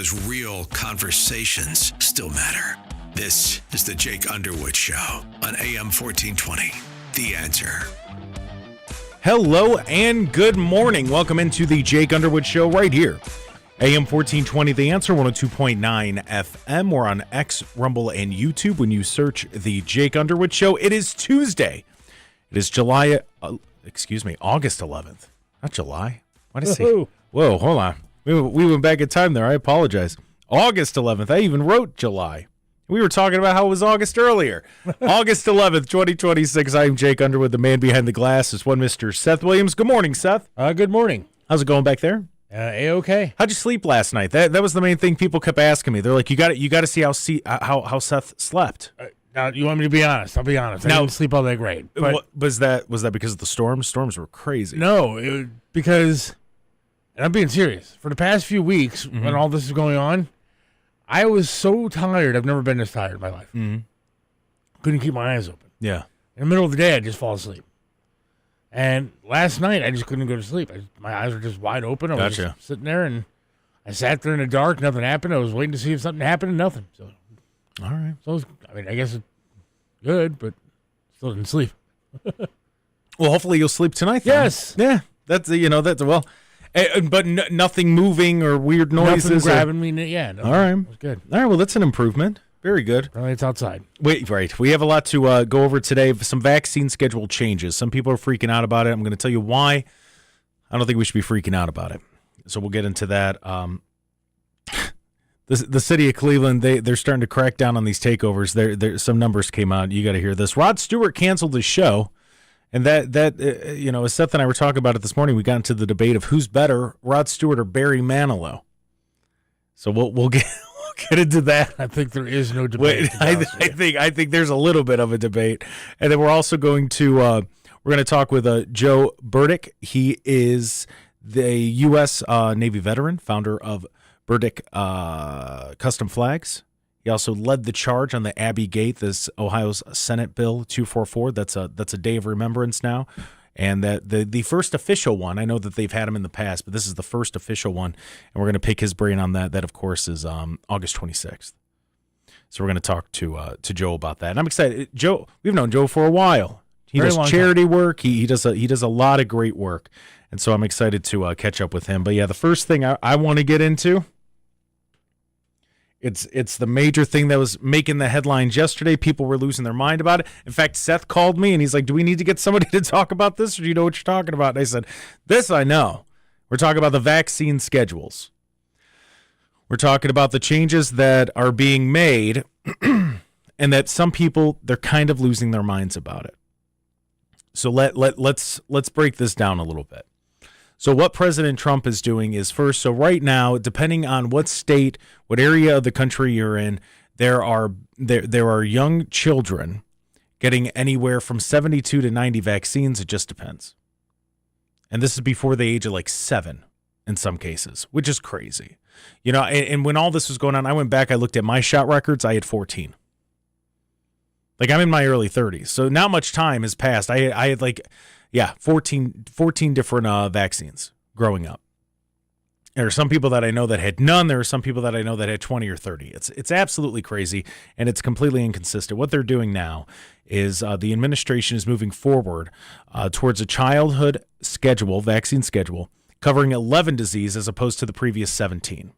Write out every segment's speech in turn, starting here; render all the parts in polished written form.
because real conversations still matter. This is the Jake Underwood Show on AM 1420. The Answer. Hello and good morning. Welcome into the Jake Underwood Show right here. AM 1420, The Answer, 102.9 FM. We're on X, Rumble, and YouTube when you search the Jake Underwood Show. It is Tuesday. It is August 11th. Not July. What is it? Whoa, hold on. We went back in time there. I apologize. August 11th. I even wrote July. We were talking about how it was August earlier. August 11th, 2026. I'm Jake Underwood. The man behind the glass is one Mr. Seth Williams. Good morning, Seth. Good morning. How's it going back there? A-okay. How'd you sleep last night? That was the main thing people kept asking me. They're like, you got to see how Seth slept. Now, you want me to be honest? I'll be honest. I didn't sleep all that great. But was that because of the storms? Storms were crazy. No, because, and I'm being serious, for the past few weeks when all this is going on, I was so tired. I've never been this tired in my life. Couldn't keep my eyes open. Yeah. In the middle of the day, I'd just fall asleep. And last night, I just couldn't go to sleep. My eyes were just wide open. I was just sitting there, and I sat there in the dark. Nothing happened. I was waiting to see if something happened, and nothing. So, all right. So I guess it's good, but still didn't sleep. Well, hopefully you'll sleep tonight then. Yes. Yeah. That's well. But nothing moving or weird noises. Nothing grabbing me. Yeah. No, all right. It was good. All right. Well, that's an improvement. Very good. It's outside. Right. We have a lot to go over today. Some vaccine schedule changes. Some people are freaking out about it. I'm going to tell you why. I don't think we should be freaking out about it. So we'll get into that. The city of Cleveland, they're starting to crack down on these takeovers. There some numbers came out. You got to hear this. Rod Stewart canceled his show. And that as Seth and I were talking about it this morning, we got into the debate of who's better, Rod Stewart or Barry Manilow. So we'll get into that. I think there is no debate. I think there's a little bit of a debate, and then we're also going to talk with Joe Burdick. He is the U.S. Navy veteran, founder of Burdick Custom Flags. He also led the charge on the Abbey Gate, this Ohio's Senate Bill 244. That's a day of remembrance now. And that the first official one, I know that they've had him in the past, but this is the first official one, and we're going to pick his brain on that. That, of course, is August 26th. So we're going to talk to Joe about that. And I'm excited. Joe, we've known Joe for a while. He does charity work. He does a lot of great work, and so I'm excited to catch up with him. But yeah, the first thing I want to get into. It's the major thing that was making the headlines yesterday. People were losing their mind about it. In fact, Seth called me, and he's like, do we need to get somebody to talk about this, or do you know what you're talking about? And I said, this I know. We're talking about the vaccine schedules. We're talking about the changes that are being made and that some people, they're kind of losing their minds about it. So let's break this down a little bit. So what President Trump is doing is first, so right now, depending on what state, what area of the country you're in, there are young children getting anywhere from 72 to 90 vaccines. It just depends. And this is before the age of like 7 in some cases, which is crazy. You know, and when all this was going on, I went back, I looked at my shot records, I had 14. Like, I'm in my early 30s, so not much time has passed. I had like... Yeah, 14 different vaccines growing up. There are some people that I know that had none. There are some people that I know that had 20 or 30. It's absolutely crazy, and it's completely inconsistent. What they're doing now is the administration is moving forward towards a childhood schedule, vaccine schedule, covering 11 diseases as opposed to the previous 17.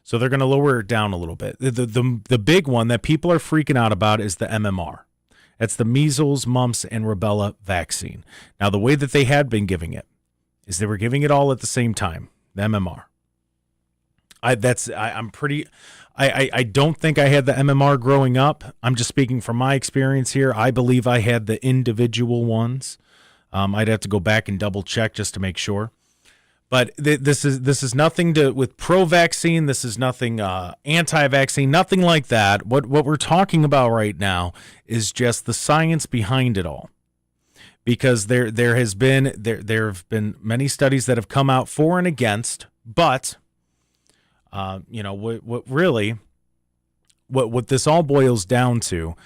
So they're going to lower it down a little bit. The big one that people are freaking out about is the MMR. That's the measles, mumps, and rubella vaccine. Now, the way that they had been giving it is they were giving it all at the same time, the MMR. I don't think I had the MMR growing up. I'm just speaking from my experience here. I believe I had the individual ones. I'd have to go back and double check just to make sure. But this is nothing with pro-vaccine. This is nothing anti-vaccine, nothing like that. What we're talking about right now is just the science behind it all. Because there have been many studies that have come out for and against, but what this all boils down to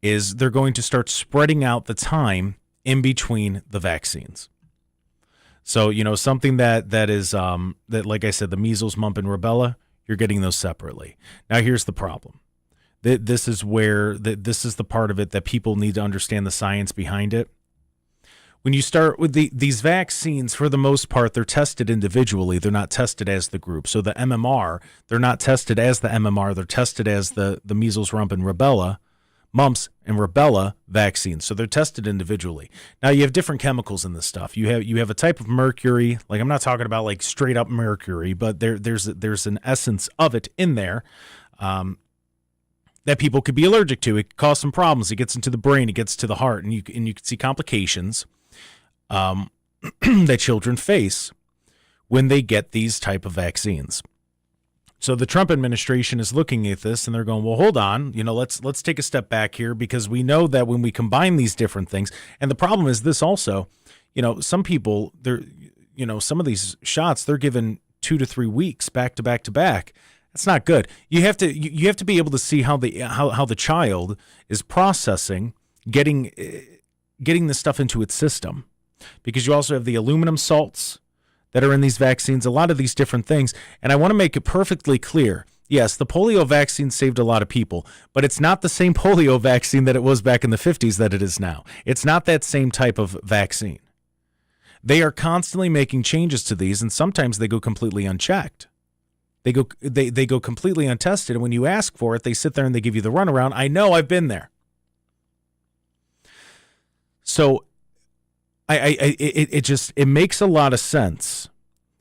is they're going to start spreading out the time in between the vaccines. So, something that is, like I said, the measles, mumps, and rubella, you're getting those separately. Now, here's the problem. This is where this is the part of it that people need to understand the science behind it. When you start with these vaccines, for the most part, they're tested individually. They're not tested as the group. So the MMR, they're not tested as the MMR. They're tested as the measles, mumps, and rubella vaccines. So they're tested individually. Now, you have different chemicals in this stuff. You have a type of mercury. Like, I'm not talking about like straight up mercury, but there's an essence of it in there that people could be allergic to. It could cause some problems. It gets into the brain. It gets to the heart, and you can see complications that children face when they get these type of vaccines. So the Trump administration is looking at this and they're going, well, hold on, let's take a step back here, because we know that when we combine these different things, and the problem is this also, some people, some of these shots, they're given 2 to 3 weeks back to back to back. That's not good. You have to be able to see how the child is processing, getting this stuff into its system. Because you also have the aluminum salts that are in these vaccines, a lot of these different things. And I want to make it perfectly clear. Yes, the polio vaccine saved a lot of people, but it's not the same polio vaccine that it was back in the 50s that it is now. It's not that same type of vaccine. They are constantly making changes to these, and sometimes they go completely unchecked. They go completely untested, and when you ask for it, they sit there and they give you the runaround. I know, I've been there. So it makes a lot of sense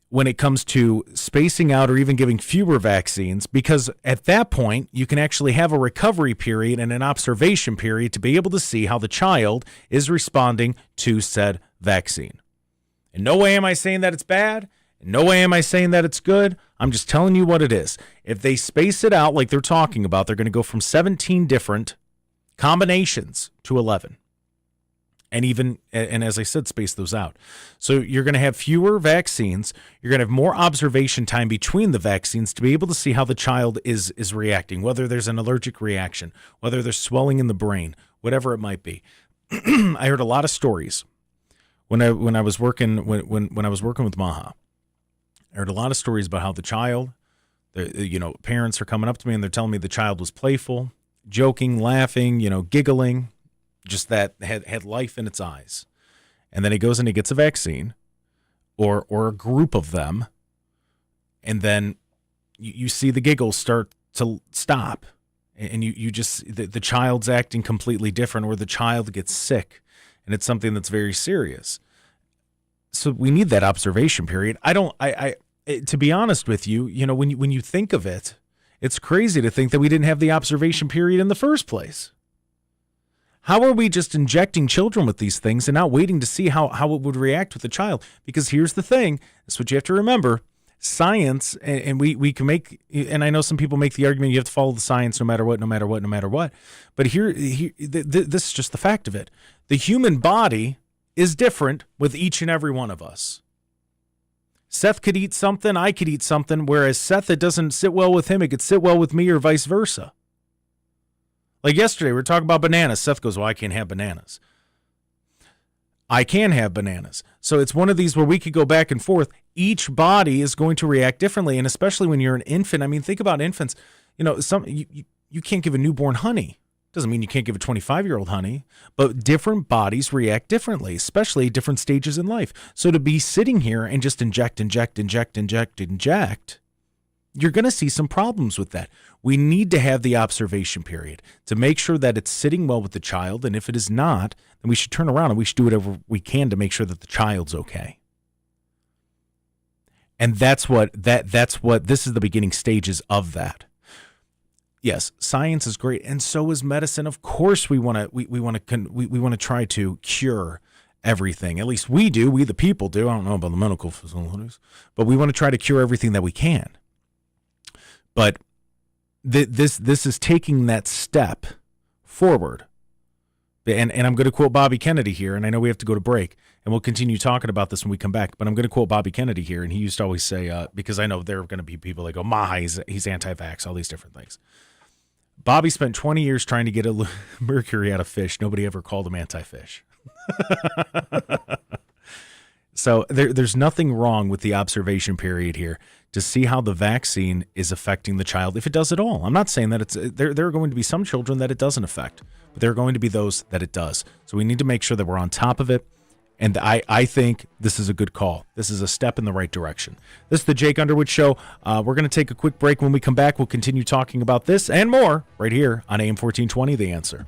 when it comes to spacing out or even giving fewer vaccines, because at that point you can actually have a recovery period and an observation period to be able to see how the child is responding to said vaccine. In no way am I saying that it's bad. In no way am I saying that it's good. I'm just telling you what it is. If they space it out like they're talking about, they're going to go from 17 different combinations to 11. And as I said, space those out. So you're going to have fewer vaccines. You're going to have more observation time between the vaccines to be able to see how the child is reacting, whether there's an allergic reaction, whether there's swelling in the brain, whatever it might be. I heard a lot of stories when I was working when I was working with Maha. I heard a lot of stories about how the child, parents are coming up to me and they're telling me the child was playful, joking, laughing, giggling. Just that had life in its eyes. And then he goes and he gets a vaccine or a group of them. And then you see the giggles start to stop. And you just, the child's acting completely different, or the child gets sick. And it's something that's very serious. So we need that observation period. To be honest with you, when you think of it, it's crazy to think that we didn't have the observation period in the first place. How are we just injecting children with these things and not waiting to see how it would react with the child? Because here's the thing. That's what you have to remember. Science, and we can make, and I know some people make the argument you have to follow the science no matter what. But this is just the fact of it. The human body is different with each and every one of us. Seth could eat something, I could eat something, whereas Seth, it doesn't sit well with him. It could sit well with me, or vice versa. Like yesterday, we were talking about bananas. Seth goes, well, I can't have bananas. I can have bananas. So it's one of these where we could go back and forth. Each body is going to react differently, and especially when you're an infant. I mean, think about infants. You can't give a newborn honey. Doesn't mean you can't give a 25-year-old honey, but different bodies react differently, especially at different stages in life. So to be sitting here and just inject, you're going to see some problems with that. We need to have the observation period to make sure that it's sitting well with the child. And if it is not, then we should turn around and we should do whatever we can to make sure that the child's okay. And that's what this is, the beginning stages of that. Yes, science is great, and so is medicine. Of course, we want to try to cure everything. At least we do. We the people do. I don't know about the medical facilities, but we want to try to cure everything that we can. But this is taking that step forward. And I'm going to quote Bobby Kennedy here, and I know we have to go to break, and we'll continue talking about this when we come back, but I'm going to quote Bobby Kennedy here, and he used to always say, because I know there are going to be people that go, Maha, he's anti-vax, all these different things. Bobby spent 20 years trying to get a mercury out of fish. Nobody ever called him anti-fish. So there's nothing wrong with the observation period here to see how the vaccine is affecting the child, if it does at all. I'm not saying that there are going to be some children that it doesn't affect, but there are going to be those that it does. So we need to make sure that we're on top of it. And I think this is a good call. This is a step in the right direction. This is the Jake Underwood Show. We're going to take a quick break. When we come back, we'll continue talking about this and more right here on AM 1420, The Answer.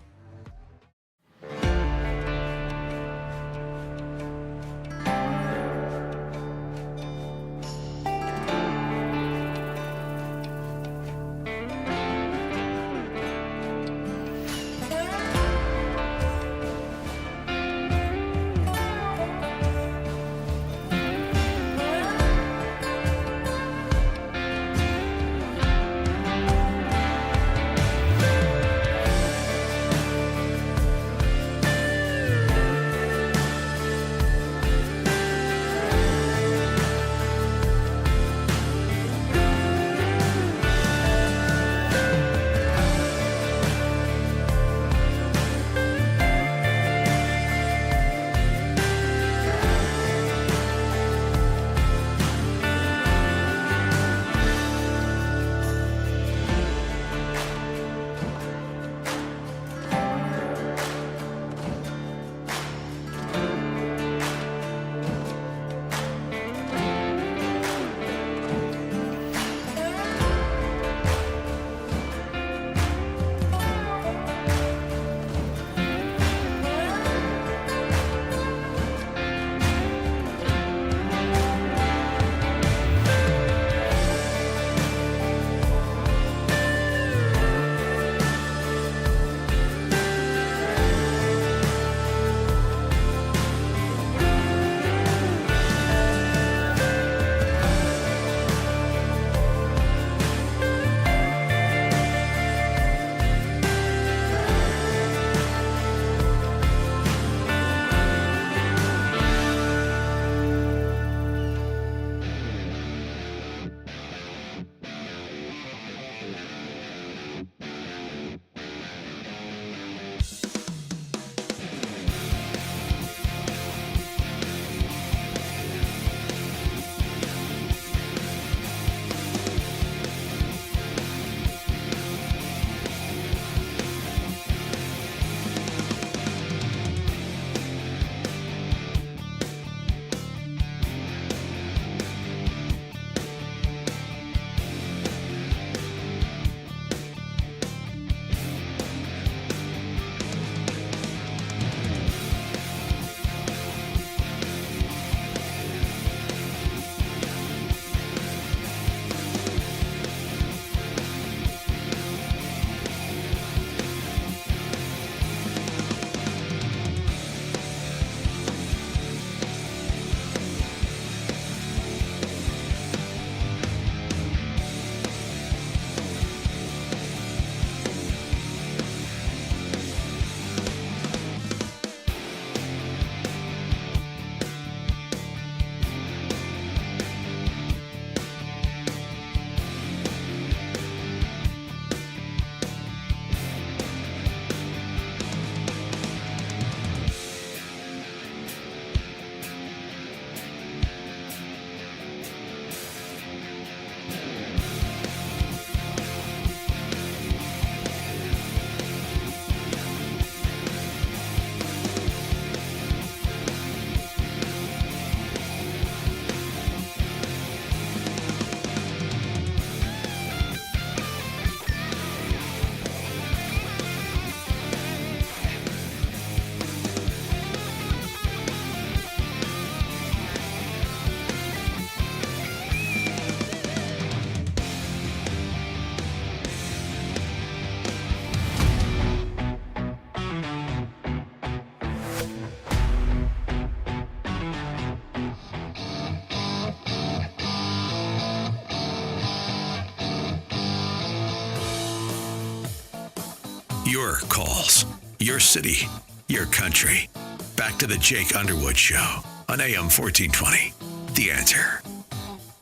Your calls, your city, your country. Back to the Jake Underwood Show on AM 1420. The Answer.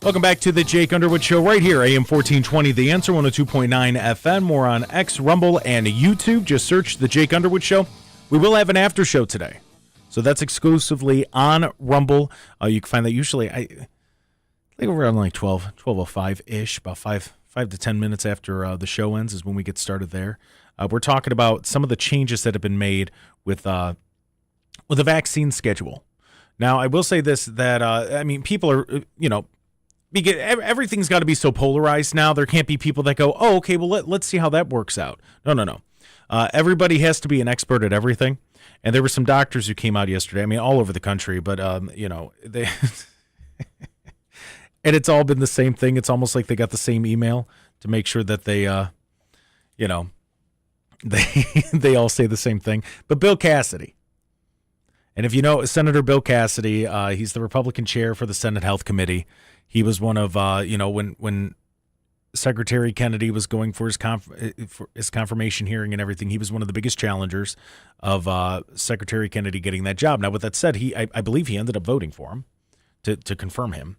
Welcome back to the Jake Underwood Show right here, AM 1420, The Answer, 102.9 FM. More on X, Rumble, and YouTube. Just search the Jake Underwood Show. We will have an after show today. So that's exclusively on Rumble. You can find that usually, I think around like 12:05-ish, about 5 to 10 minutes after the show ends is when we get started there. We're talking about some of the changes that have been made with the vaccine schedule. Now, I will say this, that, people are, everything's got to be so polarized now. There can't be people that go, oh, okay, well, let's see how that works out. No. Everybody has to be an expert at everything. And there were some doctors who came out yesterday, all over the country, but, they... And it's all been the same thing. It's almost like they got the same email to make sure that they, they all say the same thing. But Bill Cassidy, and if you know Senator Bill Cassidy, he's the Republican chair for the Senate Health Committee. He was one of, when Secretary Kennedy was going for his confirmation hearing and everything, he was one of the biggest challengers of Secretary Kennedy getting that job. Now, with that said, I believe he ended up voting for him to confirm him.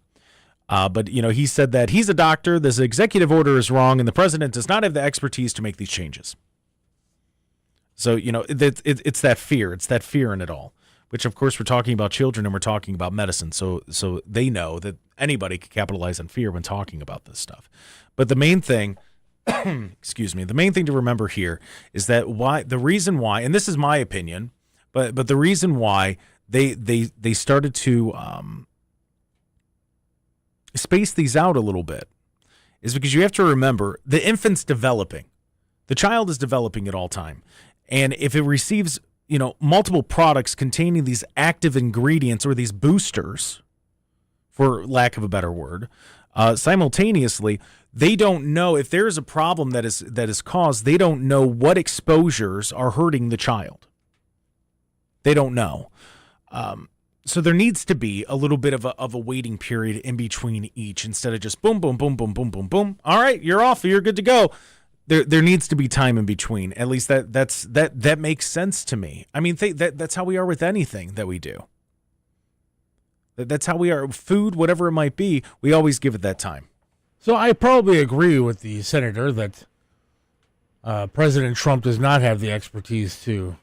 But, he said that he's a doctor, this executive order is wrong, and the president does not have the expertise to make these changes. So, it's that fear. It's that fear in it all, which, of course, we're talking about children and we're talking about medicine. So they know that anybody can capitalize on fear when talking about this stuff. But the main thing, the main thing to remember here is that the reason why, and this is my opinion, but the reason why they started to space these out a little bit is because you have to remember the infant's developing. The child is developing at all time. And if it receives, multiple products containing these active ingredients or these boosters, for lack of a better word, simultaneously, they don't know if there is a problem that is caused. They don't know what exposures are hurting the child. They don't know. So there needs to be a little bit of a waiting period in between each instead of just boom, boom, boom, boom, boom, boom, boom. All right, you're off. You're good to go. There needs to be time in between. At least that makes sense to me. That's how we are with anything that we do. That's how we are. Food, whatever it might be, we always give it that time. So I probably agree with the senator that President Trump does not have the expertise to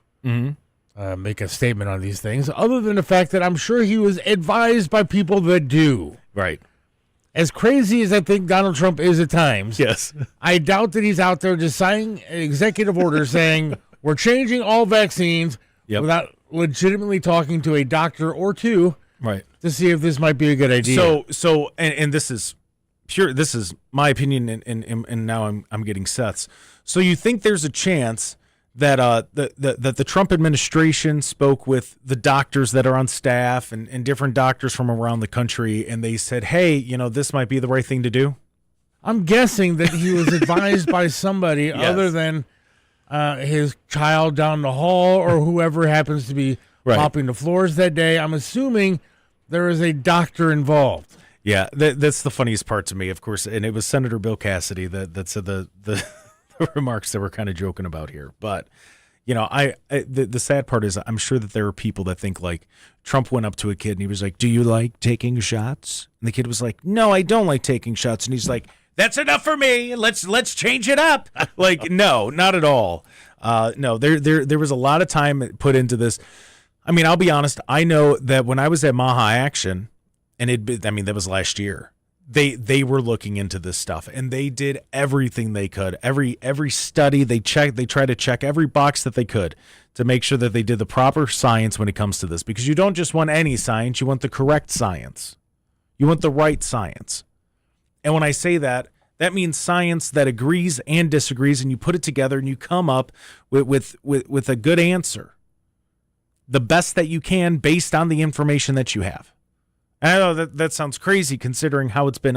make a statement on these things, other than the fact that I'm sure he was advised by people that do. Right. As crazy as I think Donald Trump is at times, yes, I doubt that he's out there just signing an executive order saying we're changing all vaccines without legitimately talking to a doctor or two, right, to see if this might be a good idea. So, this is pure. This is my opinion, and now I'm getting Seth's. So you think there's a chance that the Trump administration spoke with the doctors that are on staff and different doctors from around the country, and they said, hey, this might be the right thing to do? I'm guessing that he was advised by somebody other than his child down the hall or whoever happens to be mopping the floors that day. I'm assuming there is a doctor involved. Yeah, that's the funniest part to me, of course, and it was Senator Bill Cassidy that said the remarks that we're kind of joking about here. But, the sad part is I'm sure that there are people that think like Trump went up to a kid and he was like, do you like taking shots? And the kid was like, no, I don't like taking shots. And he's like, that's enough for me. Let's change it up. Like, no, not at all. No, there was a lot of time put into this. I'll be honest. I know that when I was at Maha Action, and that was last year, they were looking into this stuff, and they did everything they could. Every study they checked, they tried to check every box that they could to make sure that they did the proper science when it comes to this, because you don't just want any science, you want the correct science. You want the right science. And when I say that means science that agrees and disagrees, and you put it together and you come up with a good answer, the best that you can based on the information that you have. I know that sounds crazy considering how it's been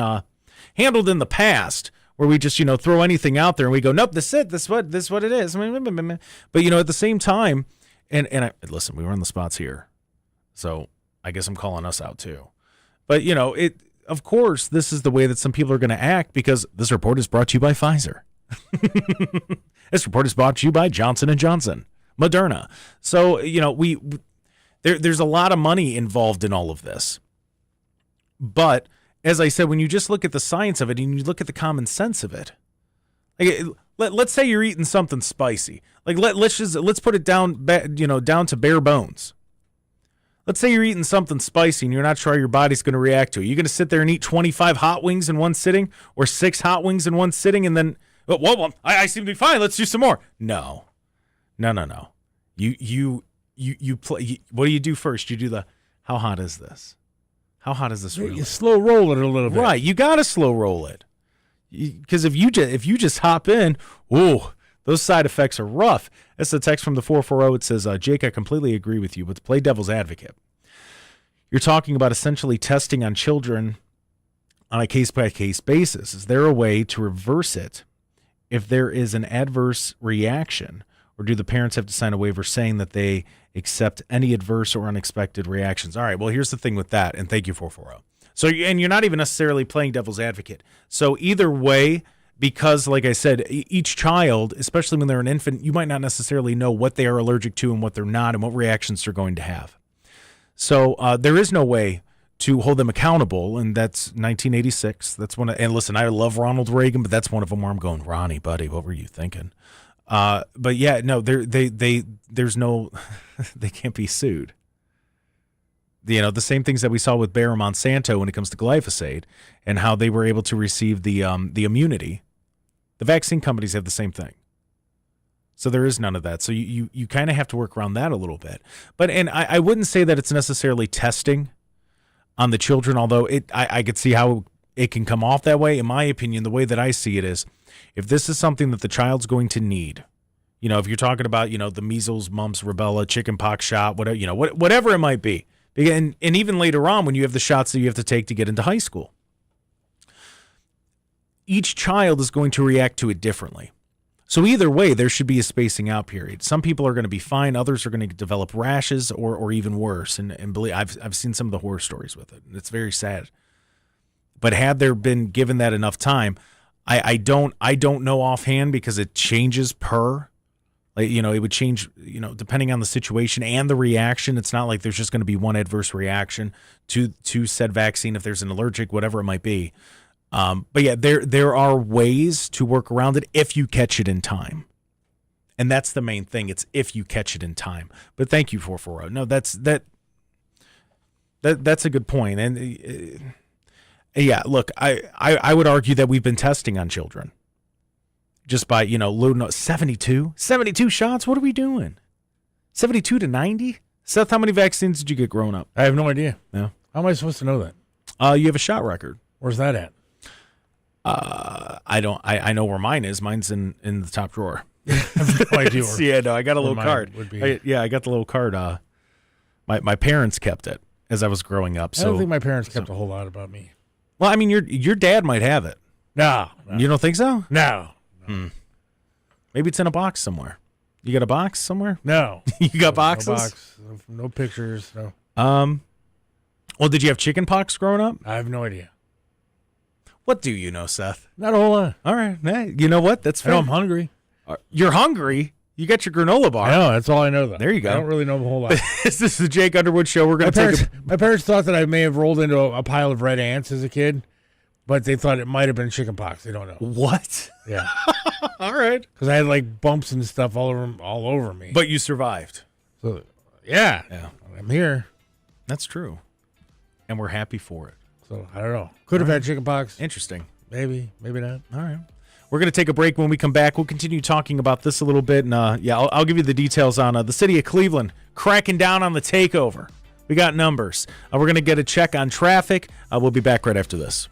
handled in the past, where we just throw anything out there and we go, nope, this is what it is. But at the same time, and listen, we were on the spots here, so I guess I'm calling us out too. But of course, this is the way that some people are going to act, because this report is brought to you by Pfizer. This report is brought to you by Johnson & Johnson, Moderna. So there's a lot of money involved in all of this. But as I said, when you just look at the science of it and you look at the common sense of it, like let's say you're eating something spicy, like let's put it down, down to bare bones. Let's say you're eating something spicy and you're not sure how your body's going to react to it. You're going to sit there and eat 25 hot wings in one sitting or 6 hot wings in one sitting and then, well, I seem to be fine. Let's do some more. No. You play. What do you do first? You do the, how hot is this? How hot is this really? You slow roll it a little bit. Right. You got to slow roll it. Because if you just hop in, ooh, those side effects are rough. That's the text from the 440. It says, Jake, I completely agree with you, but to play devil's advocate, you're talking about essentially testing on children on a case-by-case basis. Is there a way to reverse it if there is an adverse reaction, or do the parents have to sign a waiver saying that they accept any adverse or unexpected reactions? All right, well, here's the thing with that, and thank you, 440. So, and you're not even necessarily playing devil's advocate. So either way, because, like I said, each child, especially when they're an infant, you might not necessarily know what they are allergic to and what they're not and what reactions they're going to have. So there is no way to hold them accountable, and that's 1986. That's one. And listen, I love Ronald Reagan, but that's one of them where I'm going, Ronnie, buddy, what were you thinking? But yeah, no, there's no, they can't be sued. You know, the same things that we saw with Bayer Monsanto when it comes to glyphosate and how they were able to receive the immunity. The vaccine companies have the same thing. So there is none of that. So you kind of have to work around that a little bit. But, and I wouldn't say that it's necessarily testing on the children, although I could see how it can come off that way. In my opinion, the way that I see it is, if this is something that the child's going to need, you know, if you're talking about, you know, the measles, mumps, rubella, chickenpox shot, whatever, you know, whatever it might be. And even later on when you have the shots that you have to take to get into high school, each child is going to react to it differently. So either way, there should be a spacing out period. Some people are going to be fine. Others are going to develop rashes or even worse. And believe I've seen some of the horror stories with it. It's very sad. But had there been given that enough time, I don't know offhand because it changes per. Like, you know, it would change, you know, depending on the situation and the reaction. It's not like there's just going to be one adverse reaction to said vaccine if there's an allergic, whatever it might be. But yeah, there are ways to work around it if you catch it in time. And that's the main thing. It's if you catch it in time. But thank you, 440. No, that's a good point. And yeah, look, I would argue that we've been testing on children. Just by, you know, loading up 72 shots. What are we doing? 72 to 90? Seth, how many vaccines did you get growing up? I have no idea. Yeah. How am I supposed to know that? You have a shot record. Where's that at? I know where mine is. Mine's in the top drawer. I have no idea. Yeah, no, I got a little card. Would be. I got the little card. My parents kept it as I was growing up. I don't think my parents kept a whole lot about me. Well, I mean, your dad might have it. No. You don't think so? No. Maybe it's in a box somewhere. You got a box somewhere? No. You got boxes? No box. No pictures. No. Well, did you have chicken pox growing up? I have no idea. What do you know, Seth? Not a whole lot. All right. Hey, you know what? That's fair. I know I'm hungry. You're hungry? You got your granola bar. I know. That's all I know, though. There you go. I don't really know a whole lot. This is the Jake Underwood Show. We're going to My parents thought that I may have rolled into a pile of red ants as a kid, but they thought it might have been chicken pox. They don't know. What? Yeah. All right. Because I had like bumps and stuff all over me. But you survived. So, yeah. I'm here. That's true. And we're happy for it. So I don't know. Could have had chicken pox. Interesting. Maybe not. All right. We're going to take a break. When we come back, we'll continue talking about this a little bit. And I'll give you the details on the city of Cleveland cracking down on the takeover. We got numbers. We're going to get a check on traffic. We'll be back right after this.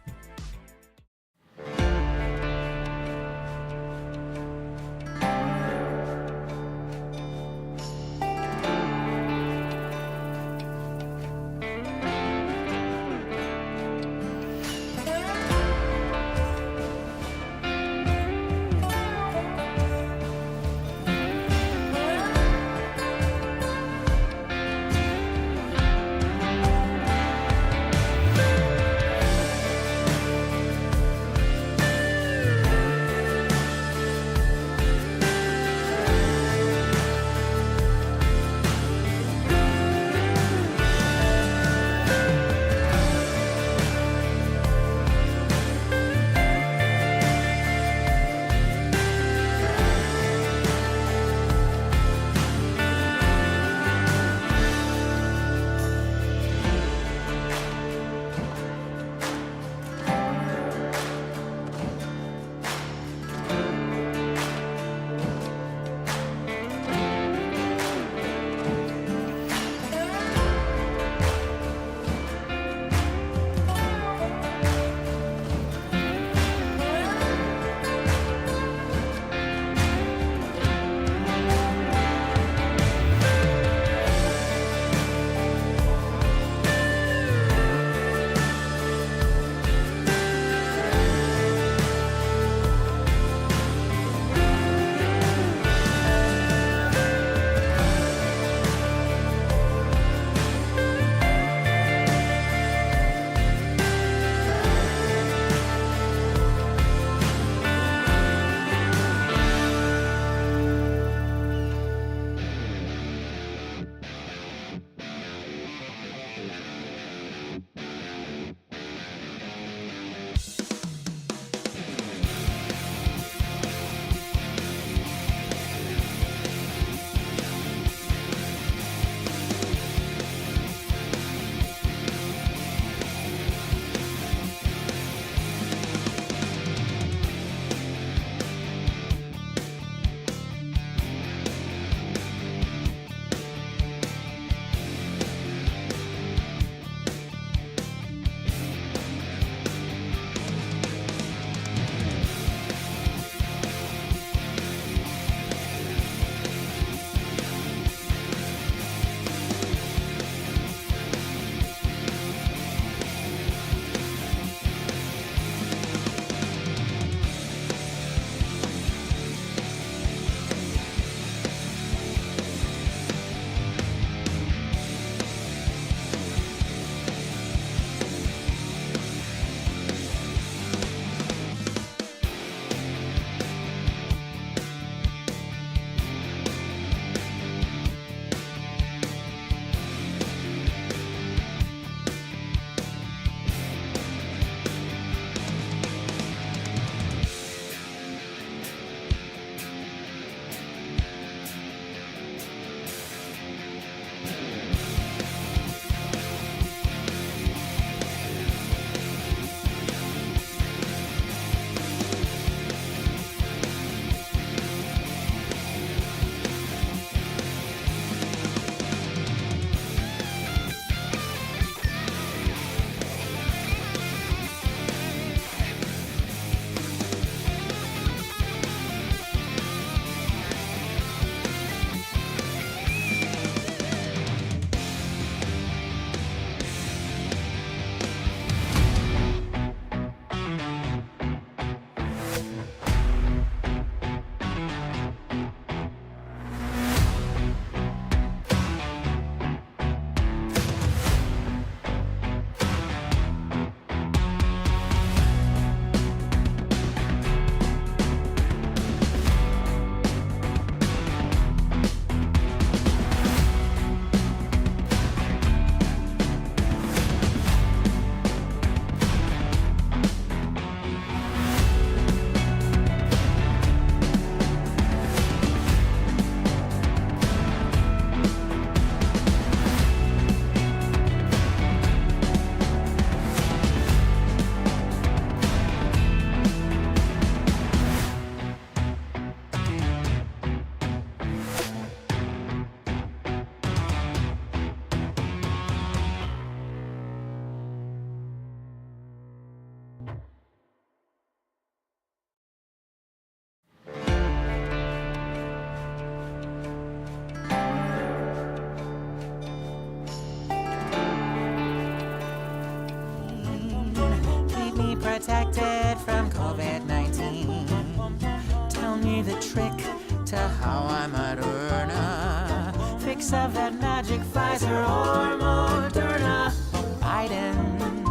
mix of that magic Pfizer or Moderna. Biden,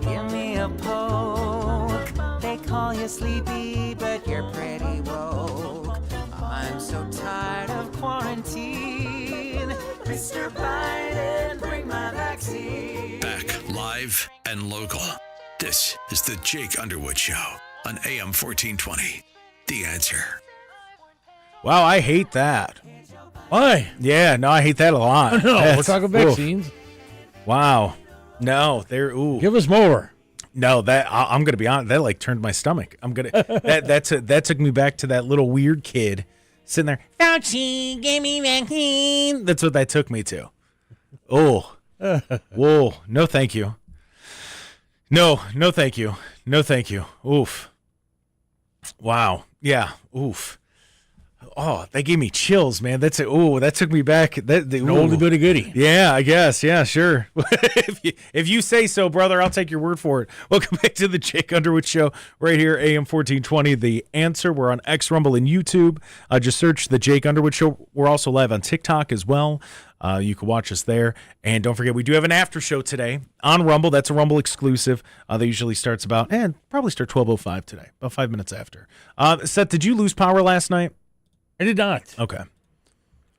give me a poke. They call you sleepy, but you're pretty woke. I'm so tired of quarantine. Mr. Biden, bring my vaccine. Back live and local. This is the Jake Underwood Show on AM 1420. The Answer. Wow, I hate that. Why? Yeah, no, I hate that a lot. No, we're That's- talking vaccines. Oof. Wow. No, they're ooh. Give us more. No, that I'm gonna be honest. That like turned my stomach. That took me back to that little weird kid sitting there. Fauci, give me vaccine. That's what that took me to. Oh, whoa. No, thank you. No, thank you. No, thank you. Oof. Wow. Yeah. Oof. Oh, that gave me chills, man. That took me back. An oldie but a goodie. Yeah, I guess. Yeah, sure. if you say so, brother, I'll take your word for it. Welcome back to the Jake Underwood Show right here, AM 1420. The Answer. We're on X, Rumble, and YouTube. Just search the Jake Underwood Show. We're also live on TikTok as well. You can watch us there. And don't forget, we do have an after show today on Rumble. That's a Rumble exclusive. That usually starts about, probably start 12:05 today, about 5 minutes after. Seth, did you lose power last night? I did not. Okay.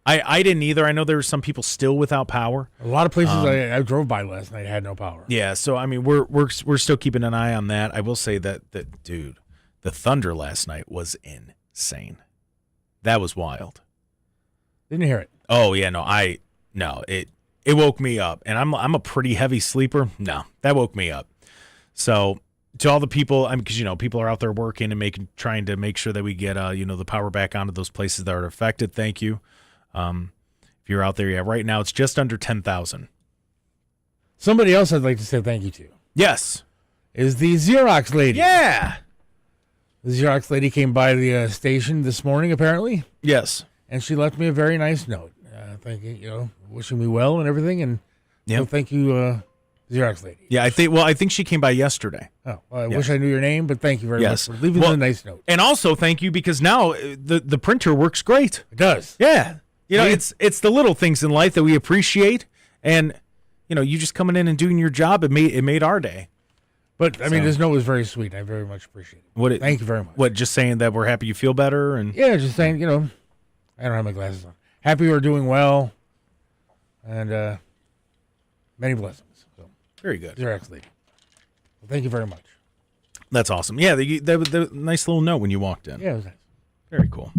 I didn't either. I know there were some people still without power. A lot of places I drove by last night had no power. Yeah, so I mean we're still keeping an eye on that. I will say that dude, the thunder last night was insane. That was wild. Didn't hear it. Oh yeah, it woke me up, and I'm a pretty heavy sleeper. No, that woke me up. So to all the people, because people are out there working and trying to make sure that we get the power back onto those places that are affected. Thank you. If you're out there, right now it's just under 10,000. Somebody else I'd like to say thank you to Yes, is the Xerox lady. yeah, The Xerox lady came by the station this morning, apparently, yes. and she left me a very nice note. Thanking, wishing me well and everything, and thank you, Xerox lady. Yeah, I think she came by yesterday. Oh, well, I wish I knew your name, but thank you very Yes. much for leaving a nice note. And also thank you because now the printer works great. It does. Yeah. It's the little things in life that we appreciate, and you just coming in and doing your job, it made our day. But I mean, this note was very sweet. I very much appreciate it. Thank you very much. What, just saying that we're happy you feel better? And yeah, just saying, I don't have my glasses on. Happy we're doing well, and many blessings. So, very good. Xerox lady. Well, thank you very much. That's awesome. Yeah, the nice little note when you walked in. Yeah, it was nice. Very cool.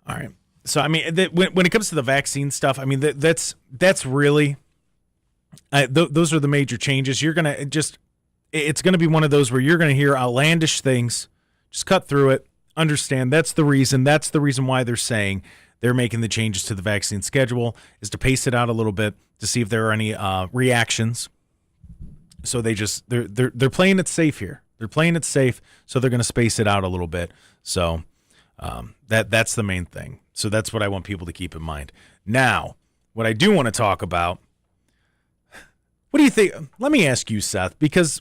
All right. So I mean, when it comes to the vaccine stuff, I mean that's really those are the major changes. You're gonna it's gonna be one of those where you're gonna hear outlandish things. Just cut through it. Understand that's the reason. That's the reason why they're saying they're making the changes to the vaccine schedule, is to pace it out a little bit to see if there are any reactions. So they're playing it safe here. They're playing it safe, so they're going to space it out a little bit. So that's the main thing. So that's what I want people to keep in mind. Now, what I do want to talk about, what do you think? Let me ask you, Seth, because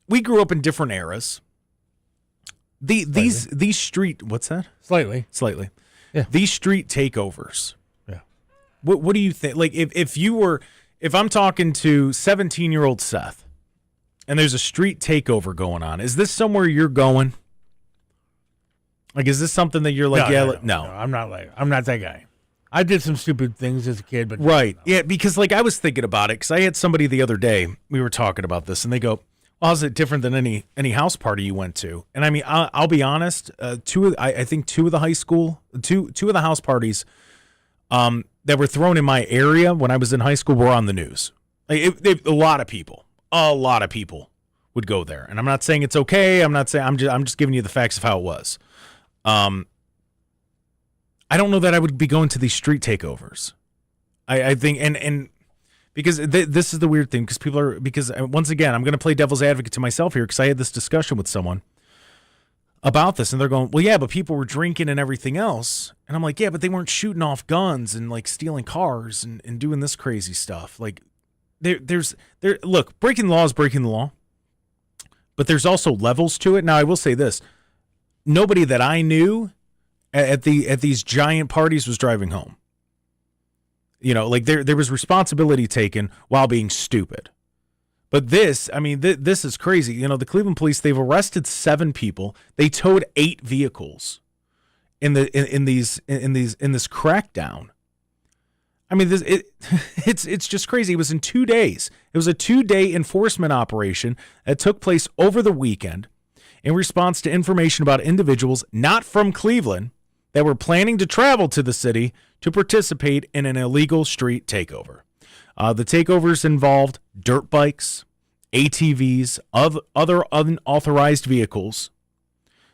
we grew up in different eras. These street, what's that? Slightly. Yeah. These street takeovers. Yeah. What do you think? Like if I'm talking to 17-year-old Seth and there's a street takeover going on, is this somewhere you're going? Like, is this something that you're like, no. I'm not that guy. I did some stupid things as a kid, but right. Yeah, because like I was thinking about it because I had somebody the other day, we were talking about this, and they go, well, how's it different than any house party you went to? And I mean, I'll be honest, I think two of the house parties that were thrown in my area when I was in high school were on the news. Like a lot of people would go there, and I'm not saying it's okay. I'm just giving you the facts of how it was. I don't know that I would be going to these street takeovers. I think and because this is the weird thing because once again I'm going to play devil's advocate to myself here because I had this discussion with someone about this, and they're going, well, yeah, but people were drinking and everything else. And I'm like, yeah, but they weren't shooting off guns and like stealing cars and doing this crazy stuff. Like look, breaking the law is breaking the law, but there's also levels to it. Now, I will say this. Nobody that I knew at these giant parties was driving home. Like there was responsibility taken while being stupid. But this, this is crazy. The Cleveland police, they've arrested 7 people. They towed 8 vehicles in this crackdown. It's just crazy. It was in 2 days. It was a 2-day enforcement operation that took place over the weekend in response to information about individuals not from Cleveland that were planning to travel to the city to participate in an illegal street takeover. The takeovers involved dirt bikes, ATVs, other unauthorized vehicles.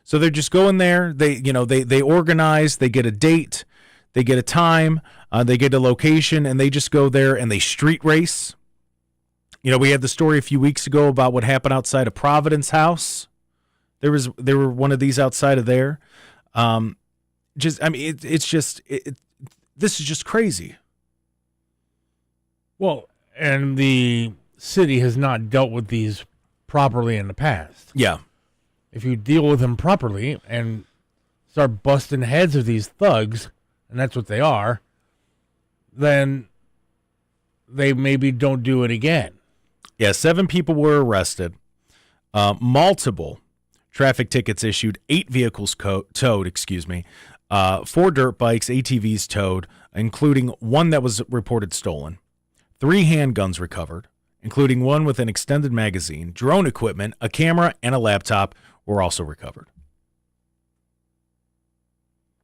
So they're just going there. They organize. They get a date. They get a time. They get a location, and they just go there and they street race. We had the story a few weeks ago about what happened outside of Providence House. There were one of these outside of there. This is just crazy. Well, and the city has not dealt with these properly in the past. Yeah. If you deal with them properly and start busting heads of these thugs, and that's what they are, then they maybe don't do it again. Yeah, 7 people were arrested. Multiple traffic tickets issued, 8 vehicles towed, 4 dirt bikes, ATVs towed, including one that was reported stolen. 3 handguns recovered, including one with an extended magazine. Drone equipment, a camera, and a laptop were also recovered.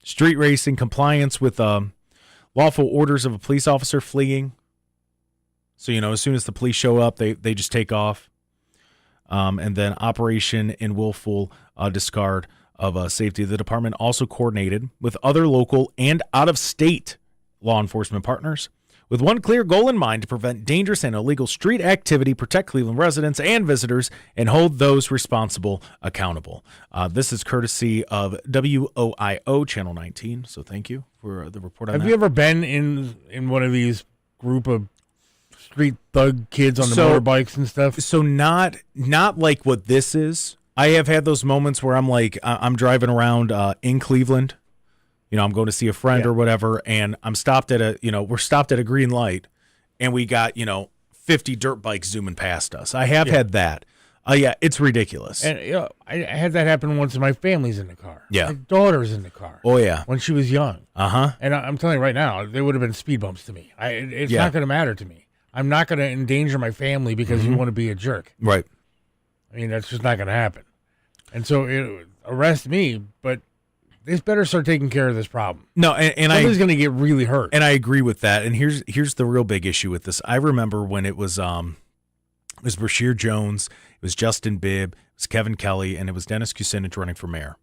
Street racing, compliance with lawful orders of a police officer fleeing. So, as soon as the police show up, they just take off. And then operation in willful discard of safety. The department also coordinated with other local and out-of-state law enforcement partners with one clear goal in mind: to prevent dangerous and illegal street activity, protect Cleveland residents and visitors, and hold those responsible accountable. This is courtesy of WOIO Channel 19, so thank you for the report on that. Have you ever been in one of these group of street thug kids on the motorbikes and stuff? So not like what this is. I have had those moments where I'm driving around in Cleveland. I'm going to see a friend or whatever, and I'm stopped at we're stopped at a green light, and we got, 50 dirt bikes zooming past us. I have had that. It's ridiculous. And I had that happen once, and my family's in the car. Yeah. My daughter's in the car. Oh, yeah. When she was young. Uh-huh. And I'm telling you right now, there would have been speed bumps to me. It's not going to matter to me. I'm not going to endanger my family because you want to be a jerk. Right. That's just not going to happen. And so arrest me, but they better start taking care of this problem. No, and somebody's going to get really hurt. And I agree with that. And here's the real big issue with this. I remember when it was Brashear Jones, it was Justin Bibb, it was Kevin Kelly, and it was Dennis Kucinich running for mayor.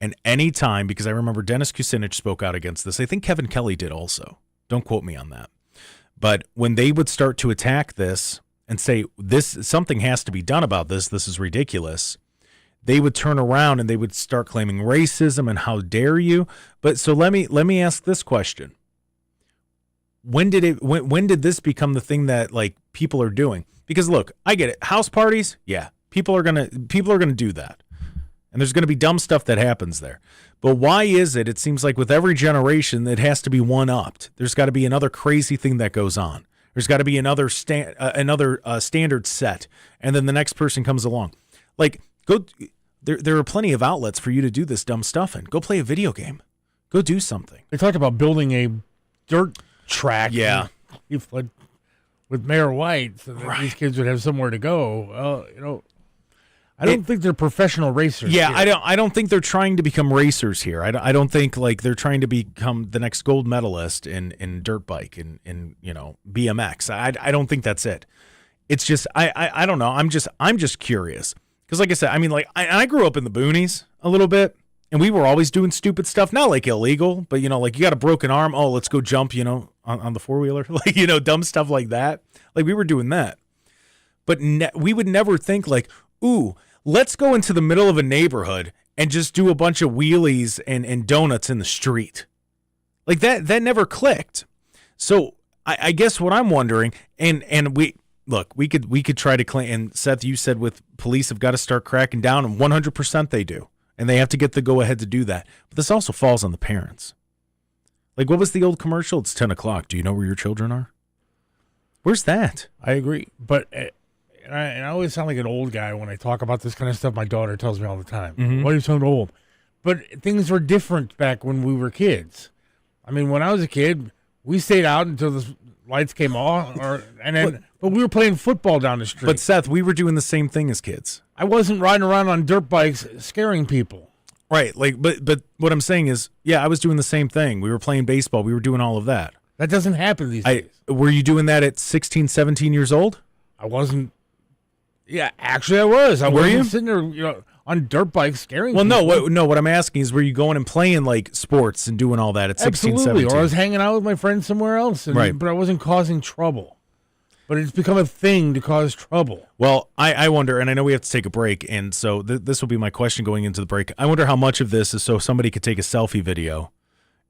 And any time, because I remember Dennis Kucinich spoke out against this. I think Kevin Kelly did also. Don't quote me on that. But when they would start to attack this and say, something has to be done about this, this is ridiculous, they would turn around and they would start claiming racism and how dare you. But so let me ask this question. When did this become the thing that people are doing? Because look, I get it. House parties, yeah. People are gonna do that. And there's gonna be dumb stuff that happens there. But why is it seems like with every generation it has to be one-upped? There's got to be another crazy thing that goes on. There's got to be another standard set, and then the next person comes along. Go. There are plenty of outlets for you to do this dumb stuff in. Go play a video game. Go do something. They talked about building a dirt track. Yeah. With Mayor White, so that these kids would have somewhere to go. Well, I don't think they're professional racers. Yeah, here. I don't think they're trying to become racers here. I don't think they're trying to become the next gold medalist in dirt bike in BMX. I don't think that's it. It's just I don't know. I'm just curious. Because like I said, I grew up in the boonies a little bit, and we were always doing stupid stuff. Not illegal, but, you got a broken arm. Oh, let's go jump, on the four-wheeler. Dumb stuff like that. We were doing that. But we would never think ooh, let's go into the middle of a neighborhood and just do a bunch of wheelies and donuts in the street. That never clicked. So I guess what I'm wondering, and we could try to claim, and Seth, you said with police have got to start cracking down, and 100% they do. And they have to get the go-ahead to do that. But this also falls on the parents. Like, what was the old commercial? It's 10 o'clock. Do you know where your children are? Where's that? I agree. But and I always sound like an old guy when I talk about this kind of stuff. My daughter tells me all the time, Mm-hmm. why do you sound old? But things were different back when we were kids. I mean, when I was a kid, we stayed out until the lights came on, but we were playing football down the street. But Seth, we were doing the same thing as kids. I wasn't riding around on dirt bikes scaring people. Right. Like, but what I'm saying is, yeah, I was doing the same thing. We were playing baseball. We were doing all of that. That doesn't happen these days. Were you doing that at 16, 17 years old? I wasn't. Yeah, actually, I was. Were you sitting there, on dirt bikes scaring Well, people? no. What I'm asking is, were you going and playing like sports and doing all that at 16, Absolutely. 17? Or I was hanging out with my friends somewhere else, Right. but I wasn't causing trouble. But it's become a thing to cause trouble. Well, I wonder, and I know we have to take a break, and so this will be my question going into the break. I wonder how much of this is so somebody could take a selfie video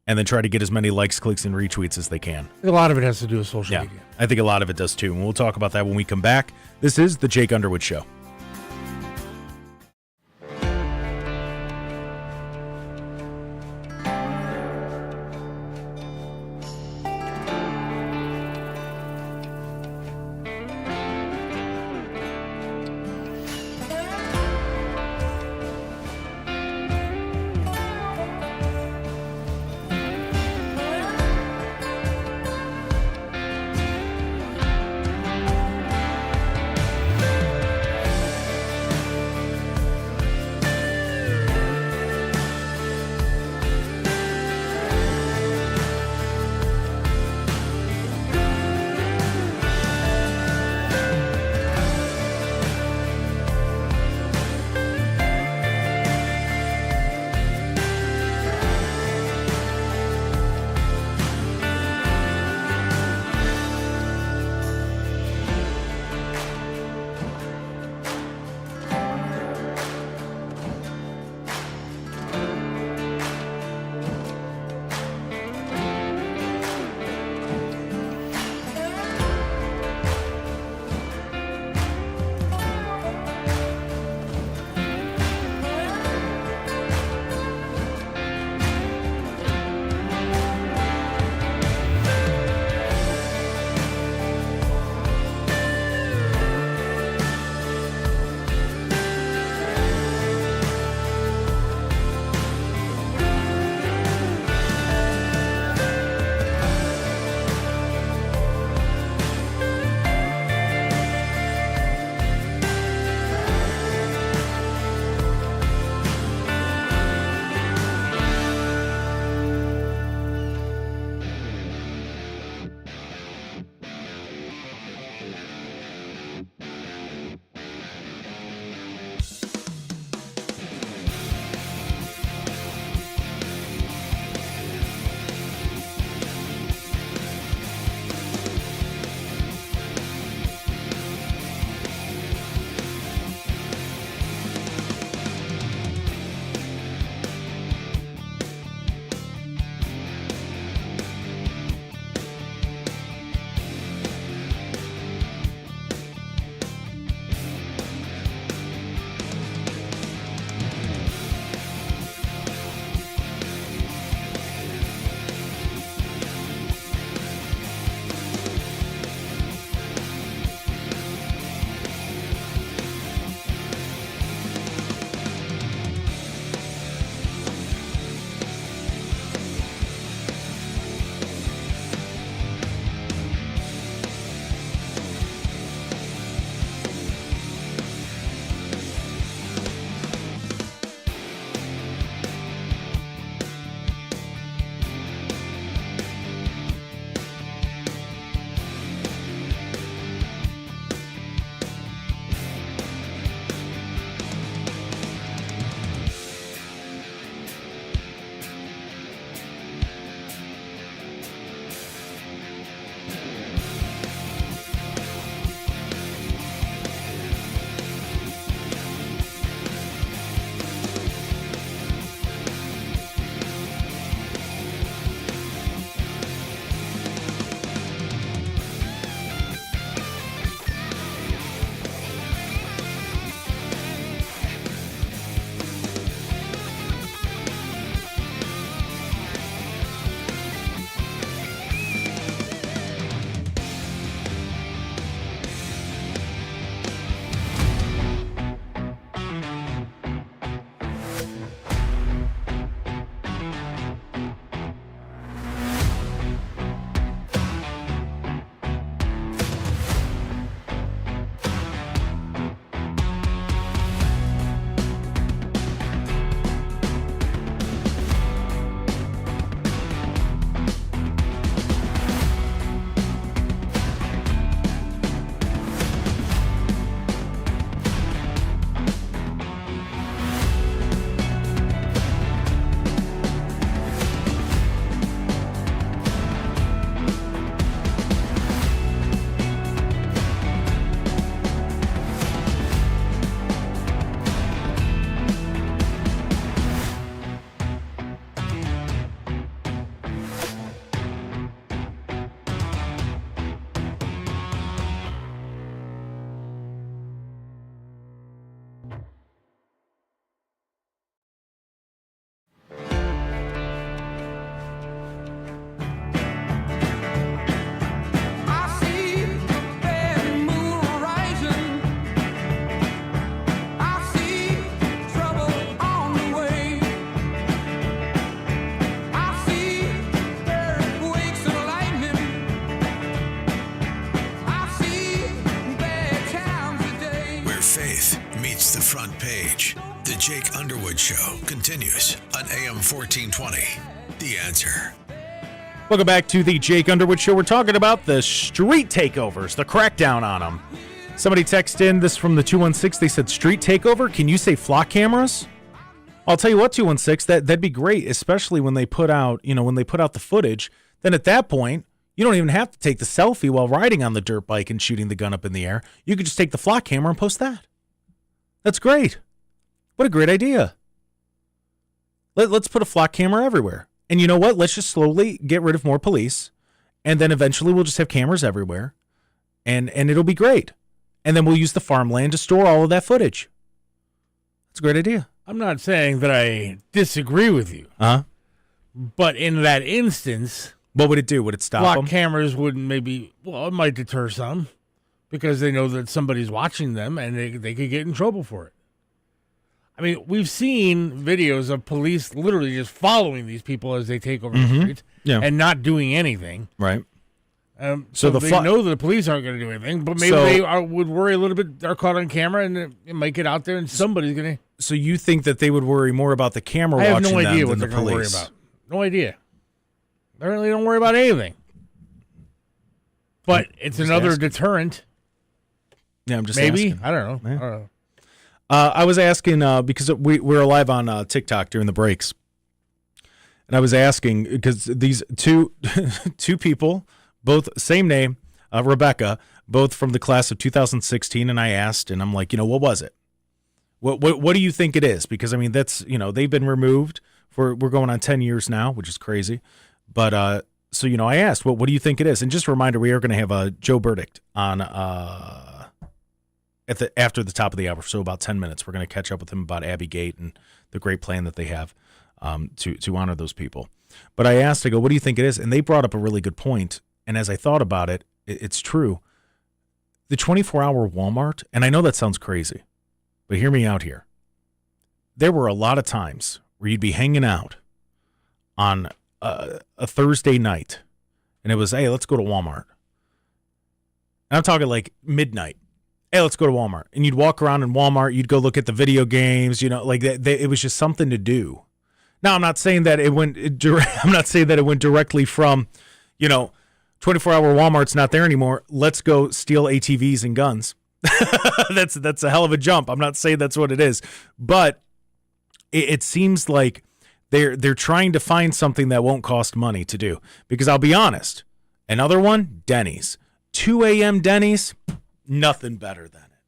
and then try to get as many likes, clicks, and retweets as they can. A lot of it has to do with social Yeah, media. I think a lot of it does too, and we'll talk about that when we come back. This is the Jake Underwood Show. Jake Underwood Show continues on AM 1420. The Answer. Welcome back to the Jake Underwood Show. We're talking about the street takeovers, the crackdown on them. Somebody texted in this from the 216. They said, street takeover? Can you say flock cameras? I'll tell you what, 216, that'd be great, especially when they put out, the footage. Then at that point, you don't even have to take the selfie while riding on the dirt bike and shooting the gun up in the air. You could just take the flock camera and post that. That's great. What a great idea. Let's put a flock camera everywhere. And you know what? Let's just slowly get rid of more police. And then eventually we'll just have cameras everywhere. And it'll be great. And then we'll use the farmland to store all of that footage. That's a great idea. I'm not saying that I disagree with you. Uh-huh. But in that instance, what would it do? Would it stop them? Flock cameras wouldn't it might deter some because they know that somebody's watching them and they could get in trouble for it. I mean, we've seen videos of police literally just following these people as they take over the streets and not doing anything. Right. So they know that the police aren't going to do anything, but maybe they would worry a little bit. They're caught on camera and it might get out there and somebody's going to. So you think that they would worry more about the camera watching them than the police? I have no idea what they're going to worry about. No idea. They really don't worry about anything. But it's another deterrent. Yeah, I'm just maybe. asking. I don't know. Yeah. I don't know. I was asking because we're live on TikTok during the breaks, and I was asking because these two people, both same name, Rebecca, both from the class of 2016, and I asked, and I'm like, what was it? What do you think it is? Because I mean, that's they've been removed we're going on 10 years now, which is crazy, but so I asked, what do you think it is? And just a reminder, we are going to have a Joe Burdick on after the top of the hour, so about 10 minutes. We're going to catch up with him about Abbey Gate and the great plan that they have to honor those people. But I asked, I go, what do you think it is? And they brought up a really good point. And as I thought about it, it's true. The 24-hour Walmart, and I know that sounds crazy, but hear me out here. There were a lot of times where you'd be hanging out on a Thursday night, and it was, hey, let's go to Walmart. And I'm talking like midnight. Hey, let's go to Walmart. And you'd walk around in Walmart. You'd go look at the video games. Like it was just something to do. Now, I'm not saying that it went. I'm not saying that it went directly from, 24-hour Walmart's not there anymore. Let's go steal ATVs and guns. That's a hell of a jump. I'm not saying that's what it is, but it seems like they're trying to find something that won't cost money to do. Because I'll be honest, another one, Denny's, 2 a.m. Denny's. Nothing better than it.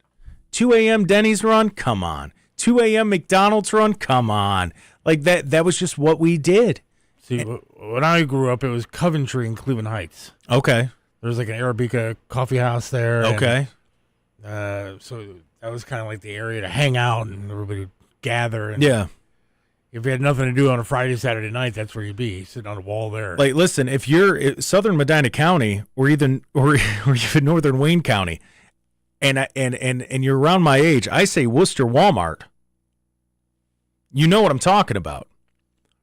2 a.m. Denny's run? Come on. 2 a.m. McDonald's run? Come on. Like that was just what we did. See, when I grew up, it was Coventry and Cleveland Heights. Okay. There was like an Arabica coffee house there. Okay. So that was kind of like the area to hang out and everybody would gather. And yeah. If you had nothing to do on a Friday, Saturday night, that's where you'd be, sitting on a wall there. Like, listen, if you're Southern Medina County or even Northern Wayne County, and you're around my age, I say Worcester Walmart. You know what I'm talking about.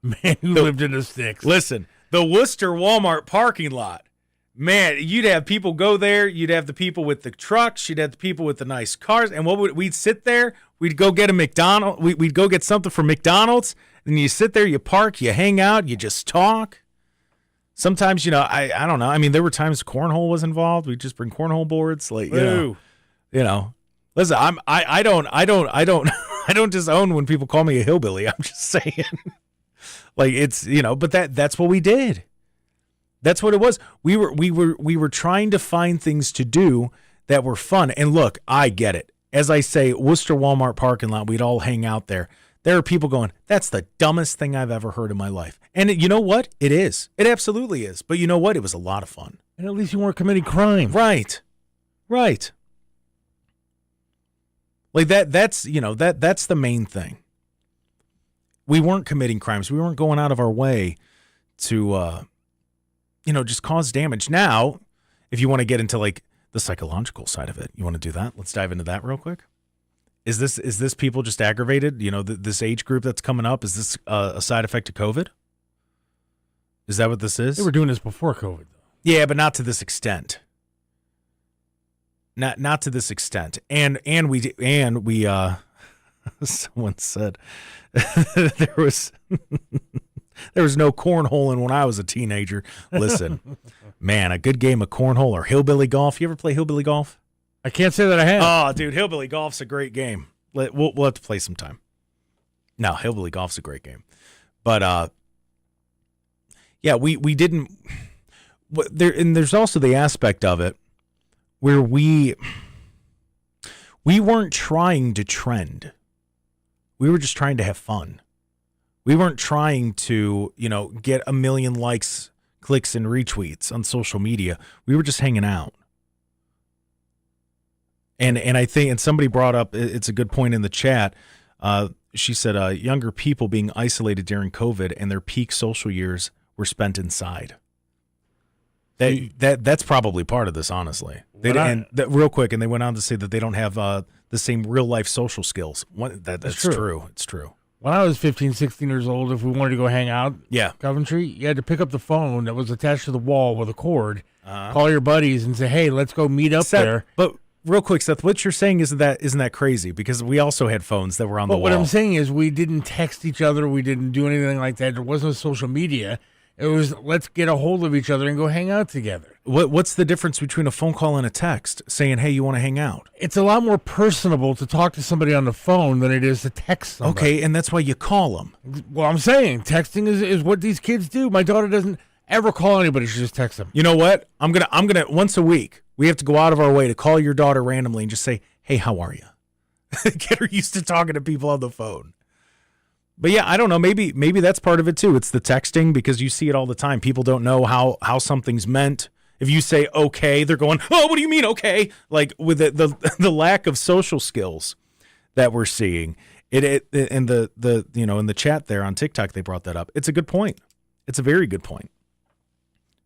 Man, who lived in the sticks. Listen, the Worcester Walmart parking lot. Man, you'd have people go there. You'd have the people with the trucks. You'd have the people with the nice cars. And we'd sit there. We'd go get a McDonald's. We'd go get something from McDonald's. And you sit there, you park, you hang out, you just talk. Sometimes, I don't know. I mean, there were times cornhole was involved. We'd just bring cornhole boards. Like, listen, I don't disown when people call me a hillbilly. I'm just saying. Like, it's, but that's what we did. That's what it was. We were trying to find things to do that were fun. And look, I get it. As I say, Worcester Walmart parking lot, we'd all hang out there. There are people going, that's the dumbest thing I've ever heard in my life. And you know what? It is. It absolutely is. But you know what? It was a lot of fun. And at least you weren't committing crime. Right. Like that's the main thing. We weren't committing crimes. We weren't going out of our way to, just cause damage. Now, if you want to get into like the psychological side of it, you want to do that? Let's dive into that real quick. Is this people just aggravated? This age group that's coming up, is this a side effect of COVID? Is that what this is? They were doing this before COVID, though. Yeah, but not to this extent. Not to this extent. And we Someone said there was no cornholing when I was a teenager. Listen, man, a good game of cornhole or hillbilly golf. You ever play hillbilly golf? I can't say that I have. Oh, dude, hillbilly golf's a great game. We'll have to play sometime. No, hillbilly golf's a great game. But, yeah, we didn't – and there's also the aspect of it where we weren't trying to trend. We were just trying to have fun. We weren't trying to, get a million likes, clicks, and retweets on social media. We were just hanging out. And I think, and somebody brought up, it's a good point in the chat. She said, younger people being isolated during COVID and their peak social years were spent inside. That's probably part of this, honestly. Real quick, and they went on to say that they don't have the same real life social skills. That's true. It's true. When I was 15, 16 years old, if we wanted to go hang out, yeah, Coventry, you had to pick up the phone that was attached to the wall with a cord, call your buddies, and say, "Hey, let's go meet up there." But real quick, Seth, what you're saying isn't that crazy? Because we also had phones that were on the wall. But what I'm saying is, we didn't text each other, we didn't do anything like that. There wasn't social media. It was, let's get a hold of each other and go hang out together. What's the difference between a phone call and a text saying, hey, you want to hang out? It's a lot more personable to talk to somebody on the phone than it is to text somebody. Okay, and that's why you call them. Well, I'm saying texting is what these kids do. My daughter doesn't ever call anybody. She just texts them. You know what? I'm gonna once a week, we have to go out of our way to call your daughter randomly and just say, hey, how are you? Get her used to talking to people on the phone. But yeah, I don't know. Maybe that's part of it too. It's the texting, because you see it all the time. People don't know how something's meant. If you say okay, they're going, oh, what do you mean okay? Like with the lack of social skills that we're seeing. In the chat there on TikTok, they brought that up. It's a good point. It's a very good point.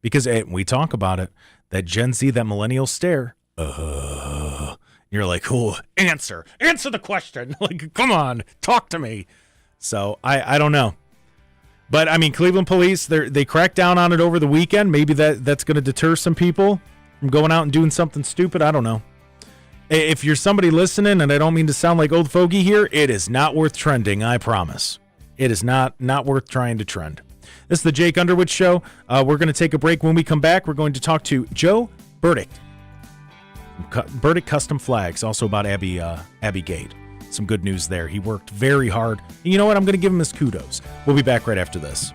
Because we talk about it, that Gen Z, that millennial stare. You're like, oh, answer the question. Like, come on, talk to me. So I don't know. But, I mean, Cleveland police, they cracked down on it over the weekend. Maybe that's going to deter some people from going out and doing something stupid. I don't know. If you're somebody listening, and I don't mean to sound like old fogey here, it is not worth trending, I promise. It is not worth trying to trend. This is the Jake Underwood Show. We're going to take a break. When we come back, we're going to talk to Joe Burdick. Burdick Custom Flags, also about Abbey Gate. Some good news there. He worked very hard. And you know what? I'm going to give him his kudos. We'll be back right after this.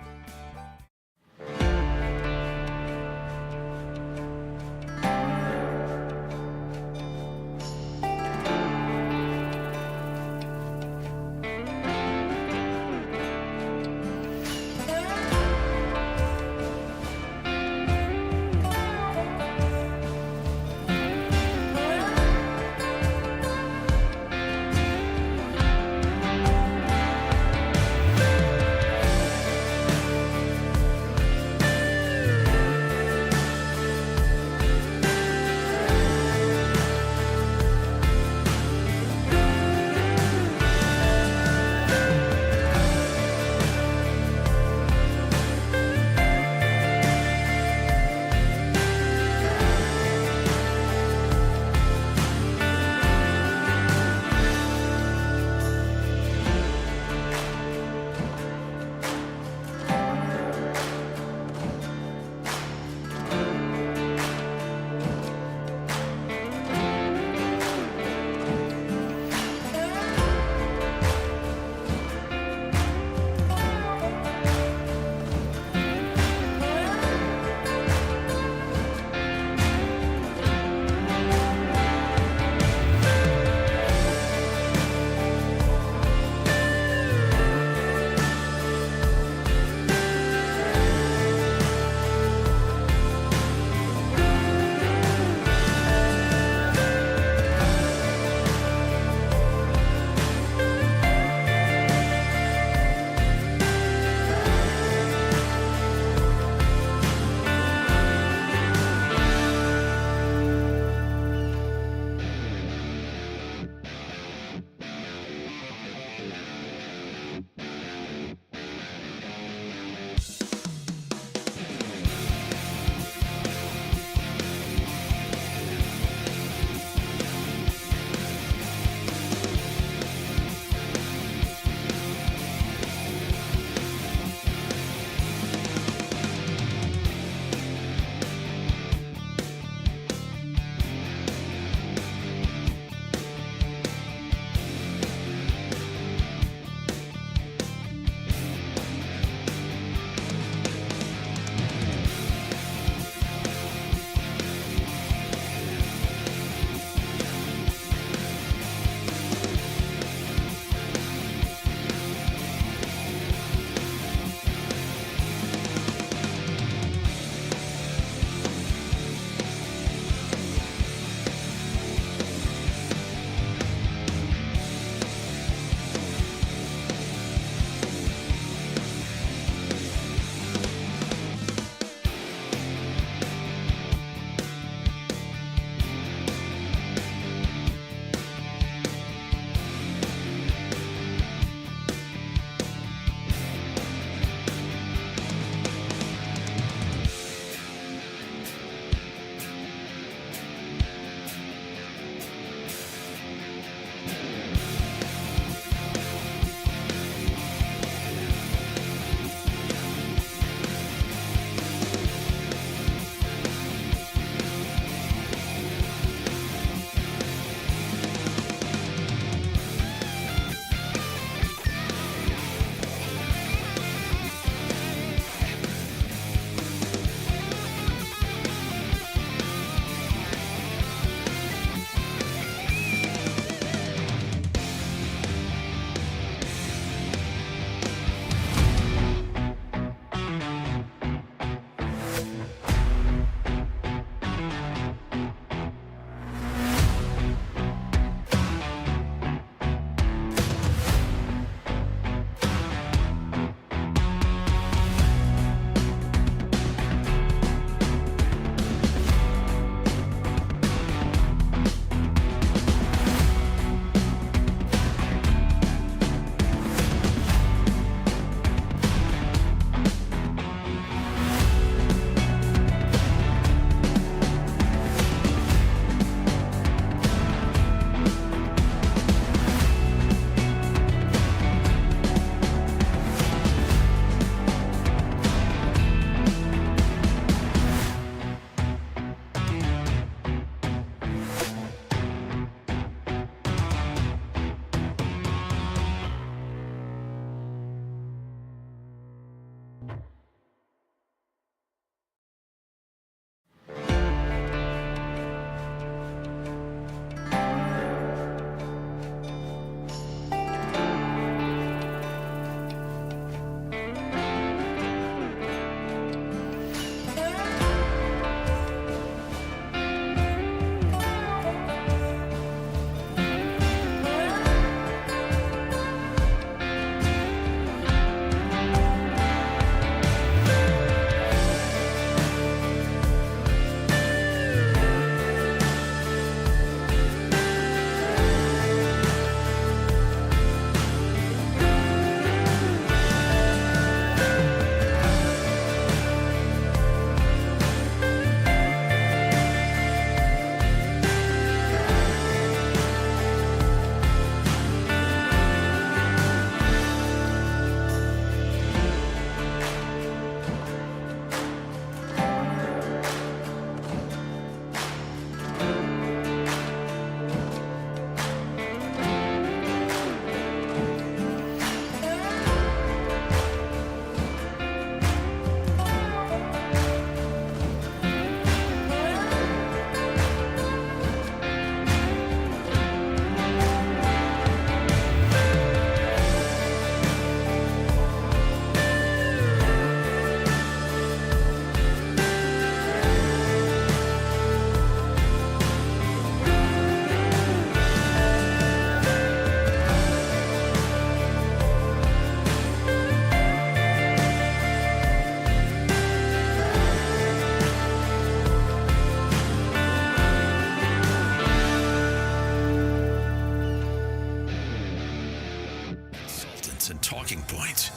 Talking Points.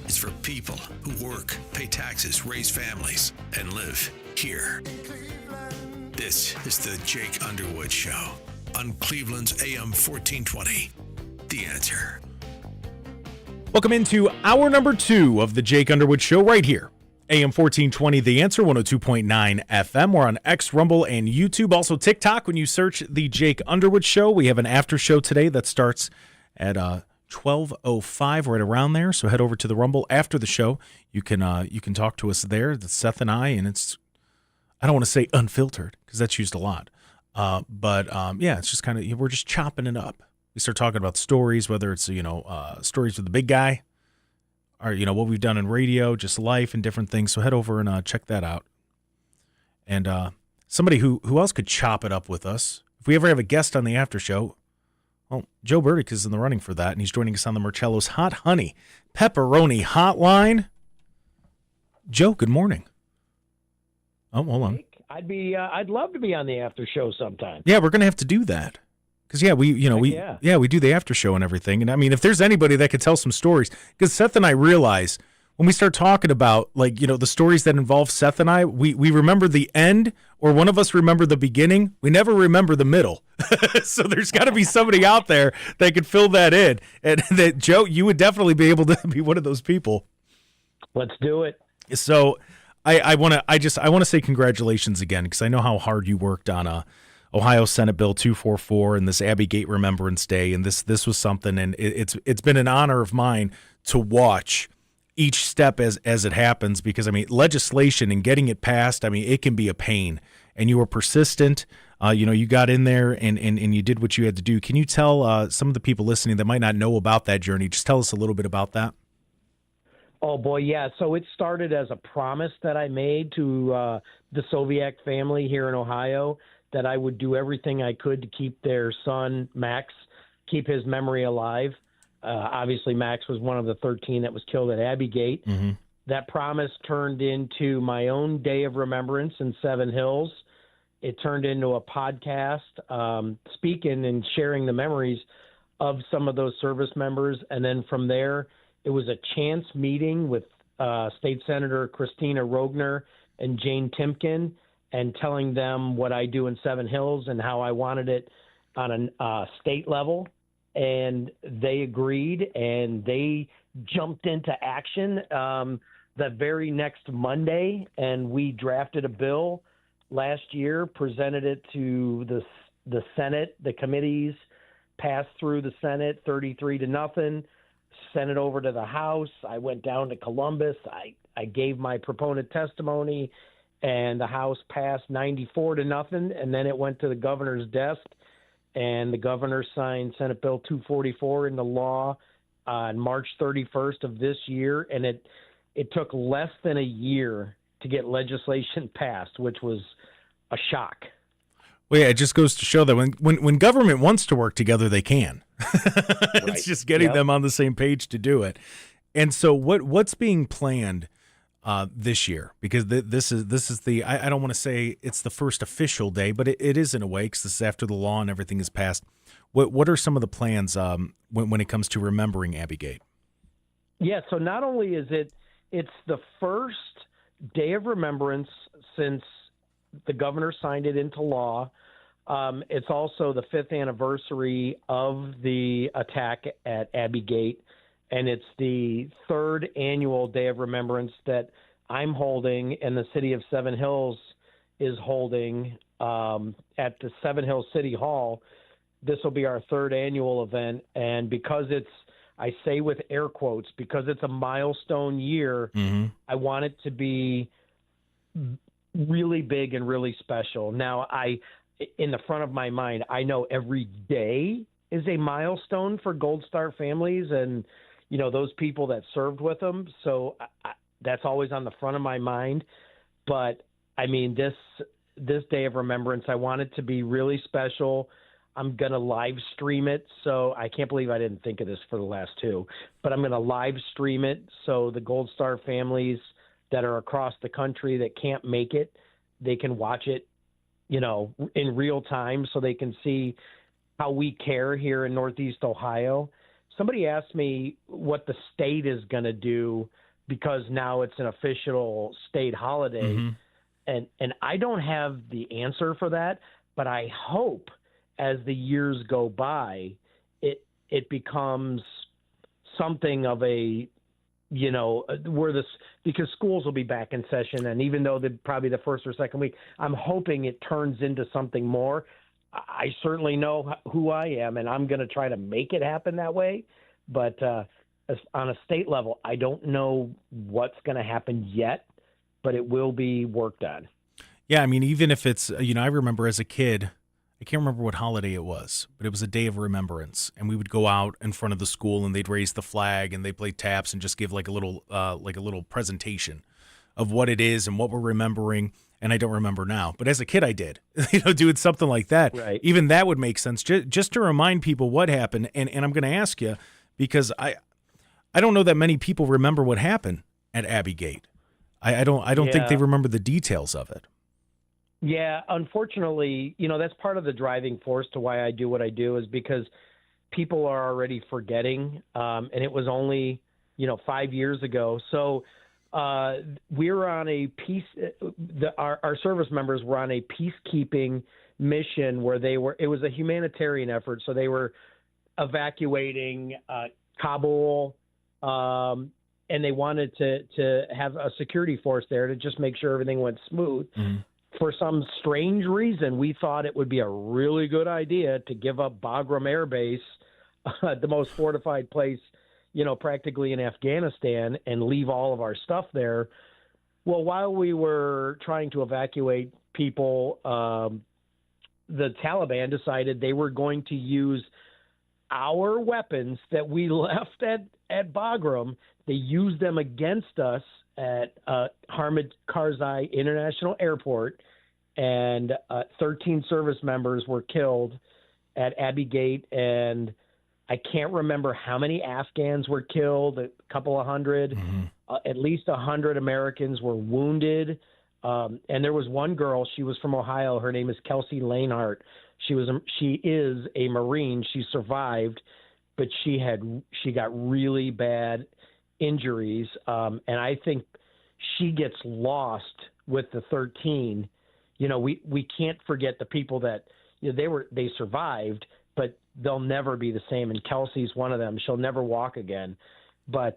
It's for people who work, pay taxes, raise families, and live here. This is the Jake Underwood Show on Cleveland's AM 1420. The Answer. Welcome into hour number 2 of the Jake Underwood Show right here. AM 1420, The Answer, 102.9 FM. We're on X, Rumble, and YouTube. Also TikTok. When you search the Jake Underwood Show, we have an after show today that starts at 12:05, right around there. So head over to the Rumble after the show. You can talk to us there. That's Seth and I, and it's, I don't want to say unfiltered because that's used a lot. But it's just kind of, we're just chopping it up. We start talking about stories, whether it's, stories with the big guy, or, what we've done in radio, just life and different things. So head over and check that out. And somebody who else could chop it up with us, if we ever have a guest on the after show, well, Joe Burdick is in the running for that, and he's joining us on the Marcello's Hot Honey Pepperoni Hotline. Joe, good morning. Oh, hold on. I'd love to be on the after show sometime. Yeah, we're going to have to do that. Because, we do the after show and everything. And, I mean, if there's anybody that could tell some stories, because Seth and I realize when we start talking about, the stories that involve Seth and I, we remember the end, or one of us remember the beginning. We never remember the middle. So there's got to be somebody out there that could fill that in. And that, Joe, you would definitely be able to be one of those people. Let's do it. So I want to say congratulations again, because I know how hard you worked on Ohio Senate Bill 244 and this Abbey Gate Remembrance Day, and this was something, and it's been an honor of mine to watch each step as it happens, because legislation and getting it passed, it can be a pain, and you were persistent. You got in there and you did what you had to do. Can you tell some of the people listening that might not know about that journey, just tell us a little bit about that? Oh boy, yeah. So it started as a promise that I made to the Soviak family here in Ohio, that I would do everything I could to keep their son, Max, keep his memory alive. Obviously, Max was one of the 13 that was killed at Abbey Gate. Mm-hmm. That promise turned into my own Day of Remembrance in Seven Hills. It turned into a podcast, speaking and sharing the memories of some of those service members. And then from there, it was a chance meeting with State Senator Christina Rogner and Jane Timken, and telling them what I do in Seven Hills and how I wanted it on a state level. And they agreed, and they jumped into action the very next Monday, and we drafted a bill last year, presented it to the Senate, the committees, passed through the Senate 33-0, sent it over to the House. I went down to Columbus. I gave my proponent testimony, and the House passed 94-0, and then it went to the governor's desk, and the governor signed Senate Bill 244 into law on March 31st of this year, and it took less than a year to get legislation passed, which was a shock. Well, yeah, it just goes to show that when government wants to work together, they can. It's just getting them on the same page to do it. And so what's being planned this year, because this is the, I don't want to say it's the first official day, but it is in a way, because this is after the law and everything is passed. What are some of the plans when it comes to remembering Abbey Gate? Yeah, so not only is it's the first Day of Remembrance since the governor signed it into law. It's also the 5th anniversary of the attack at Abbey Gate. And it's the 3rd annual Day of Remembrance that I'm holding, and the city of Seven Hills is holding at the Seven Hills City Hall. This will be our 3rd annual event. And because it's, I say with air quotes, because it's a milestone year, mm-hmm. I want it to be really big and really special. Now, in the front of my mind, I know every day is a milestone for Gold Star families and, those people that served with them. So that's always on the front of my mind. But this Day of Remembrance, I want it to be really special. I'm going to live stream it. So I can't believe I didn't think of this for the last two, but I'm going to live stream it. So the Gold Star families that are across the country that can't make it, they can watch it, in real time, so they can see how we care here in Northeast Ohio. somebody asked me what the state is going to do because now it's an official state holiday. Mm-hmm. And I don't have the answer for that, but I hope as the years go by, it becomes something of a, because schools will be back in session. And even though probably the first or second week, I'm hoping it turns into something more. I certainly know who I am, and I'm going to try to make it happen that way. But on a state level, I don't know what's going to happen yet, but it will be worked on. Yeah, I mean, even if it's, I remember as a kid, I can't remember what holiday it was, but it was a day of remembrance, and we would go out in front of the school, and they'd raise the flag, and they'd play taps, and just give like a little presentation of what it is and what we're remembering. And I don't remember now, but as a kid, I did. Doing something like that. Right. Even that would make sense, just to remind people what happened. And I'm going to ask you because I don't know that many people remember what happened at Abbey Gate. I don't think they remember the details of it. Yeah, unfortunately, that's part of the driving force to why I do what I do is because people are already forgetting. And it was only, 5 years ago. So we're on a our service members were on a peacekeeping mission where it was a humanitarian effort. So they were evacuating Kabul, and they wanted to have a security force there to just make sure everything went smooth. Mm-hmm. For some strange reason, we thought it would be a really good idea to give up Bagram Air Base, the most fortified place, practically in Afghanistan, and leave all of our stuff there. Well, while we were trying to evacuate people, the Taliban decided they were going to use our weapons that we left at Bagram. They used them against us at Hamid Karzai International Airport, and 13 service members were killed at Abbey Gate, and I can't remember how many Afghans were killed, a couple of hundred. Mm-hmm. At least 100 Americans were wounded. And there was one girl, she was from Ohio. Her name is Kelsey Lanehart. She is a Marine. She survived, but she got really bad injuries. And I think she gets lost with the 13. We can't forget the people that they survived, but they'll never be the same. And Kelsey's one of them. She'll never walk again. But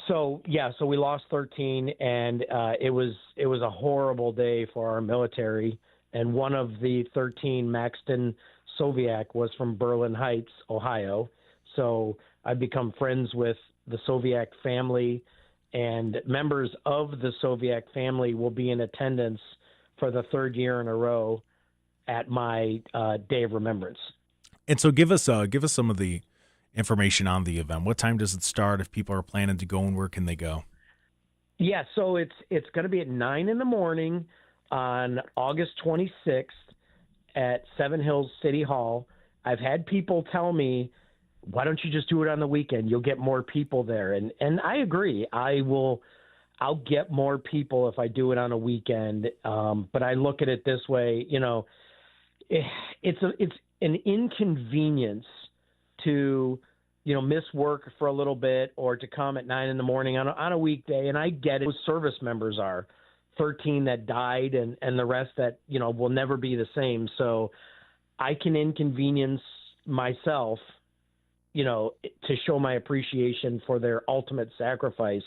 so we lost 13, and it was a horrible day for our military. And one of the 13, Maxton Soviak, was from Berlin Heights, Ohio. So I've become friends with the Soviak family, and members of the Soviak family will be in attendance for the third year in a row at my Day of Remembrance. And so give us some of the information on the event. What time does it start? If people are planning to go, and where can they go? Yeah, so it's going to be at 9 a.m. on August 26th at Seven Hills City Hall. I've had people tell me, why don't you just do it on the weekend? You'll get more people there. And I agree. I'll get more people if I do it on a weekend. But I look at it this way, it's an inconvenience to, miss work for a little bit or to come at 9 a.m. on a weekday. And I get it. Those service members are 13 that died and the rest that, will never be the same. So I can inconvenience myself, to show my appreciation for their ultimate sacrifice.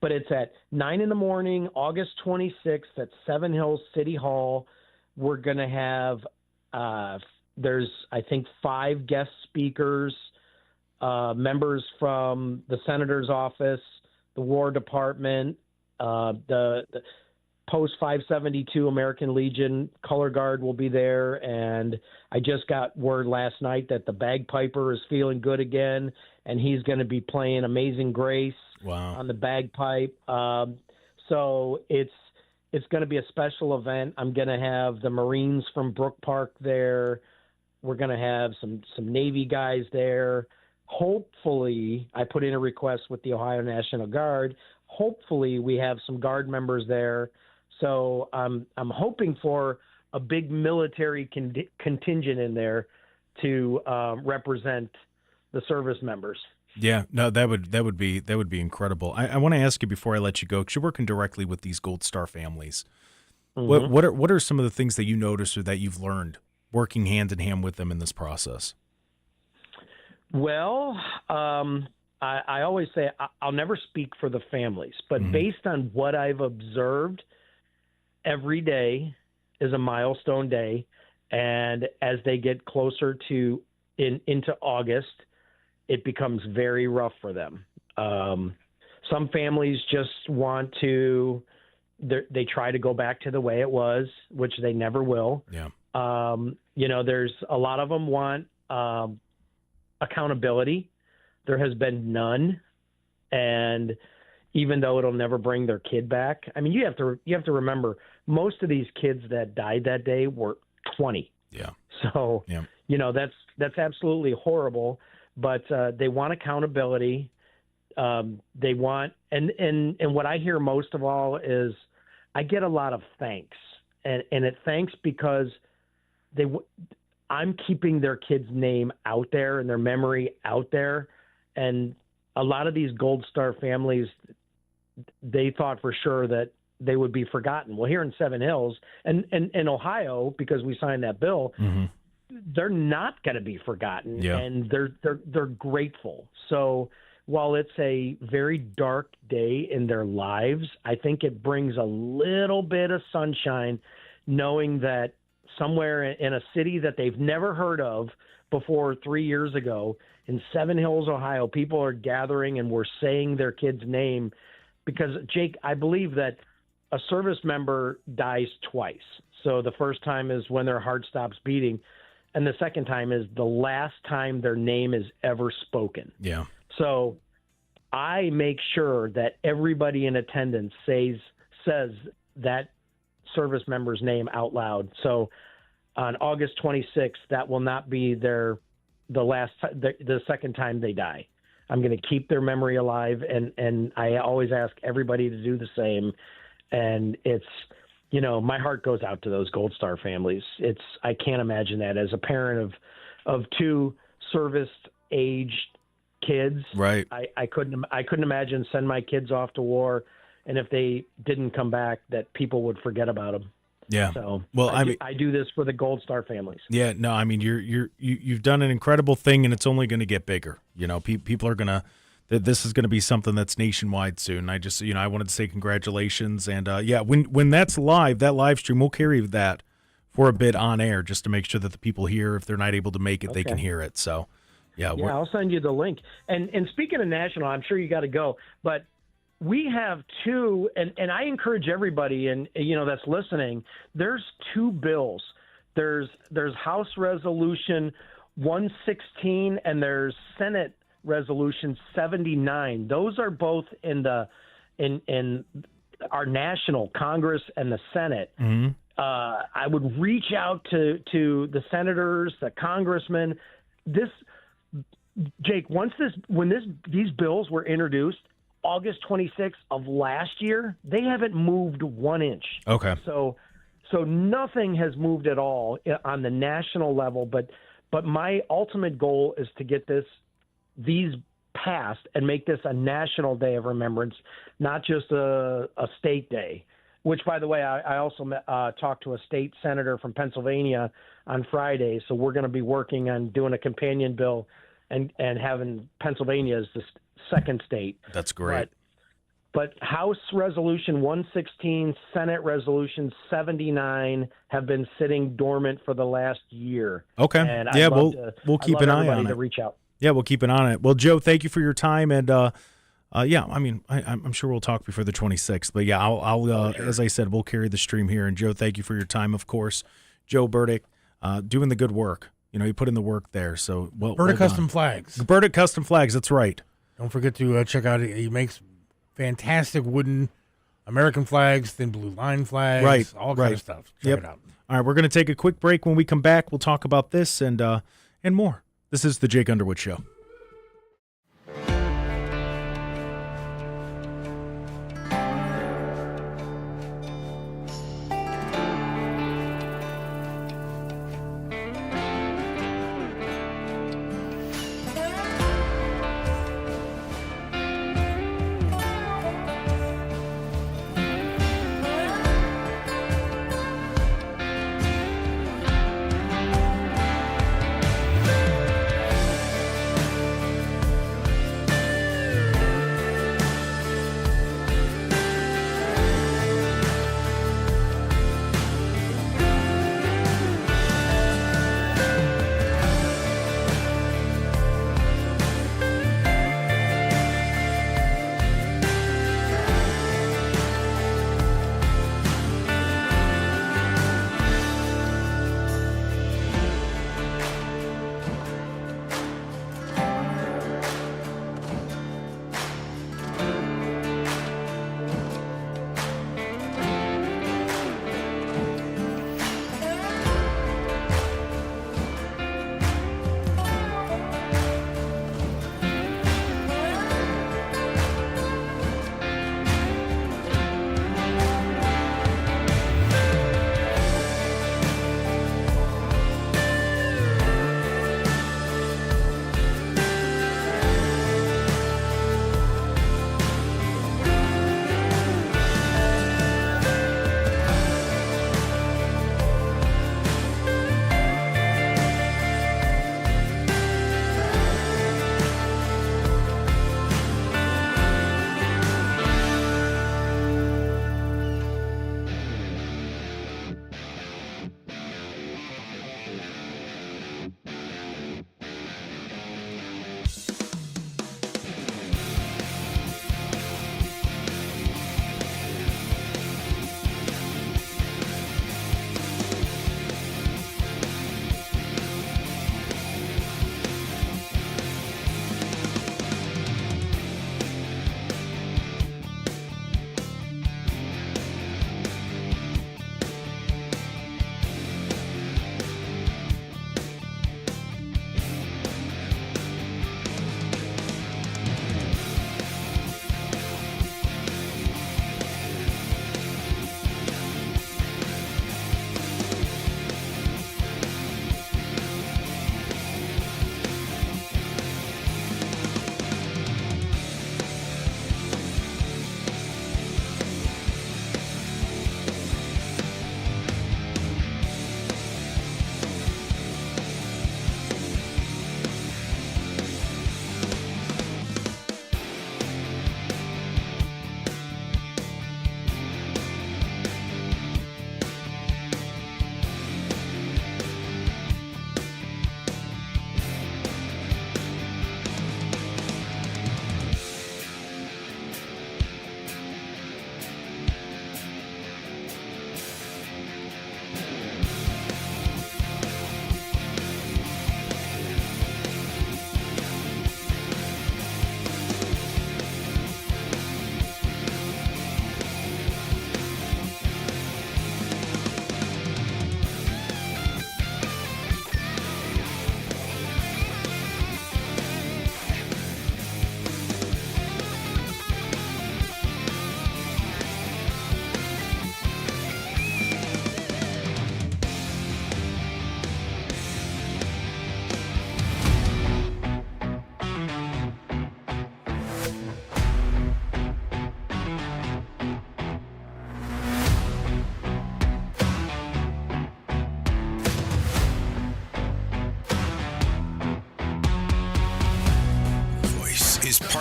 But it's at 9 a.m, August 26th at Seven Hills City Hall. We're going to have, there's, I think, 5 guest speakers, members from the Senator's office, the War Department, the Post 572 American Legion Color Guard will be there. And I just got word last night that the bagpiper is feeling good again, and he's going to be playing Amazing Grace on the bagpipe. So it's going to be a special event. I'm going to have the Marines from Brook Park there. We're going to have some Navy guys there. Hopefully, I put in a request with the Ohio National Guard. Hopefully, we have some Guard members there. So I'm hoping for a big military contingent in there to represent the service members. Yeah, no, that would be incredible. I want to ask you before I let you go, because you're working directly with these Gold Star families. Mm-hmm. What are some of the things that you noticed or that you've learned working hand in hand with them in this process? Well, I always say I'll never speak for the families, but based on what I've observed, every day is a milestone day, and as they get closer to into August, it becomes very rough for them. Some families just want to, they try to go back to the way it was, which they never will. Yeah. There's a lot of them want accountability. There has been none. And even though it'll never bring their kid back, I mean, you have to remember, most of these kids that died that day were 20. Yeah. So, yeah. That's absolutely horrible. But they want accountability. They want, and what I hear most of all is, I get a lot of thanks, and it thanks because I'm keeping their kid's name out there and their memory out there, and a lot of these Gold Star families, they thought for sure that they would be forgotten. Well, here in Seven Hills and in Ohio, because we signed that bill. Mm-hmm. They're not going to be forgotten, yeah. and they're grateful. So while it's a very dark day in their lives, I think it brings a little bit of sunshine, knowing that somewhere in a city that they've never heard of before 3 years ago, in Seven Hills, Ohio, people are gathering and we're saying their kid's name. Because, Jake, I believe that a service member dies twice. So the first time is when their heart stops beating, and the second time is the last time their name is ever spoken. Yeah. So I make sure that everybody in attendance says that service member's name out loud. So on August 26th, that will not be the second time they die. I'm going to keep their memory alive, and I always ask everybody to do the same. And it's, my heart goes out to those Gold Star families. I can't imagine that as a parent of two service-aged kids. Right. I couldn't imagine sending my kids off to war, and if they didn't come back, that people would forget about them. Yeah. So well, I do this for the Gold Star families. Yeah. No, I mean, you've done an incredible thing, and it's only going to get bigger. People are gonna. This is going to be something that's nationwide soon. I just, I wanted to say congratulations. And, when that's live, that live stream, we'll carry that for a bit on air just to make sure that the people here, if they're not able to make it, they can hear it. So, yeah. I'll send you the link. And speaking of national, I'm sure you got to go. But we have two, and I encourage everybody, and that's listening, there's two bills. There's House Resolution 116, and there's Senate Resolution 79. Those are both in our national Congress and the Senate. Mm-hmm. I would reach out to the senators, the congressmen. Jake, when these bills were introduced August 26th of last year, they haven't moved 1 inch. Okay. So nothing has moved at all on the national level. But my ultimate goal is to get these passed and make this a national day of remembrance, not just a state day, which, by the way, I also talked to a state senator from Pennsylvania on Friday. So we're going to be working on doing a companion bill and having Pennsylvania as the second state. That's great. But House Resolution 116, Senate Resolution 79 have been sitting dormant for the last year. Okay. And we'll keep an eye on it. To reach out. Yeah, we'll keep an eye on it. Well, Joe, thank you for your time, and I'm sure we'll talk before the 26th. But yeah, I'll sure. As I said, we'll carry the stream here. And Joe, thank you for your time, of course. Joe Burdick, doing the good work. You put in the work there. So Burdick Custom Flags. Burdick Custom Flags. That's right. Don't forget to check out. He makes fantastic wooden American flags, thin blue line flags, right? All kind of stuff. Check it out. All right, we're going to take a quick break. When we come back, we'll talk about this and more. This is the Jake Underwood Show.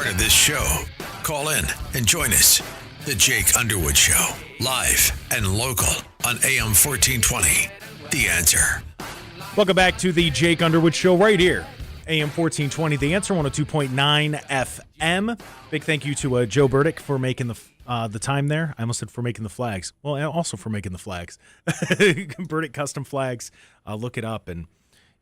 part of this show. Call in and join us. The Jake Underwood Show, live and local on AM 1420. The Answer. Welcome back to the Jake Underwood Show right here. AM 1420, The Answer, 102.9 FM. Big thank you to Joe Burdick for making the time there. I almost said for making the flags. Well, and also for making the flags. Burdick Custom Flags. Look it up. And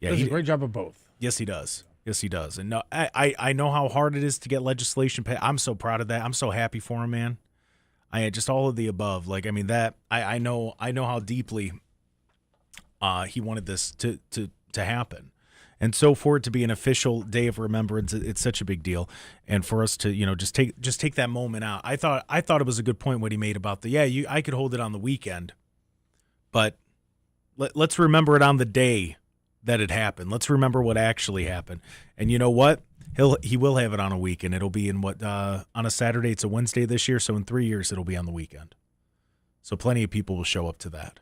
yeah, he does a great job of both. Yes, he does. Yes, he does. And no, I know how hard it is to get legislation passed. I'm so proud of that. I'm so happy for him, man. I just all of the above. Like, I mean, that I know how deeply he wanted this to happen. And so for it to be an official day of remembrance, it's such a big deal. And for us to, just take that moment out. I thought it was a good point what he made about I could hold it on the weekend, but let's remember it on the day that it happened. Let's remember what actually happened. And you know what? He will have it on a weekend. It'll be in on a Saturday. It's a Wednesday this year, so in 3 years it'll be on the weekend. So plenty of people will show up to that.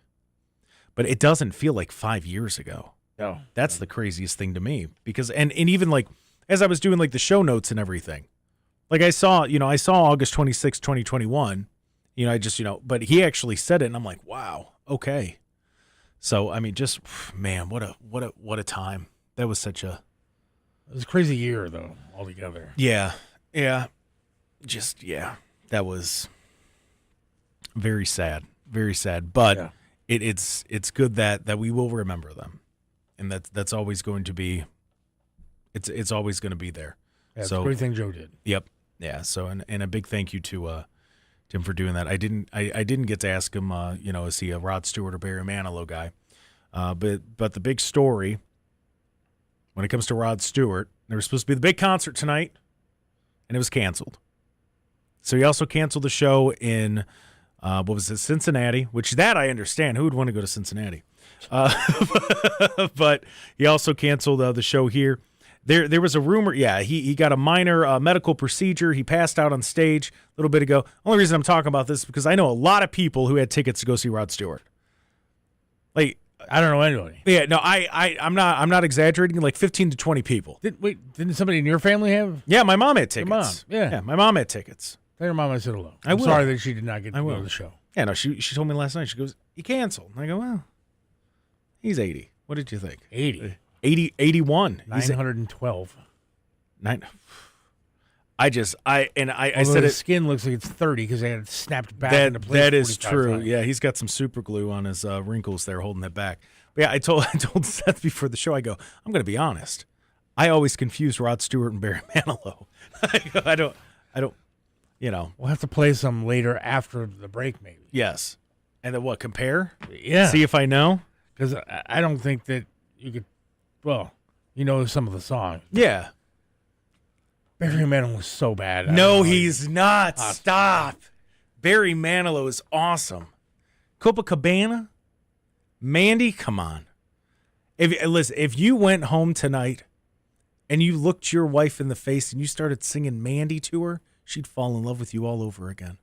But it doesn't feel like 5 years ago. No. That's the craziest thing to me, because and even like as I was doing like the show notes and everything, like I saw August 26, 2021, but he actually said it and I'm like, wow, okay. So I mean, just man, what a time. That was such a It was a crazy year though, altogether. Yeah. That was very sad, but yeah. It's good that we will remember them. And that's always going to be, it's always going to be there. Yeah, it's a great thing Joe did. Yep. Yeah. So and a big thank you to him for doing that. I didn't get to ask him. Is he a Rod Stewart or Barry Manilow guy? But the big story when it comes to Rod Stewart, there was supposed to be the big concert tonight, and it was canceled. So he also canceled the show in Cincinnati, which that I understand. Who would want to go to Cincinnati? But he also canceled the show here. There was a rumor. Yeah, he got a minor medical procedure. He passed out on stage a little bit ago. Only reason I'm talking about this is because I know a lot of people who had tickets to go see Rod Stewart. Like, I don't know anybody. Yeah, no, I'm not exaggerating. Like 15 to 20 people. Didn't somebody in your family have? Yeah, my mom had tickets. Your mom, yeah, my mom had tickets. Tell your mom I said hello. I'm sorry that she did not get to go to the show. Yeah, no, she told me last night. She goes, he canceled. And I go, well, he's 80. What did you think? 80. 81. 912. I said his skin looks like it's 30 because they had it snapped back into place. That is true. Times. Yeah, he's got some super glue on his wrinkles there holding it back. But yeah, I told Seth before the show, I go, I'm going to be honest. I always confuse Rod Stewart and Barry Manilow. I don't. We'll have to play some later after the break, maybe. Yes. And then what, compare? Yeah. See if I know? Because I don't think that you could, some of the songs. Yeah. Barry Manilow was so bad. No, he's not. Stop. Barry Manilow is awesome. Copacabana? Mandy? Come on. If you went home tonight and you looked your wife in the face and you started singing Mandy to her, she'd fall in love with you all over again.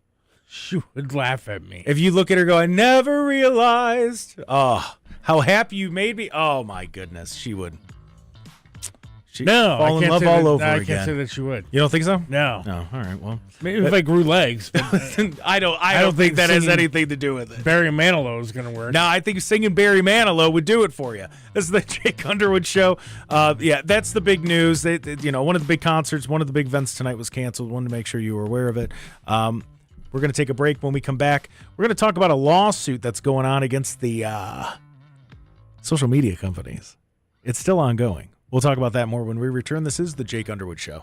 She would laugh at me. If you look at her go, I never realized. Oh, how happy you made me. Oh, my goodness. She would. She'd fall in love all over again. I can't say that she would. You don't think so? No. No. All right. Well, maybe if I grew legs. But I don't think that has anything to do with it. Barry Manilow is going to work. No, I think singing Barry Manilow would do it for you. This is the Jake Underwood Show. Yeah, that's the big news. One of the big concerts, one of the big events tonight was canceled. Wanted to make sure you were aware of it. We're going to take a break. When we come back, we're going to talk about a lawsuit that's going on against the social media companies. It's still ongoing. We'll talk about that more when we return. This is the Jake Underwood Show.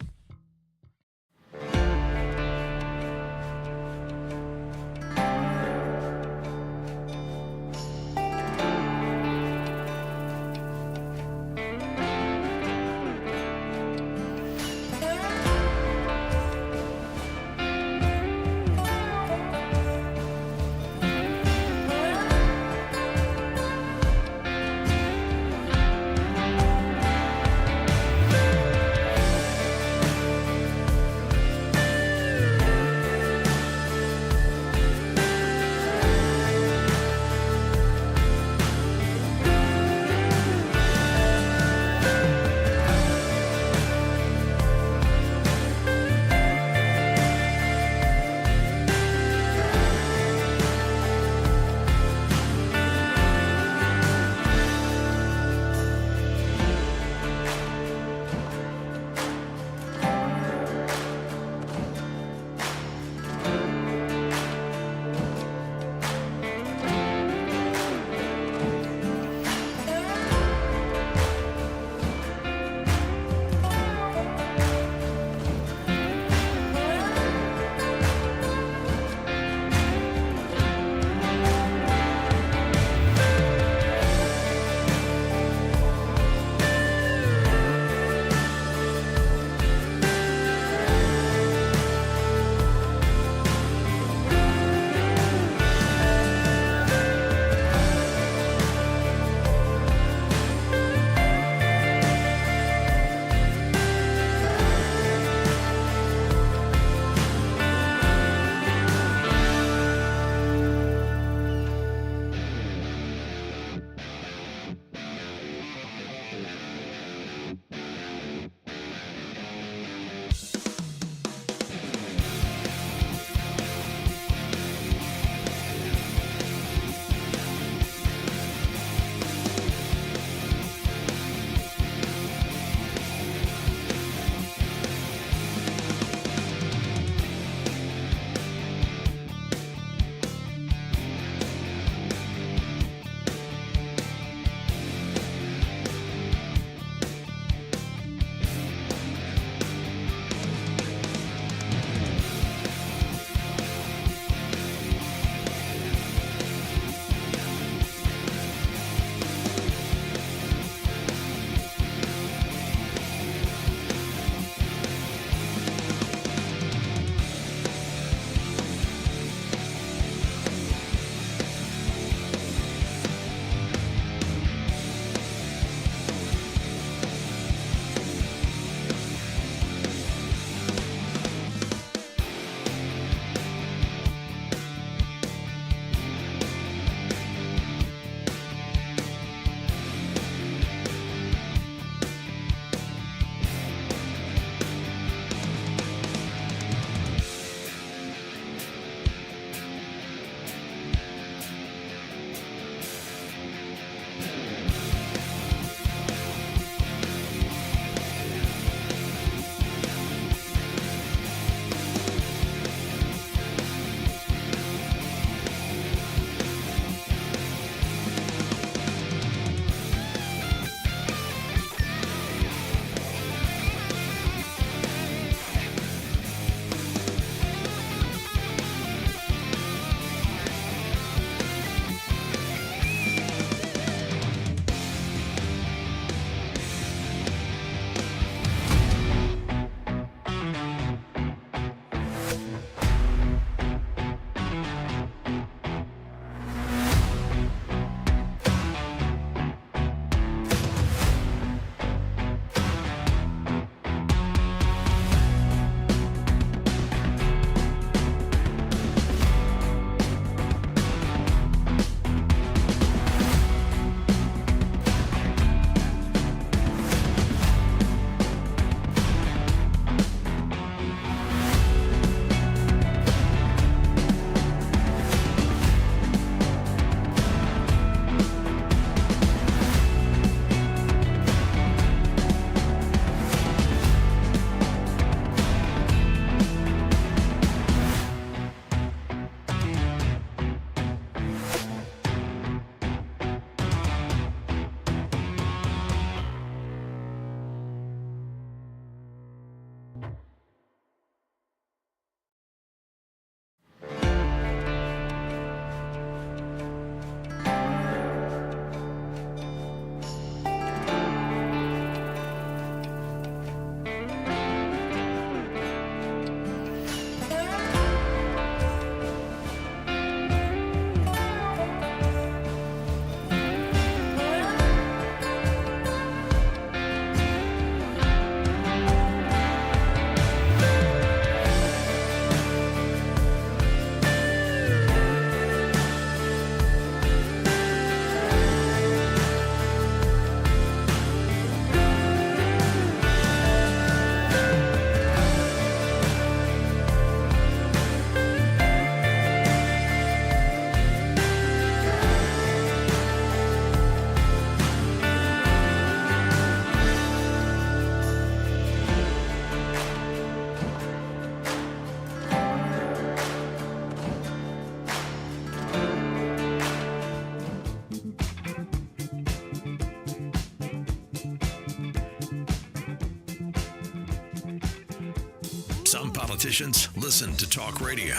Some politicians listen to talk radio.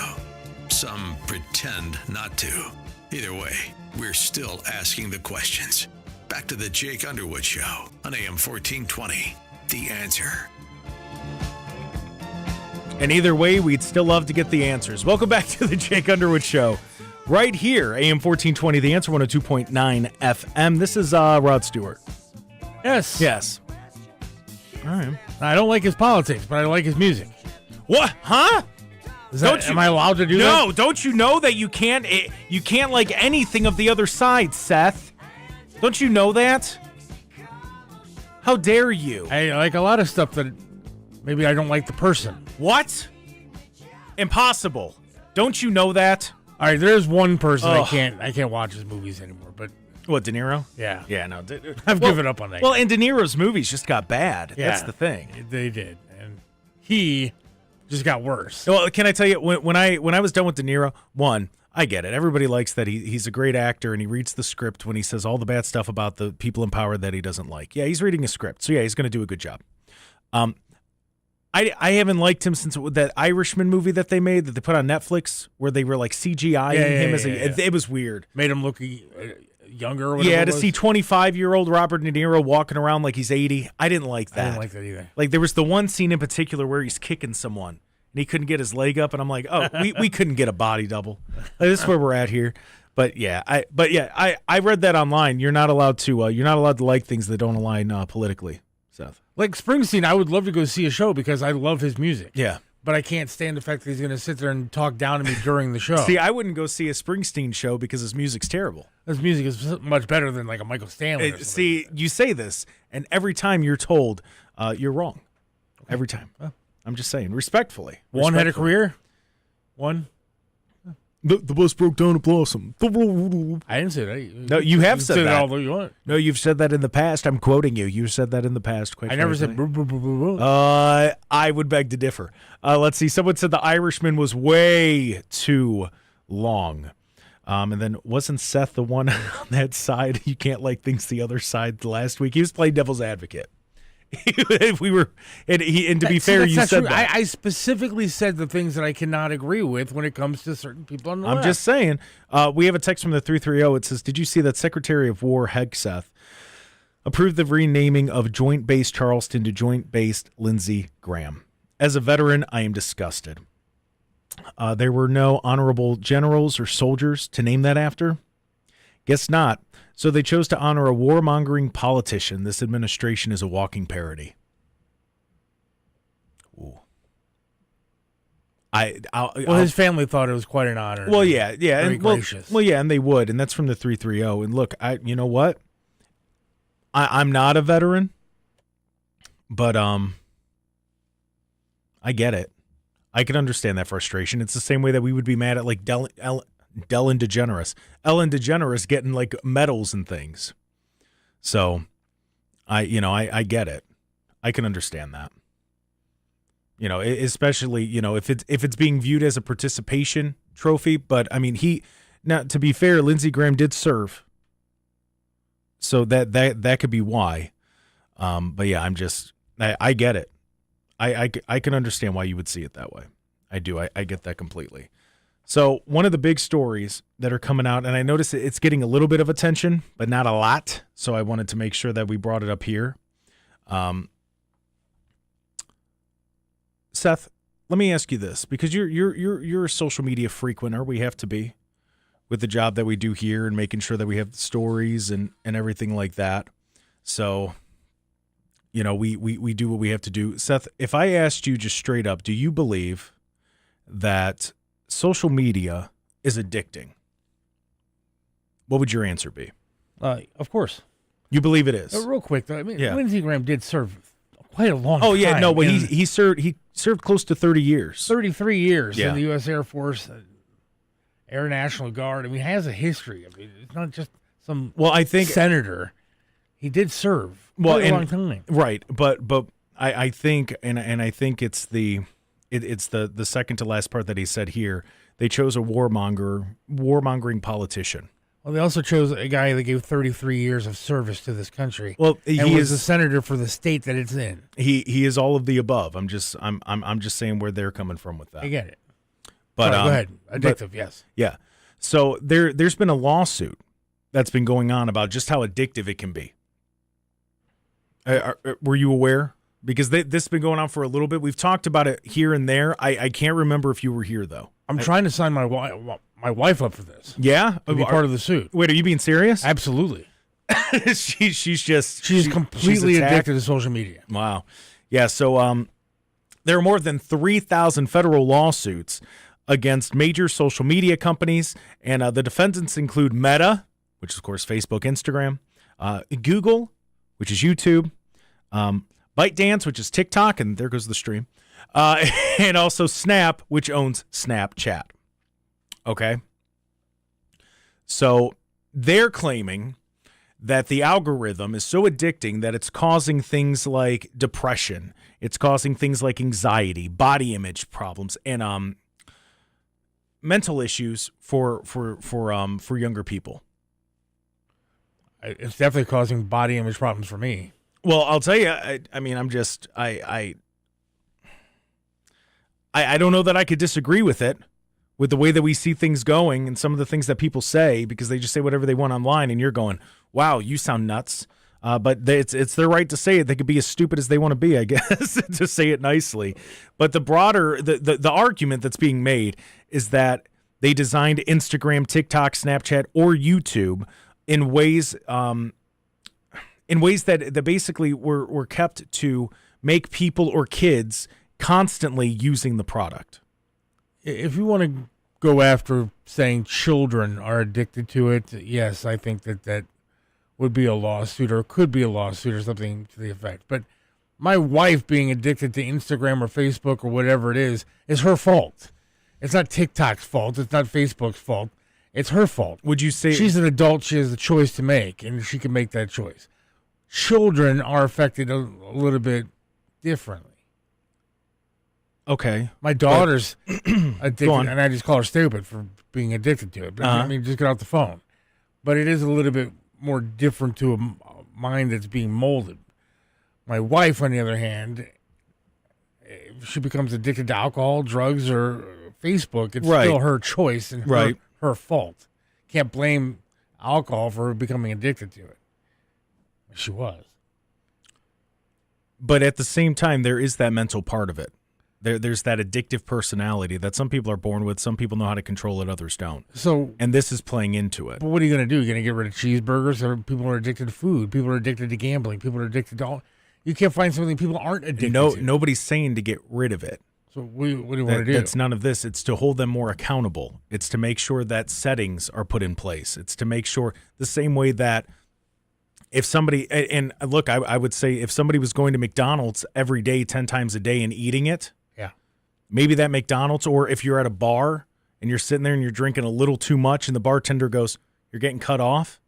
Some pretend not to. Either way, we're still asking the questions. Back to the Jake Underwood Show on AM 1420. The Answer. And either way, we'd still love to get the answers. Welcome back to the Jake Underwood Show. Right here, AM 1420, The Answer, 102.9 FM. This is Rod Stewart. Yes. Yes. All right. I don't like his politics, but I like his music. What? Huh? Am I allowed to do that? No, don't you know that you can't like anything of the other side, Seth? Don't you know that? How dare you? I like a lot of stuff that maybe I don't like the person. What? Impossible. Don't you know that? All right, there's one person I can't watch his movies anymore, but What, De Niro? yeah. Yeah, no. I've given up on that. Well, and De Niro's movies just got bad. Yeah, That's the thing. They did. And he just got worse. Well, can I tell you, when I was done with De Niro, one, I get it. Everybody likes that he's a great actor and he reads the script when he says all the bad stuff about the people in power that he doesn't like. Yeah, he's reading a script. So, yeah, he's going to do a good job. I haven't liked him since that Irishman movie that they made that they put on Netflix where they were like CGIing him as it was weird. Made him look younger or whatever. Yeah, to see 25-year-old Robert De Niro walking around like he's 80. I didn't like that. I didn't like that either. Like there was the one scene in particular where he's kicking someone and he couldn't get his leg up and I'm like, "Oh, we couldn't get a body double." Like, this is where we're at here. But yeah, I read that online. You're not allowed to like things that don't align politically, Seth. Like Springsteen, I would love to go see a show because I love his music. Yeah. But I can't stand the fact that he's going to sit there and talk down to me during the show. See, I wouldn't go see a Springsteen show because his music's terrible. His music is much better than like a Michael Stanley. See, you say this, and every time you're told you're wrong. Okay. Every time. I'm just saying, respectfully. One had a career. One. The bus broke down to Blossom. I didn't say that. No, you have said that. Although you want. No, you've said that in the past. I'm quoting you. You said that in the past. Quite I never said. I would beg to differ. Let's see. Someone said The Irishman was way too long. And then wasn't Seth the one on that side? You can't like things the other side last week. He was playing devil's advocate. And to be fair, you said that. I specifically said the things that I cannot agree with when it comes to certain people on the left. I'm just saying. We have a text from the 330. It says, "Did you see that Secretary of War Hegseth approved the renaming of Joint Base Charleston to Joint Base Lindsey Graham? As a veteran, I am disgusted. There were no honorable generals or soldiers to name that after? Guess not. So they chose to honor a warmongering politician. This administration is a walking parody." Ooh. His family thought it was quite an honor. Well, yeah, very gracious. Well, yeah, and they would, and that's from the 330. And look, you know what? I'm not a veteran, but I get it. I can understand that frustration. It's the same way that we would be mad at like Ellen DeGeneres getting like medals and things. So I get it. I can understand that. Especially, if it's being viewed as a participation trophy, but I mean, to be fair, Lindsey Graham did serve. So that could be why. But yeah, I get it. I can understand why you would see it that way. I do. I get that completely. So one of the big stories that are coming out, and I noticed it's getting a little bit of attention, but not a lot. So I wanted to make sure that we brought it up here. Seth, let me ask you this, because you're a social media frequenter. We have to be with the job that we do here and making sure that we have the stories and everything like that. So, we do what we have to do. Seth, if I asked you just straight up, do you believe that social media is addicting? What would your answer be? Of course. You believe it is? Real quick, though, Lindsey Graham did serve quite a long time. Oh, yeah, no, but he served close to 30 years. 33 years in the U.S. Air Force, Air National Guard. I mean, he has a history. I mean, it's not just some senator. He did serve a long time. Right, but I think, and I think it's the second to last part that he said here. They chose a warmongering politician. Well, they also chose a guy that gave 33 years of service to this country. Well, and he is a senator for the state that it's in. He is all of the above. I'm just saying where they're coming from with that. I get it. But go ahead. Addictive, yes. Yeah. So there's been a lawsuit that's been going on about just how addictive it can be. Were you aware? Because this has been going on for a little bit. We've talked about it here and there. I can't remember if you were here, though. I'm trying to sign my wife up for this. Yeah? To be part of the suit. Wait, are you being serious? Absolutely. She's completely addicted to social media. Wow. Yeah, so there are more than 3,000 federal lawsuits against major social media companies, and the defendants include Meta, which is, of course, Facebook, Instagram, Google, which is YouTube, ByteDance, which is TikTok, and there goes the stream, and also Snap, which owns Snapchat. Okay? So they're claiming that the algorithm is so addicting that it's causing things like depression, it's causing things like anxiety, body image problems, and mental issues for younger people. It's definitely causing body image problems for me. Well, I'll tell you, I mean, I'm just, I don't know that I could disagree with it, with the way that we see things going and some of the things that people say, because they just say whatever they want online, and you're going, wow, you sound nuts. But it's their right to say it. They could be as stupid as they want to be, I guess, to say it nicely. But the broader, the argument that's being made is that they designed Instagram, TikTok, Snapchat, or YouTube in ways that basically were kept to make people or kids constantly using the product. If you want to go after saying children are addicted to it, yes, I think that would be a lawsuit, or could be a lawsuit, or something to the effect. But my wife being addicted to Instagram or Facebook or whatever it is her fault. It's not TikTok's fault. It's not Facebook's fault. It's her fault. Would you say she's an adult? She has the choice to make, and she can make that choice. Children are affected a little bit differently. Okay. My daughter's addicted, and I just call her stupid for being addicted to it. But, I mean, just get out the phone. But it is a little bit more different to a mind that's being molded. My wife, on the other hand, if she becomes addicted to alcohol, drugs, or Facebook, it's still her choice and her fault. Can't blame alcohol for becoming addicted to it. She was. But at the same time, there is that mental part of it. There's that addictive personality that some people are born with. Some people know how to control it, others don't. And this is playing into it. But what are you going to do? You're going to get rid of cheeseburgers? People are addicted to food. People are addicted to gambling. People are addicted to all. You can't find something people aren't addicted to. Nobody's saying to get rid of it. So what do you want to do? That's none of this. It's to hold them more accountable. It's to make sure that settings are put in place. It's to make sure the same way that if somebody, and look, I would say if somebody was going to McDonald's every day, 10 times a day and eating it, maybe that McDonald's, or if you're at a bar and you're sitting there and you're drinking a little too much and the bartender goes, you're getting cut off.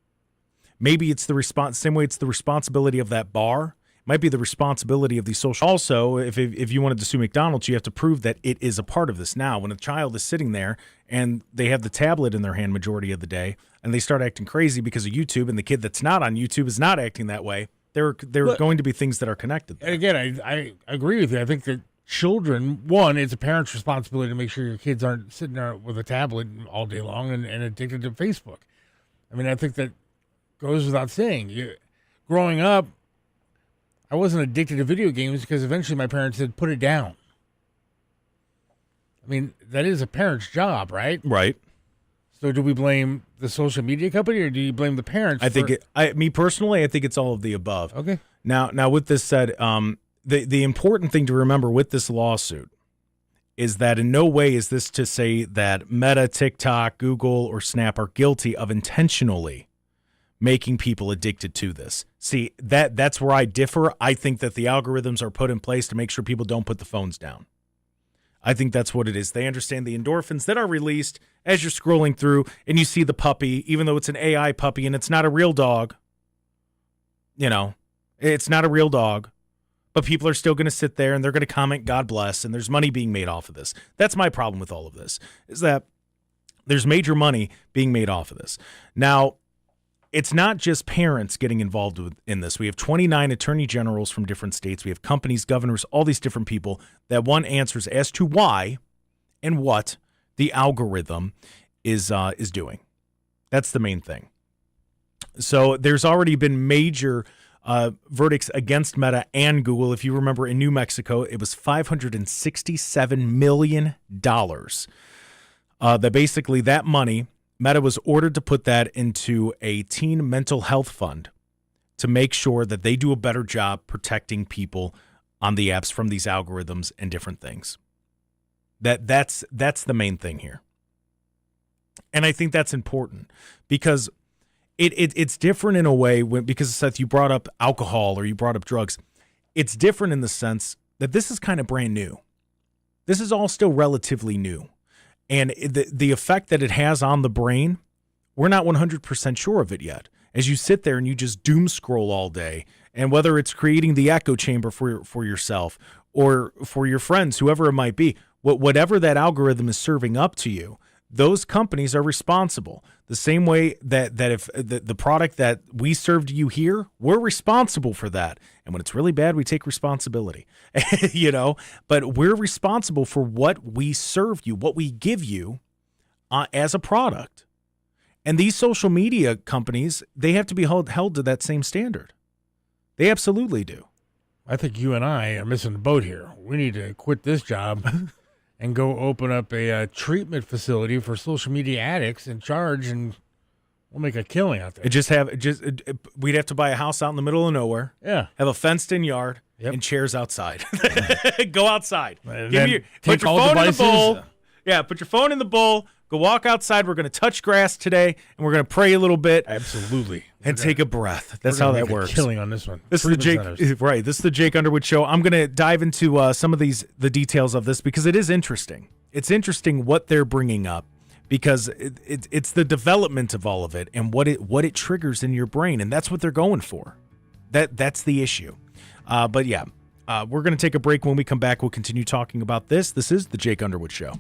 Maybe it's the same way it's the responsibility of that bar. It might be the responsibility of the social. Also, if you wanted to sue McDonald's, you have to prove that it is a part of this. Now, when a child is sitting there and they have the tablet in their hand majority of the day and they start acting crazy because of YouTube, and the kid that's not on YouTube is not acting that way, there are going to be things that are connected there. And again, I agree with you. I think that children, one, it's a parent's responsibility to make sure your kids aren't sitting there with a tablet all day long and addicted to Facebook. I mean, I think that goes without saying. Growing up, I wasn't addicted to video games because eventually my parents said, put it down. I mean, that is a parent's job, right? Right. So do we blame the social media company, or do you blame the parents? Me personally, I think it's all of the above. Okay. Now with this said, the important thing to remember with this lawsuit is that in no way is this to say that Meta, TikTok, Google, or Snap are guilty of intentionally making people addicted to this. See, that's where I differ. I think that the algorithms are put in place to make sure people don't put the phones down. I think that's what it is. They understand the endorphins that are released as you're scrolling through and you see the puppy, even though it's an AI puppy and it's not a real dog. It's not a real dog. But people are still going to sit there and they're going to comment, God bless, and there's money being made off of this. That's my problem with all of this, is that There's major money being made off of this. Now, it's not just parents getting involved in this. We have 29 attorney generals from different states. We have companies, governors, all these different people that want answers as to why and what the algorithm is doing. That's the main thing. So there's already been major verdicts against Meta and Google. If you remember, in New Mexico, it was $567 million. That basically that money, Meta was ordered to put that into a teen mental health fund to make sure that they do a better job protecting people on the apps from these algorithms and different things. That's the main thing here. And I think that's important because it's different in a way because Seth, you brought up alcohol or you brought up drugs. It's different in the sense that this is kind of brand new. This is all still relatively new. And the effect that it has on the brain, we're not 100% sure of it yet. As you sit there and you just doom scroll all day, and whether it's creating the echo chamber for yourself or for your friends, whoever it might be, whatever that algorithm is serving up to you, those companies are responsible. The same way that if the product that we served you here, we're responsible for that. And when it's really bad, we take responsibility, but we're responsible for what we serve you, what we give you as a product. And these social media companies, they have to be held to that same standard. They absolutely do. I think you and I are missing the boat here. We need to quit this job and go open up a treatment facility for social media addicts and charge, and we'll make a killing out there. We'd have to buy a house out in the middle of nowhere. Yeah. Have a fenced-in yard and chairs outside. Go outside. Put your phone in the bowl. Yeah, put your phone in the bowl. Go walk outside. We're going to touch grass today, and we're going to pray a little bit. Absolutely. And take a breath. That's how that works. Killing on this one. This is the Jake Underwood Show. I'm going to dive into some of the details of this because it is interesting. It's interesting what they're bringing up because it's the development of all of it and what it triggers in your brain, and that's what they're going for. That's the issue. But yeah, we're going to take a break. When we come back, we'll continue talking about this. This is the Jake Underwood Show.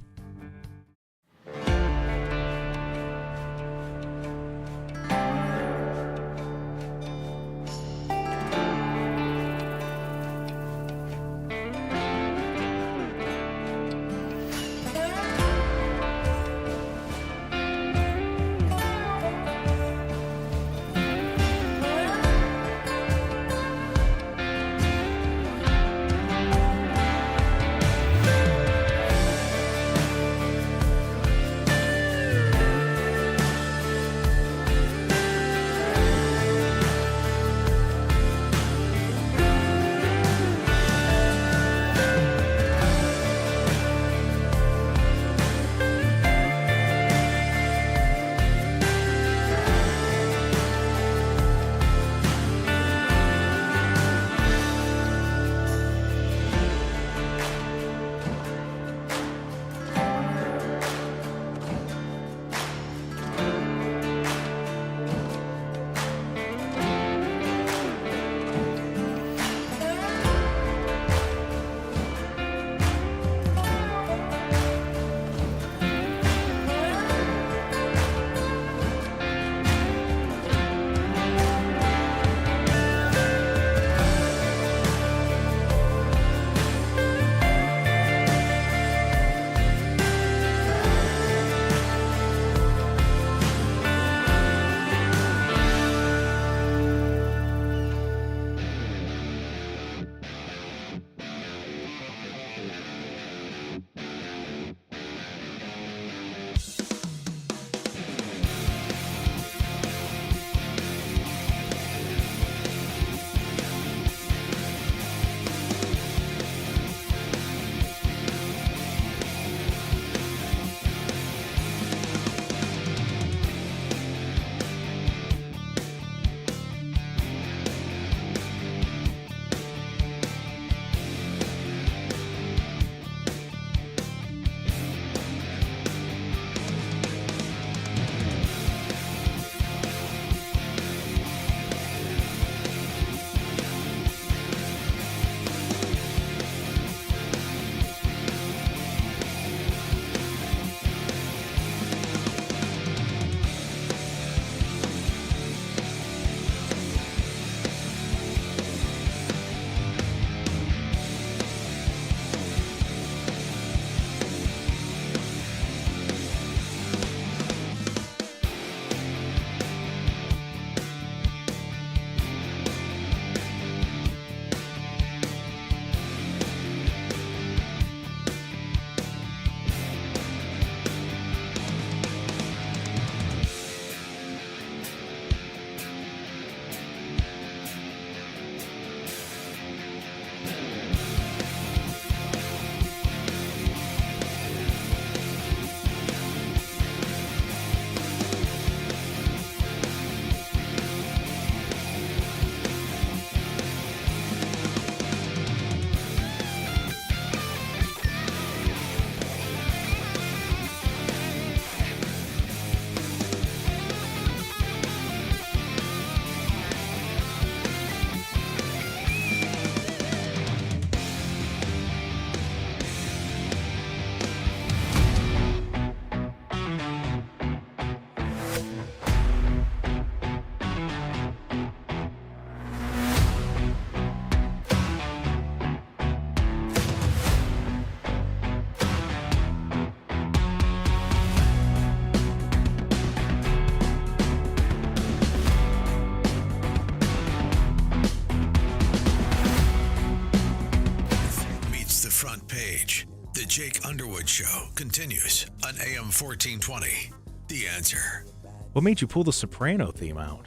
front page. The Jake Underwood Show continues on AM 1420. The Answer. What made you pull the Soprano theme out?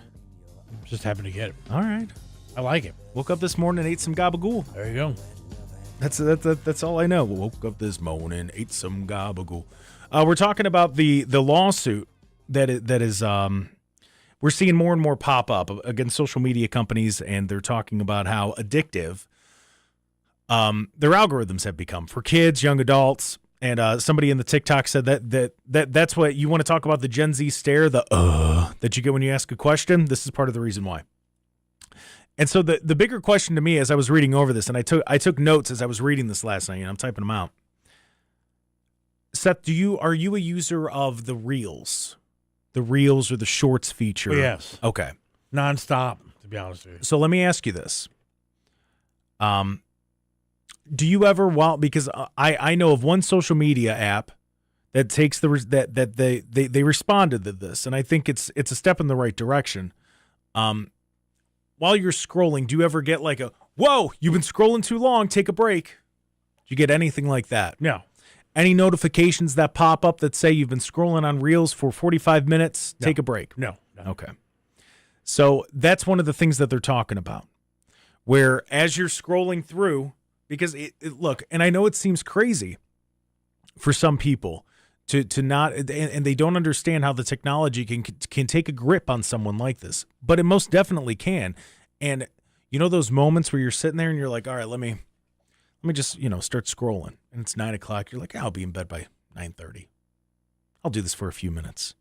Just happened to get it. All right. I like it. Woke up this morning and ate some gabagool. There you go. That's all I know. Woke up this morning, ate some gabagool. We're talking about the lawsuit that is we're seeing more and more pop up against social media companies, and they're talking about how addictive their algorithms have become for kids, young adults. And somebody in the TikTok said that's what you want to talk about, the Gen Z stare, that you get when you ask a question. This is part of the reason why. And so the bigger question to me as I was reading over this, and I took notes as I was reading this last night, and I'm typing them out. Seth, are you a user of the Reels? The Reels or the Shorts feature? Yes. Okay. Nonstop, to be honest with you. So let me ask you this. Do you ever, because I know of one social media app that takes they responded to this, and I think it's a step in the right direction. While you're scrolling, do you ever get like a, whoa, you've been scrolling too long, take a break? Do you get anything like that? No. Any notifications that pop up that say you've been scrolling on Reels for 45 minutes, take a break? No. Okay. So that's one of the things that they're talking about, where as you're scrolling through, because look, and I know it seems crazy for some people to not, and they don't understand how the technology can take a grip on someone like this, but it most definitely can. And you know those moments where you're sitting there and you're like, all right, let me just start scrolling, and it's 9:00. You're like, I'll be in bed by 9:30. I'll do this for a few minutes.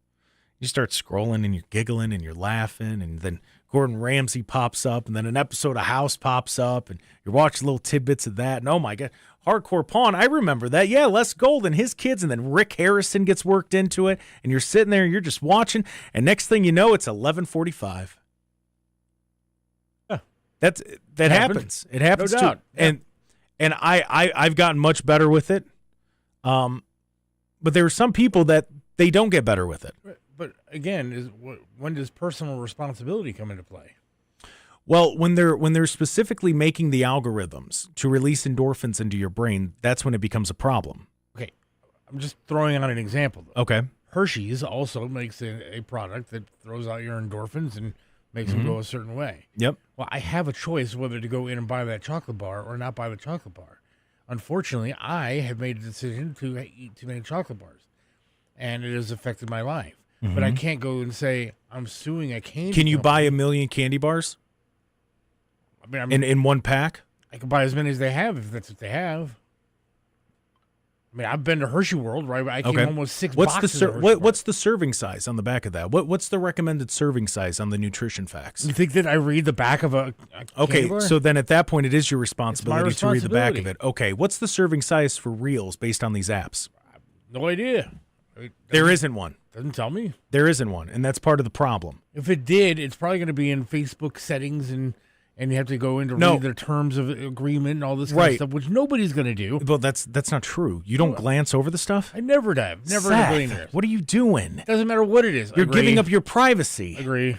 You start scrolling and you're giggling and you're laughing, and then Gordon Ramsay pops up, and then an episode of House pops up, and you're watching little tidbits of that. And oh my God, Hardcore Pawn, I remember that. Yeah, Les Golden, his kids, and then Rick Harrison gets worked into it, and you're sitting there and you're just watching, and next thing you know, it's 11:45. Huh. That happens. It happens no doubt. too. Yeah. And I've gotten much better with it. But there are some people that they don't get better with it. But again, when does personal responsibility come into play? Well, when they're specifically making the algorithms to release endorphins into your brain, that's when it becomes a problem. Okay, I'm just throwing out an example, though. Okay. Hershey's also makes a product that throws out your endorphins and makes them go a certain way. Yep. Well, I have a choice whether to go in and buy that chocolate bar or not buy the chocolate bar. Unfortunately, I have made a decision to eat too many chocolate bars, and it has affected my life. But I can't go and say I'm suing a candy Can you company. buy 1 million candy bars I mean, in one pack? I can buy as many as they have if that's what they have. I mean, I've been to Hershey World, right? I came home with 6 boxes of Hershey bars. What's the serving size on the back of that? What's the recommended serving size on the nutrition facts? You think that I read the back of a Okay, candy bar? so then at that point, it is your responsibility to read the back of responsibility. it. Okay, what's the serving size for Reels based on these apps? No idea. There isn't one. Doesn't tell me. There isn't one, and that's part of the problem. If it did, it's probably going to be in Facebook settings, and you have to go in to read their terms of agreement and all this kind of stuff, which nobody's going to do. Well, that's not true. You don't glance over the stuff? I never have. Never in a billion years. What are you doing? Doesn't matter what it is. You're giving up your privacy. Agree.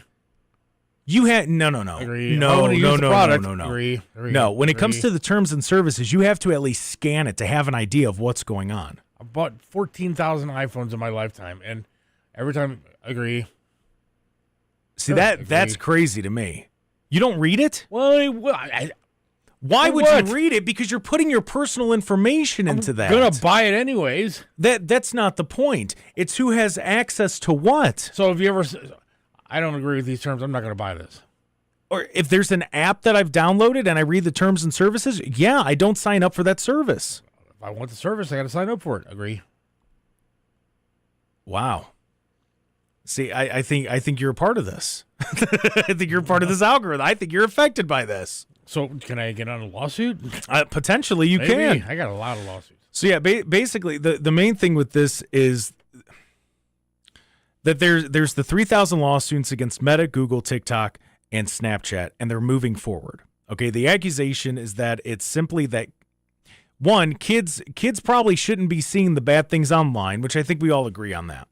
You had no. Agree. No. Agree. No, when it comes to the terms and services, you have to at least scan it to have an idea of what's going on. I bought 14,000 iPhones in my lifetime, and every time, agree. See, that's crazy to me. You don't read it? Well, Why would you read it? Because you're putting your personal information into that. I'm going to buy it anyways. That's not the point. It's who has access to what. So if you ever, I don't agree with these terms, I'm not going to buy this. Or if there's an app that I've downloaded and I read the terms and services, yeah, I don't sign up for that service. If I want the service, I got to sign up for it. Agree. Wow. See, I think you're a part of this. I think you're a part of this algorithm. I think you're affected by this. So can I get on a lawsuit? Potentially, you Maybe. can. I got a lot of lawsuits. So yeah, basically, the main thing with this is that there's the 3,000 lawsuits against Meta, Google, TikTok, and Snapchat, and they're moving forward. Okay, the accusation is that it's simply that, one, kids probably shouldn't be seeing the bad things online, which I think we all agree on that.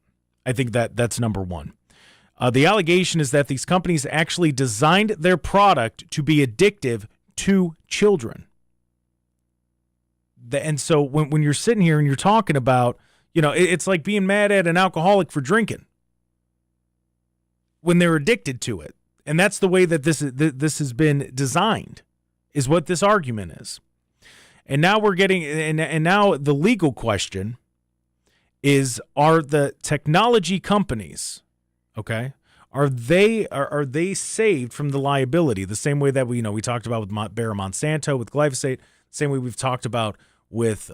I think that's number one. The allegation is that these companies actually designed their product to be addictive to children. And so when you're sitting here and you're talking about, it's like being mad at an alcoholic for drinking when they're addicted to it. And that's the way that this has been designed, is what this argument is. And now we're getting, and now the legal question is, are the technology companies, okay, are they saved from the liability the same way that we talked about with Bayer Monsanto, with glyphosate, same way we've talked about with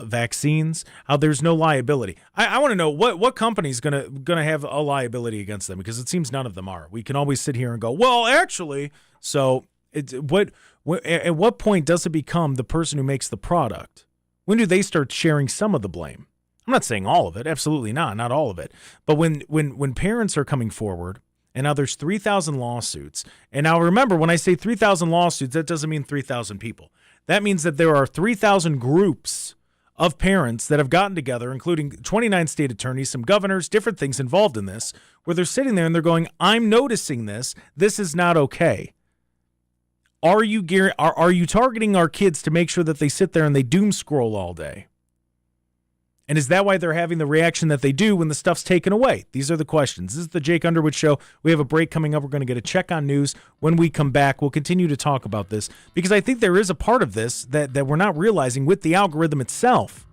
vaccines, how there's no liability. I want to know what company's gonna have a liability against them, because it seems none of them are. We can always sit here and go, well, actually, so at what point does it become the person who makes the product? When do they start sharing some of the blame? I'm not saying all of it, absolutely not all of it. But when parents are coming forward, and now there's 3,000 lawsuits, and now remember, when I say 3,000 lawsuits, that doesn't mean 3,000 people. That means that there are 3,000 groups of parents that have gotten together, including 29 state attorneys, some governors, different things involved in this, where they're sitting there and they're going, I'm noticing this. This is not okay. Are you targeting our kids to make sure that they sit there and they doom scroll all day? And is that why they're having the reaction that they do when the stuff's taken away? These are the questions. This is the Jake Underwood Show. We have a break coming up. We're going to get a check on news. When we come back, we'll continue to talk about this, because I think there is a part of this that we're not realizing with the algorithm itself.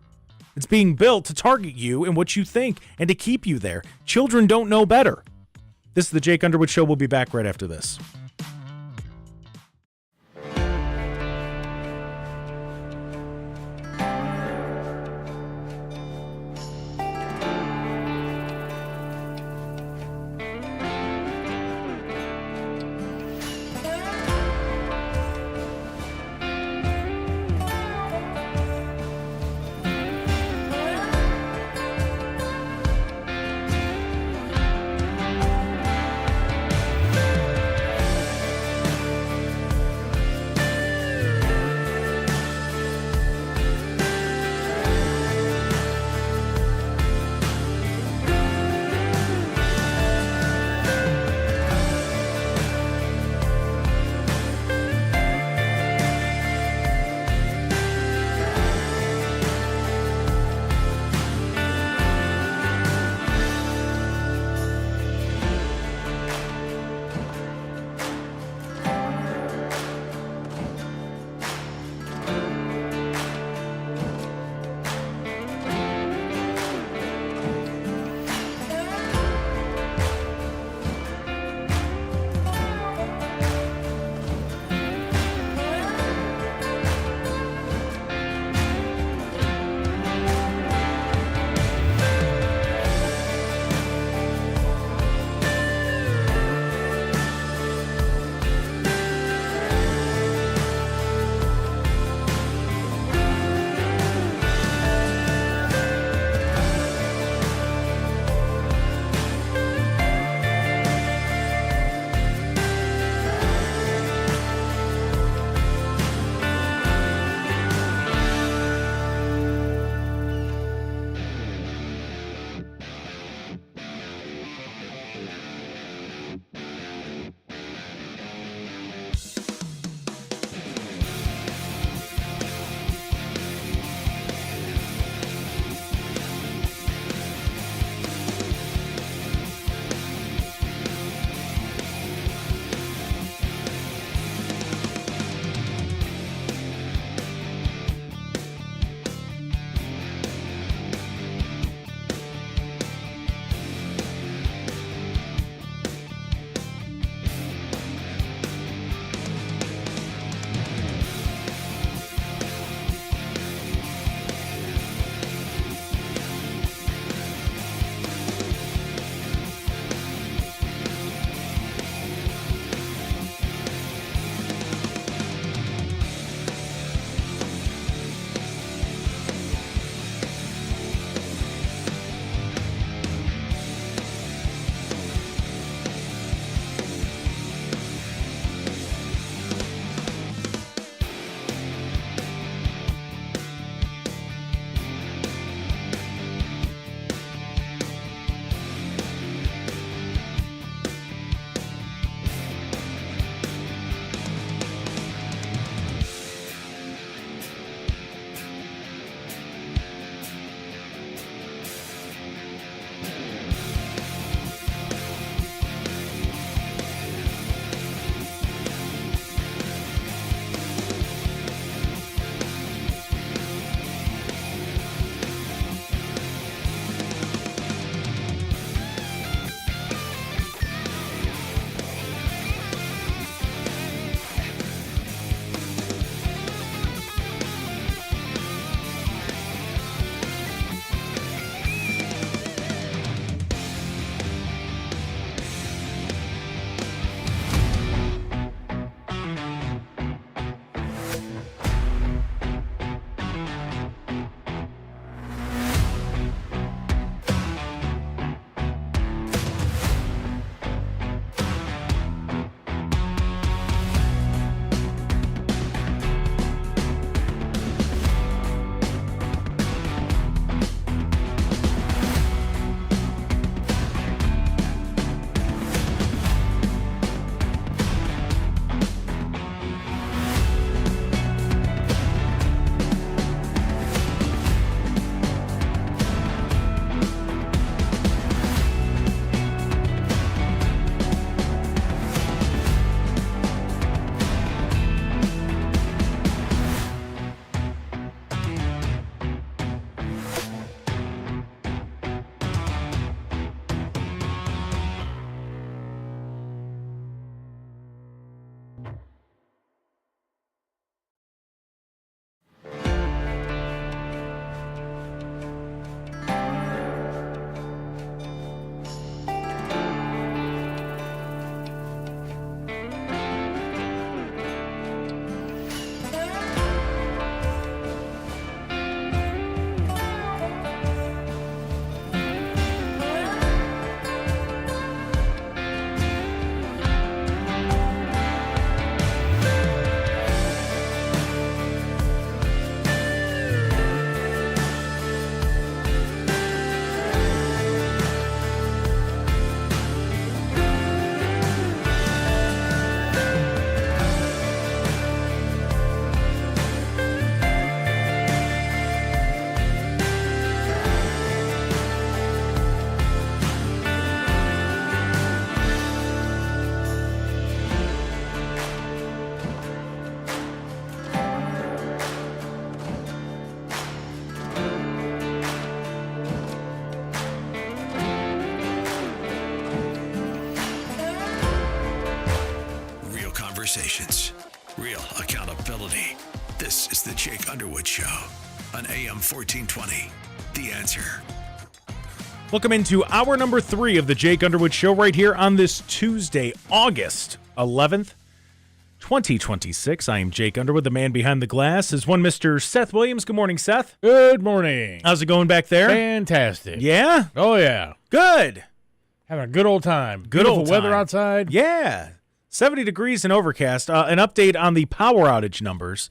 It's being built to target you and what you think and to keep you there. Children don't know better. This is the Jake Underwood Show. We'll be back right after this. conversations, real accountability. This is the Jake Underwood Show on AM 1420. The Answer. Welcome into hour number 3 of the Jake Underwood Show right here on this Tuesday, August 11th, 2026. I am Jake Underwood. The man behind the glass is one Mr. Seth Williams. Good morning, Seth. Good morning. How's it going back there? Fantastic. Yeah? Oh, yeah. Good. Having a good old time. Good Beautiful old weather time. outside. Yeah. 70 degrees and overcast. An update on the power outage numbers.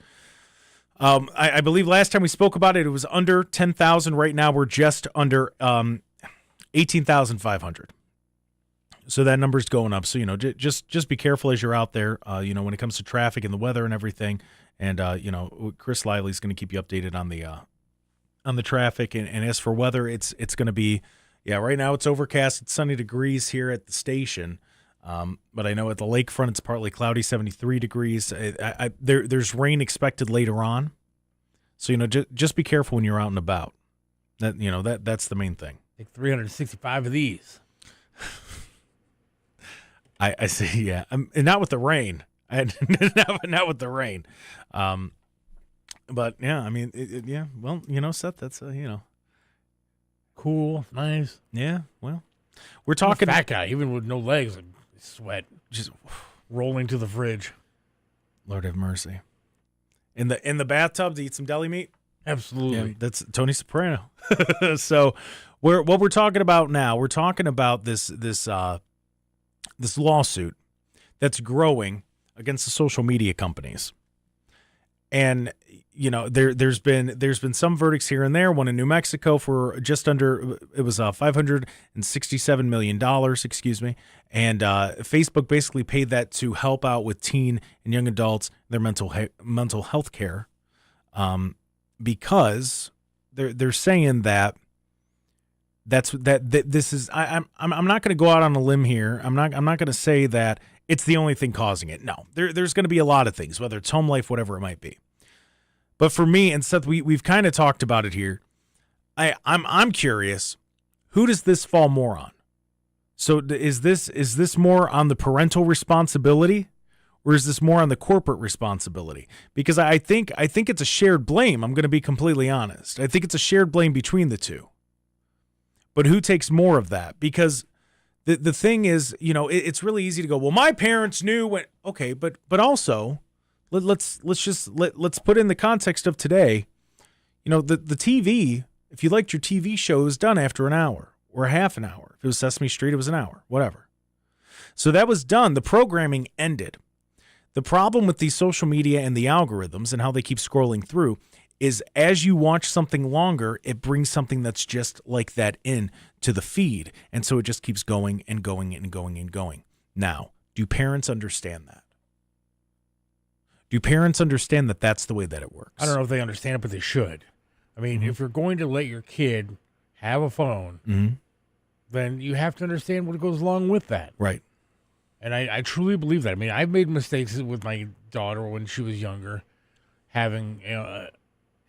I believe last time we spoke about it, it was under 10,000. Right now, we're just under 18,500. So that number's going up. So, just be careful as you're out there, when it comes to traffic and the weather and everything. And, Chris Lively's going to keep you updated on the traffic. And as for weather, it's going to be, right now it's overcast. It's sunny degrees here at the station. But I know at the lakefront it's partly cloudy, 73 degrees. There's rain expected later on. So, just be careful when you're out and about. That's the main thing. Take 365 of these. I see, yeah. And not with the rain. Not with the rain. But, yeah, I mean, Seth, that's, Cool, nice. Yeah, well, we're talking. Fat guy, even with no legs, like sweat, just rolling to the fridge. Lord have mercy. In the bathtub to eat some deli meat? Absolutely. Yeah, that's Tony Soprano. So what we're talking about now, we're talking about this lawsuit that's growing against the social media companies. And there's been some verdicts here and there. One in New Mexico for just under, it was $567 million, and Facebook basically paid that to help out with teen and young adults, their mental health care, because they're saying this is, I'm not going to go out on a limb here. I'm not going to say that it's the only thing causing it. No, there's going to be a lot of things, whether it's home life, whatever it might be. But for me, and Seth, we've kind of talked about it here. I'm curious, who does this fall more on? So is this more on the parental responsibility, or is this more on the corporate responsibility? Because I think it's a shared blame. I'm going to be completely honest. I think it's a shared blame between the two. But who takes more of that? Because the thing is, it's really easy to go, well, my parents knew when. Okay, but also, let's put in the context of today. The TV. If you liked your TV show, it was done after an hour or half an hour. If it was Sesame Street, it was an hour, whatever. So that was done. The programming ended. The problem with these social media and the algorithms and how they keep scrolling through is as you watch something longer, it brings something that's just like that in to the feed. And so it just keeps going and going and going and going. Now, do parents understand that? Do parents understand that that's the way that it works? I don't know if they understand it, but they should. I mean, if you're going to let your kid have a phone, then you have to understand what goes along with that. Right. And I truly believe that. I mean, I've made mistakes with my daughter when she was younger, having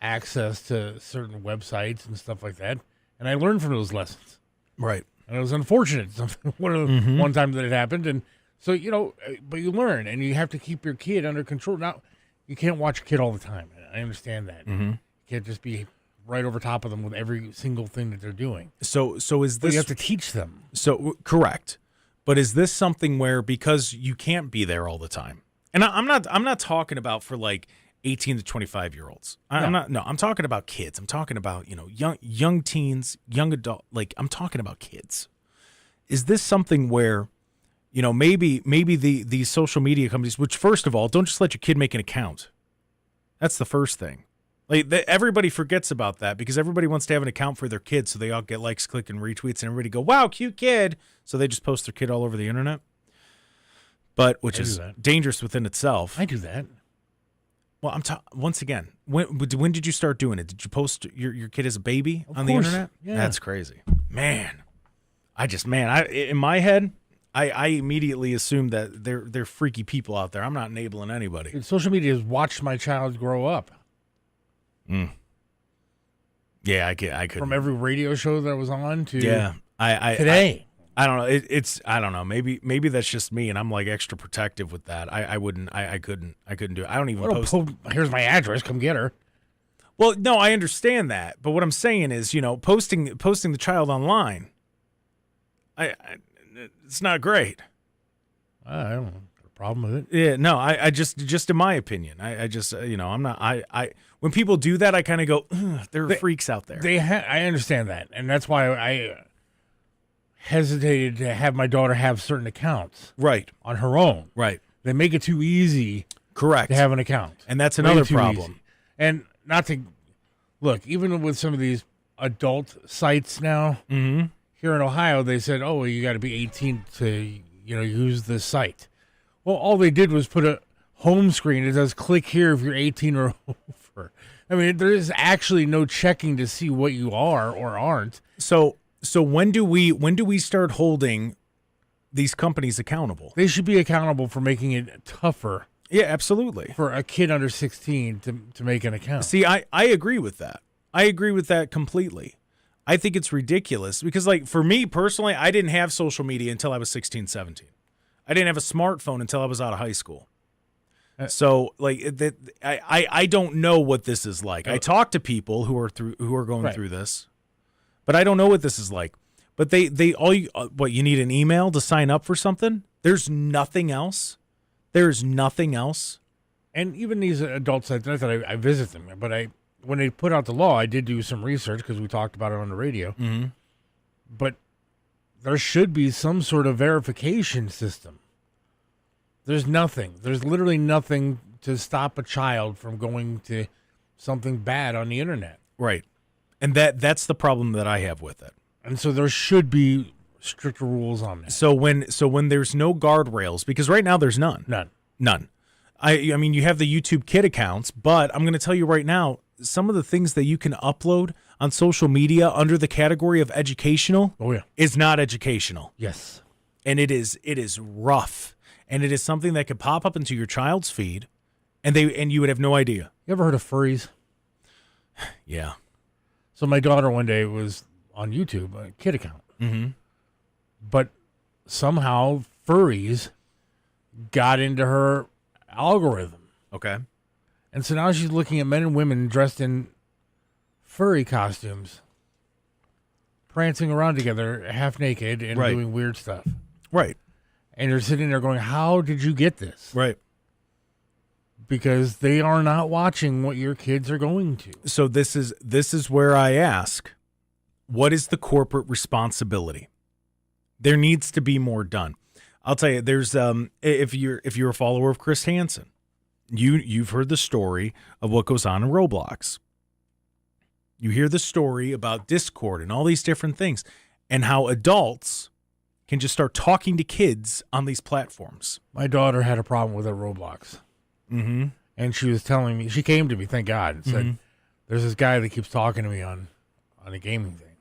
access to certain websites and stuff like that, and I learned from those lessons. Right. And it was unfortunate. One time that it happened, and so but you learn, and you have to keep your kid under control. Now, you can't watch your kid all the time. I understand that. You can't just be right over top of them with every single thing that they're doing. So is this? But you have to teach them. So correct. But is this something where, because you can't be there all the time, and I'm not talking about for like 18 to 25 year olds. I'm talking about kids. I'm talking about young teens, young adult. Like, I'm talking about kids. Is this something where maybe these social media companies, which, first of all, don't just let your kid make an account. That's the first thing. Like, everybody forgets about that because everybody wants to have an account for their kids, so they all get likes, click, and retweets, and everybody go, "Wow, cute kid!" So they just post their kid all over the internet. But which is dangerous within itself. I do that. Well, once again, when did you start doing it? Did you post your kid as a baby on the internet? Yeah. That's crazy, man. In my head, I immediately assumed that they're freaky people out there. I'm not enabling anybody. And social media has watched my child grow up. Yeah, I could. From every radio show that I was on to I today. I don't know. I don't know. Maybe that's just me, and I'm like extra protective with that. I couldn't do it. I don't even post. Here's my address. Come get her. Well, no, I understand that, but what I'm saying is, posting the child online, it's not great. I don't have a problem with it. Yeah, no, I just in my opinion, I just I'm not I when people do that, I kind of go, there are freaks out there. I understand that, and that's why I hesitated to have my daughter have certain accounts Right. on her own. Right. They make it too easy Correct. to have an account. And that's another Way too problem. easy. And not to look, even with some of these adult sites now, here in Ohio, they said, "Oh, well, you got to be 18 to use this site." Well, all they did was put a home screen. It says, "Click here if you're 18 or over." I mean, there is actually no checking to see what you are or aren't. So when do we start holding these companies accountable? They should be accountable for making it tougher. Yeah, absolutely. For a kid under 16 to make an account. See, I agree with that. I agree with that completely. I think it's ridiculous because, like, for me personally, I didn't have social media until I was 16, 17. I didn't have a smartphone until I was out of high school. So, like, I don't know what this is like. I talk to people who are going through this, but I don't know what this is like. But you need an email to sign up for something? There's nothing else. There's nothing else. And even these adult sites, not that I visit them, but when they put out the law, I did do some research because we talked about it on the radio. Mm-hmm. But there should be some sort of verification system. There's nothing. There's literally nothing to stop a child from going to something bad on the internet. Right. And that's the problem that I have with it. And so there should be stricter rules on that. So when there's no guardrails, because right now there's none. None. I mean, you have the YouTube Kid accounts, but I'm going to tell you right now, some of the things that you can upload on social media under the category of educational is not educational. Yes. And it is rough. And it is something that could pop up into your child's feed and you would have no idea. You ever heard of furries? Yeah. So my daughter one day was on YouTube, a kid account. Mm-hmm. But somehow furries got into her algorithm. Okay. And so now she's looking at men and women dressed in furry costumes, prancing around together, half naked, and doing weird stuff. Right. And you're sitting there going, how did you get this? Right. Because they are not watching what your kids are going to. So this is where I ask, what is the corporate responsibility? There needs to be more done. I'll tell you, there's if you're a follower of Chris Hansen, you've heard the story of what goes on in Roblox. You hear the story about Discord and all these different things and how adults can just start talking to kids on these platforms. My daughter had a problem with her Roblox. Mm-hmm. And she was telling me, she came to me, thank God, and said, there's this guy that keeps talking to me on a gaming thing.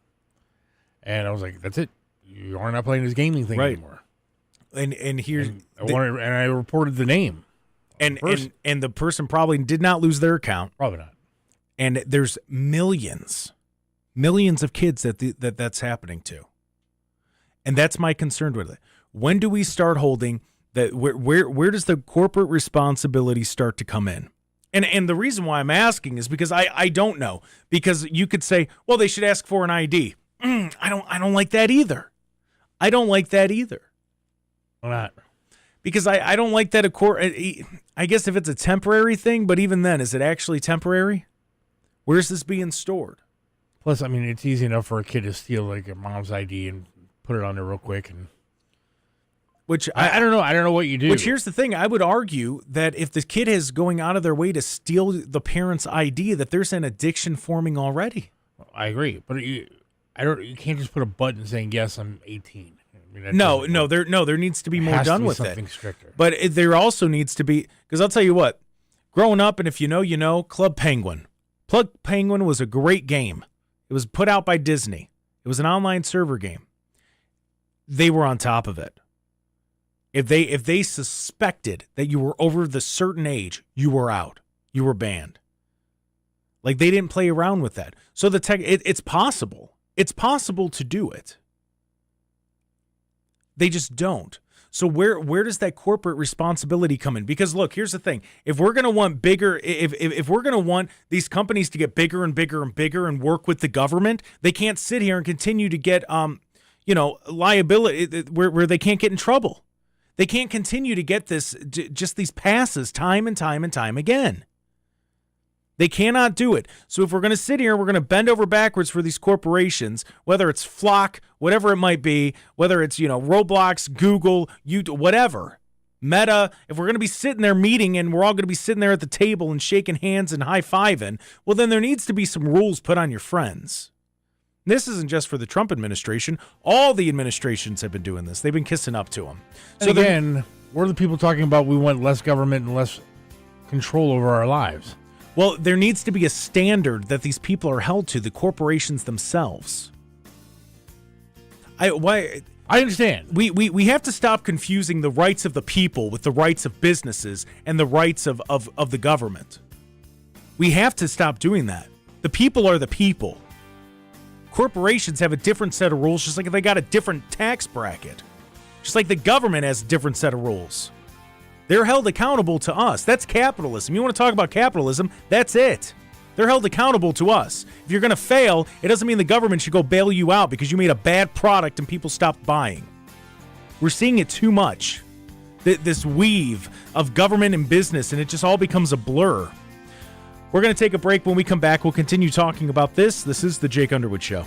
And I was like, that's it. You are not playing this gaming thing anymore. And here's and I reported the name. And the person probably did not lose their account. Probably not. And there's millions of kids that's happening to. And that's my concern with it. When do we start holding that? Where does the corporate responsibility start to come in? And the reason why I'm asking is because I don't know. Because you could say, well, they should ask for an ID. I don't like that either. I don't like that either. Why not? Because I don't like that. I guess if it's a temporary thing, but even then, is it actually temporary? Where's this being stored? Plus, I mean, it's easy enough for a kid to steal like a mom's ID and put it on there real quick. And which I don't know. I don't know what you do. Which here's the thing. I would argue that if the kid is going out of their way to steal the parent's ID, that there's an addiction forming already. I agree, but you can't just put a button saying yes, I'm 18. I mean, there needs to be more done with something it. Stricter. But there also needs to be, because I'll tell you what, growing up, and if you know, you know, Club Penguin. Club Penguin was a great game. It was put out by Disney. It was an online server game. They were on top of it. If they suspected that you were over the certain age, you were out. You were banned. Like, they didn't play around with that. So it's possible. It's possible to do it. They just don't. So where does that corporate responsibility come in? Because look, here's the thing: if we're going to want bigger, if we're going to want these companies to get bigger and bigger and bigger and work with the government, they can't sit here and continue to get liability where they can't get in trouble. They can't continue to get just these passes time and time and time again. They cannot do it. So if we're going to sit here, we're going to bend over backwards for these corporations, whether it's Flock, whatever it might be, whether it's, Roblox, Google, YouTube, whatever, Meta, if we're going to be sitting there meeting and we're all going to be sitting there at the table and shaking hands and high-fiving, well, then there needs to be some rules put on your friends. This isn't just for the Trump administration. All the administrations have been doing this. They've been kissing up to them. So again, we're the people talking about we want less government and less control over our lives. Well, there needs to be a standard that these people are held to, the corporations themselves. I understand. We have to stop confusing the rights of the people with the rights of businesses and the rights of the government. We have to stop doing that. The people are the people. Corporations have a different set of rules, just like if they got a different tax bracket. Just like the government has a different set of rules. They're held accountable to us. That's capitalism. You want to talk about capitalism? That's it. They're held accountable to us. If you're going to fail, it doesn't mean the government should go bail you out because you made a bad product and people stopped buying. We're seeing it too much. This weave of government and business, and it just all becomes a blur. We're going to take a break. When we come back, we'll continue talking about this. This is the Jake Underwood Show.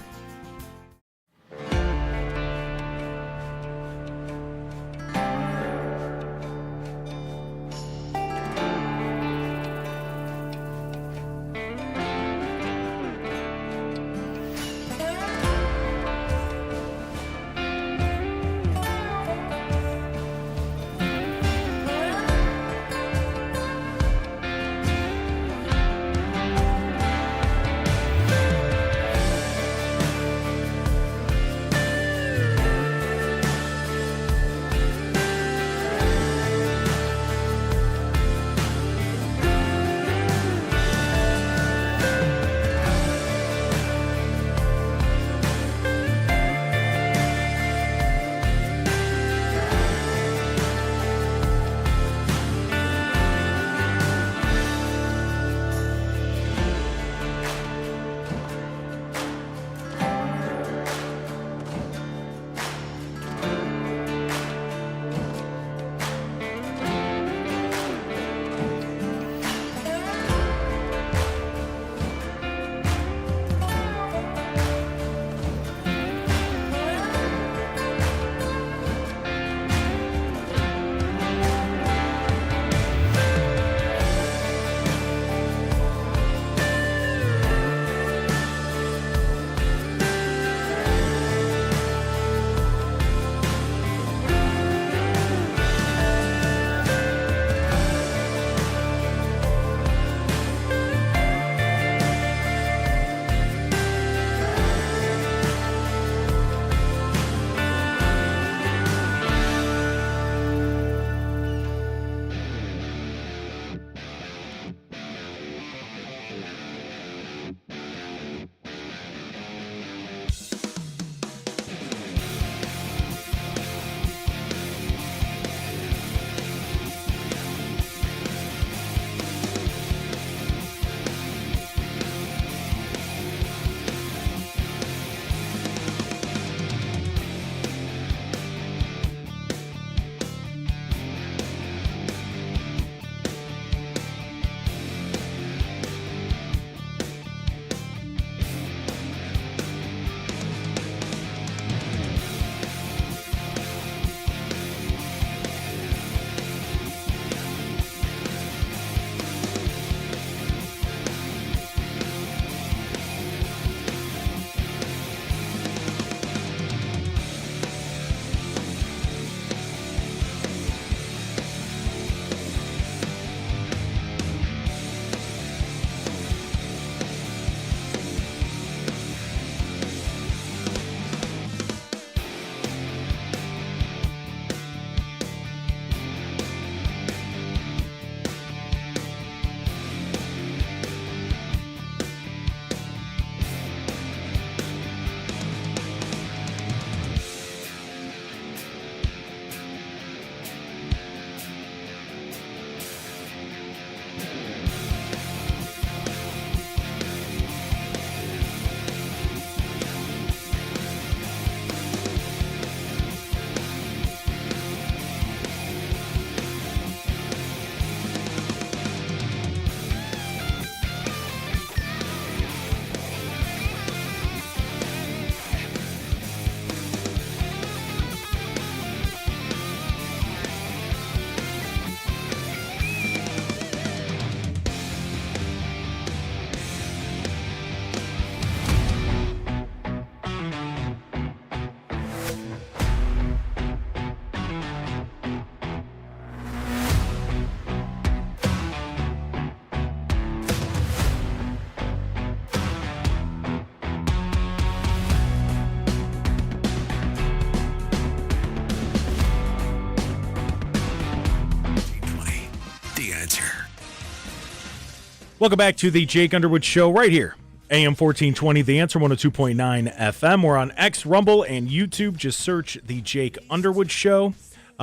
Welcome back to the Jake Underwood Show right here. AM 1420, The Answer, 102.9 FM. We're on X, Rumble, and YouTube. Just search the Jake Underwood Show.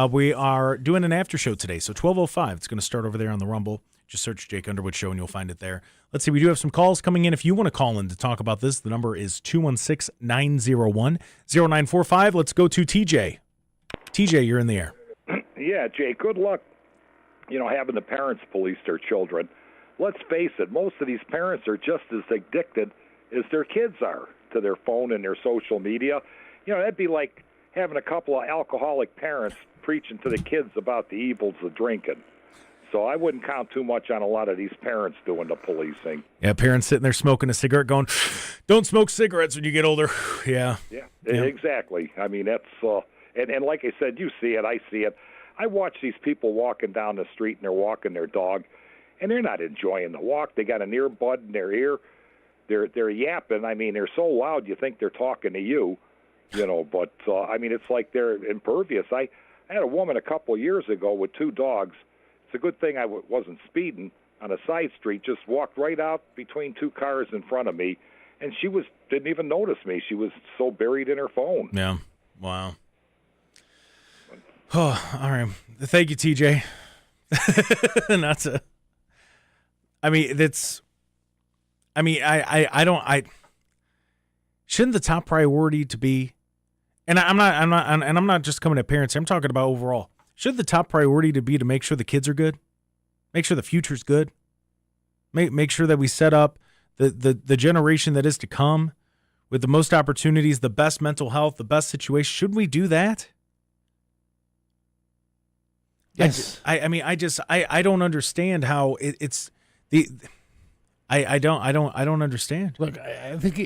We are doing an after show today, so 12:05. It's going to start over there on the Rumble. Just search Jake Underwood Show, and you'll find it there. Let's see, we do have some calls coming in. If you want to call in to talk about this, the number is 216-901-0945. Let's go to TJ. TJ, you're in the air. Yeah, Jay, good luck, having the parents police their children. Let's face it, most of these parents are just as addicted as their kids are to their phone and their social media. That'd be like having a couple of alcoholic parents preaching to the kids about the evils of drinking. So I wouldn't count too much on a lot of these parents doing the policing. Yeah, parents sitting there smoking a cigarette going, don't smoke cigarettes when you get older. Yeah, exactly. I mean, that's, and like I said, you see it, I see it. I watch these people walking down the street and they're walking their dog, and they're not enjoying the walk. They got an earbud in their ear. They're yapping. I mean, they're so loud you think they're talking to you, but I mean, it's like they're impervious. I had a woman a couple of years ago with two dogs. It's a good thing I wasn't speeding on a side street, just walked right out between two cars in front of me, and she didn't even notice me. She was so buried in her phone. Yeah. Wow. Oh, all right. Thank you, TJ. Shouldn't the top priority to be, and I'm not just coming at parents, I'm talking about overall. Should the top priority to be to make sure the kids are good? Make sure the future's good? Make sure that we set up the generation that is to come with the most opportunities, the best mental health, the best situation. Should we do that? Yes. I don't understand how it's the. I don't understand. Look, I think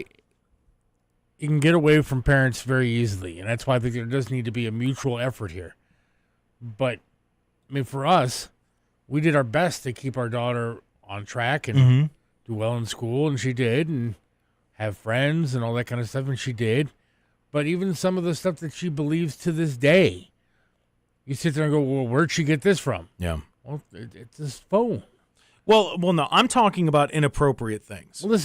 you can get away from parents very easily, and that's why I think there does need to be a mutual effort here. But, I mean, for us, we did our best to keep our daughter on track and do well in school, and she did, and have friends and all that kind of stuff, and she did. But even some of the stuff that she believes to this day, you sit there and go, well, where'd she get this from? Yeah. Well, it's this phone. Well, no, I'm talking about inappropriate things. Well,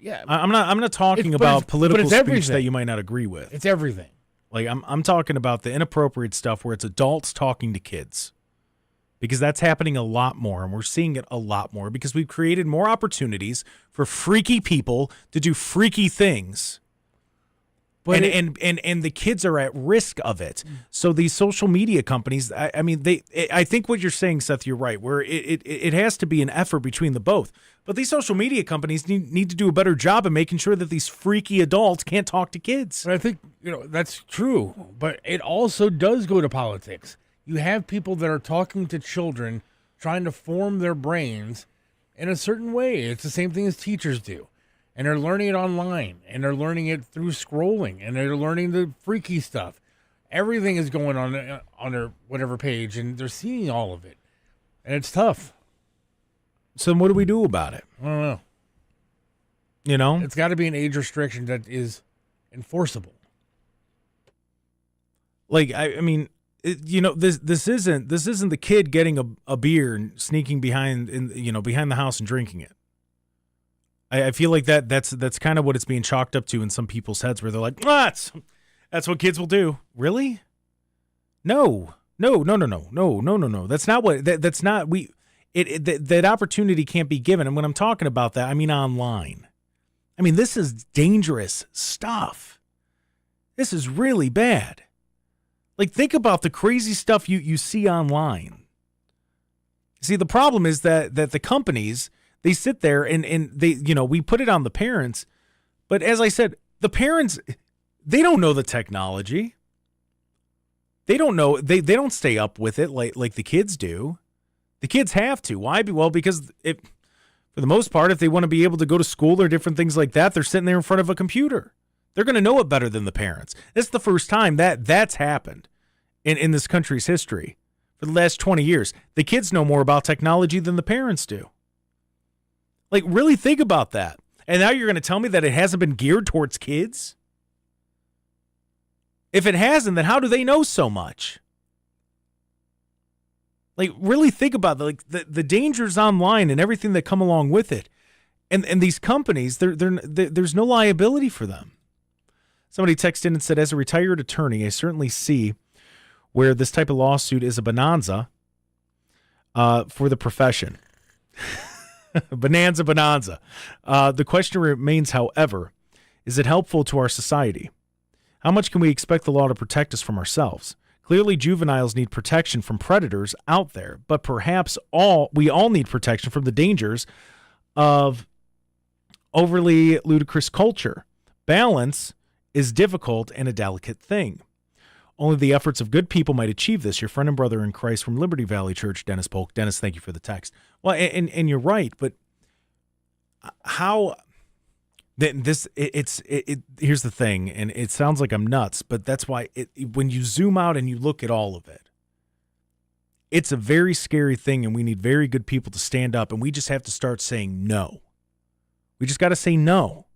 yeah. I'm not talking about political speech that you might not agree with. It's everything. Like I'm talking about the inappropriate stuff where it's adults talking to kids, because that's happening a lot more, and we're seeing it a lot more because we've created more opportunities for freaky people to do freaky things. But and the kids are at risk of it. So these social media companies, I think what you're saying, Seth, you're right, where it has to be an effort between the both. But these social media companies need to do a better job of making sure that these freaky adults can't talk to kids. But I think, that's true. But it also does go to politics. You have people that are talking to children, trying to form their brains in a certain way. It's the same thing as teachers do. And they're learning it online, and they're learning it through scrolling, and they're learning the freaky stuff. Everything is going on their whatever page, and they're seeing all of it. And it's tough. So what do we do about it? I don't know. It's got to be an age restriction that is enforceable. Like, this isn't the kid getting a beer and sneaking behind the house and drinking it. I feel like that's kind of what it's being chalked up to in some people's heads, where they're like, that's what kids will do. Really? No. That's not what. That's not we. That opportunity can't be given. And when I'm talking about that, I mean online. I mean, this is dangerous stuff. This is really bad. Like, think about the crazy stuff you see online. See, the problem is that the companies, they sit there and they, we put it on the parents. But as I said, the parents, they don't know the technology. They don't know. They don't stay up with it like the kids do. The kids have to. Why? Well, because for the most part, if they want to be able to go to school or different things like that, they're sitting there in front of a computer. They're going to know it better than the parents. It's the first time that's happened in this country's history. For the last 20 years, the kids know more about technology than the parents do. Like, really think about that. And now you're going to tell me that it hasn't been geared towards kids? If it hasn't, then how do they know so much? Like, really think about like the dangers online and everything that come along with it. And these companies, there's no liability for them. Somebody texted in and said, as a retired attorney, I certainly see where this type of lawsuit is a bonanza for the profession. bonanza. The question remains, however, is it helpful to our society? How much can we expect the law to protect us from ourselves? Clearly, juveniles need protection from predators out there, but perhaps we all need protection from the dangers of overly ludicrous culture. Balance is difficult and a delicate thing. Only the efforts of good people might achieve this. Your friend and brother in Christ from Liberty Valley Church, Dennis Polk. Dennis, thank you for the text. Well, and you're right, but how here's the thing, and it sounds like I'm nuts, but that's why when you zoom out and you look at all of it, it's a very scary thing, and we need very good people to stand up, and we just have to start saying no. We just got to say no,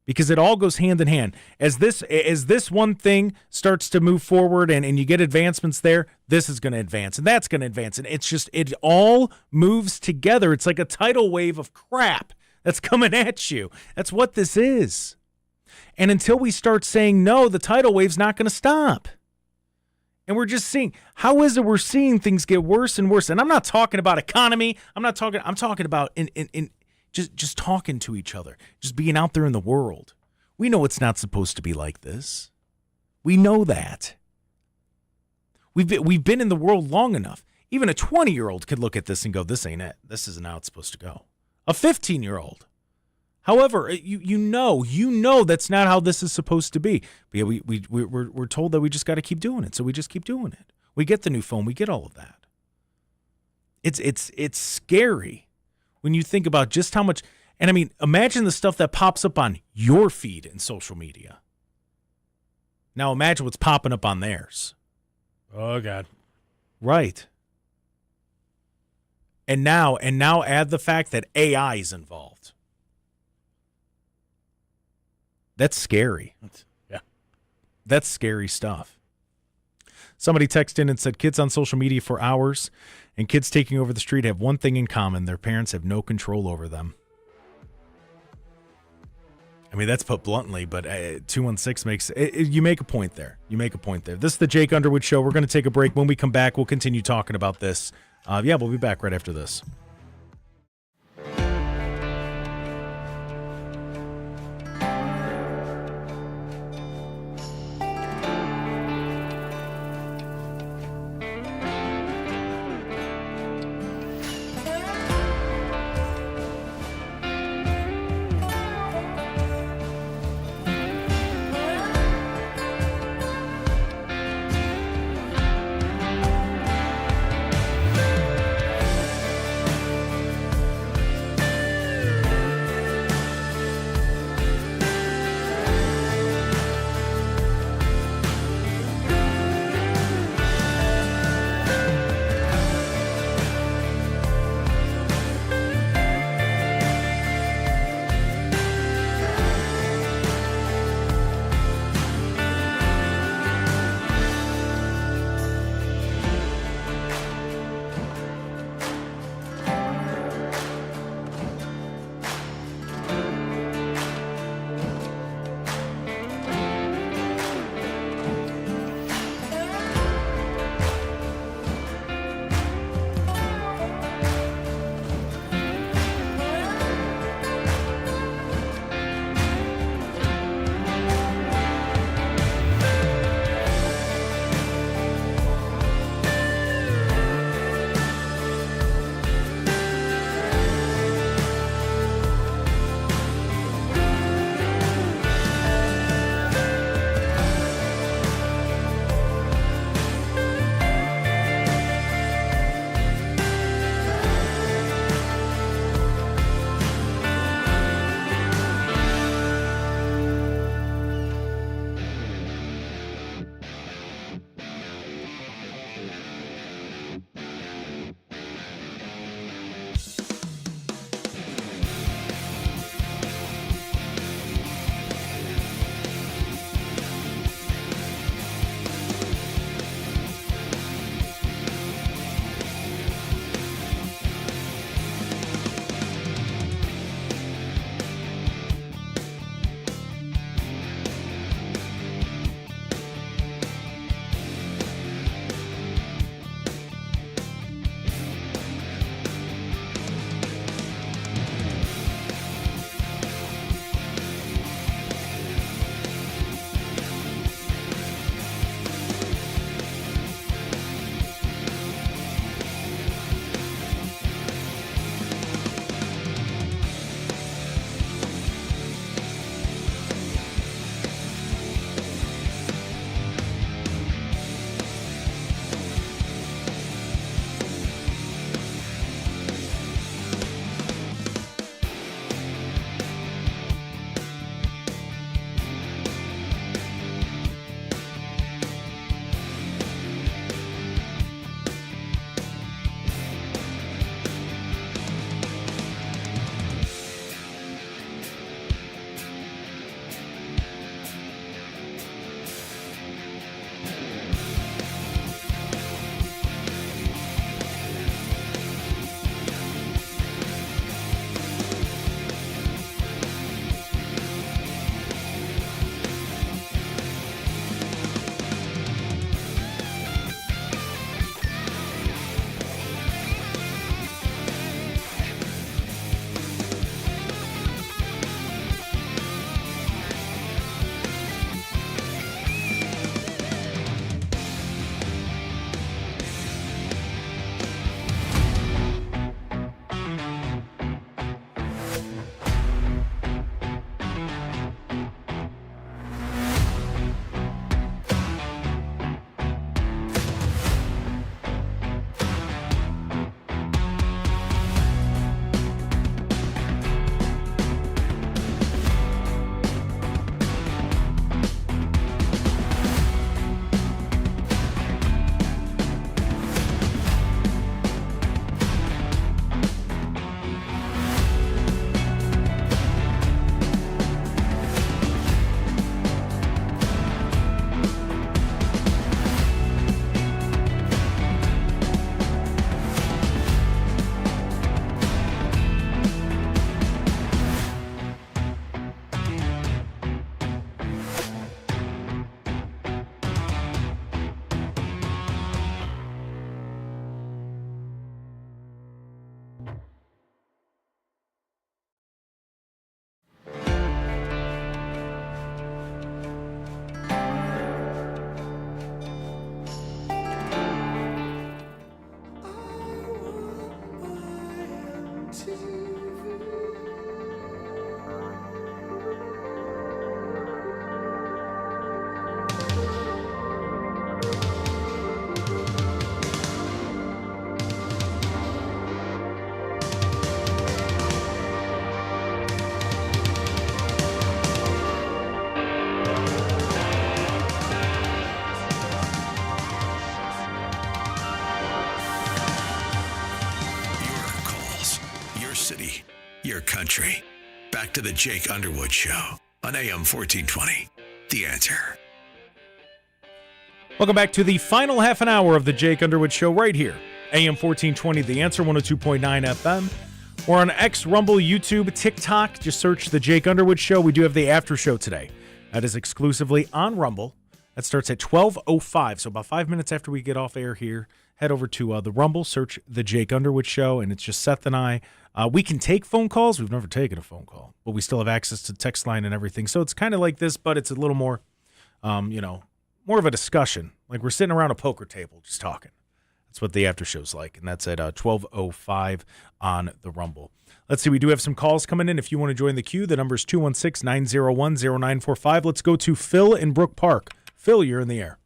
because it all goes hand in hand. As this one thing starts to move forward and you get advancements there, this is going to advance and that's going to advance. And it all moves together. It's like a tidal wave of crap that's coming at you. That's what this is. And until we start saying no, the tidal wave's not going to stop. And we're just seeing, how is it we're seeing things get worse and worse? And I'm not talking about economy. I'm talking about in just talking to each other, just being out there in the world. We know it's not supposed to be like this. We know that. We've been in the world long enough. Even a 20-year-old could look at this and go, this ain't it. This isn't how it's supposed to go. A 15-year-old. However, you know that's not how this is supposed to be. But yeah, we're told that we just got to keep doing it, so we just keep doing it. We get the new phone, we get all of that. It's scary when you think about just how much, and I mean, imagine the stuff that pops up on your feed in social media. Now imagine what's popping up on theirs. Oh God. Right. And now add the fact that AI is involved. That's scary. Yeah. That's scary stuff. Somebody texted in and said, kids on social media for hours and kids taking over the street have one thing in common. Their parents have no control over them. I mean, that's put bluntly, but 216 makes you make a point there. You make a point there. This is the Jake Underwood Show. We're going to take a break. When we come back, we'll continue talking about this. We'll be back right after this. your country. Back to the Jake Underwood Show on AM 1420. The Answer. Welcome back to the final half an hour of the Jake Underwood Show right here. AM 1420, The Answer, 102.9 FM. We're on X, Rumble, YouTube, TikTok. Just search the Jake Underwood Show. We do have the after show today. That is exclusively on Rumble. That starts at 12:05. So about 5 minutes after we get off air here, head over to the Rumble, search the Jake Underwood Show, and it's just Seth and I. We can take phone calls. We've never taken a phone call, but we still have access to text line and everything. So it's kind of like this, but it's a little more, more of a discussion. Like we're sitting around a poker table just talking. That's what the after show's like, and that's at 12:05 on the Rumble. Let's see, we do have some calls coming in. If you want to join the queue, the number is 216-901-0945. Let's go to Phil in Brook Park. Phil, you're in the air.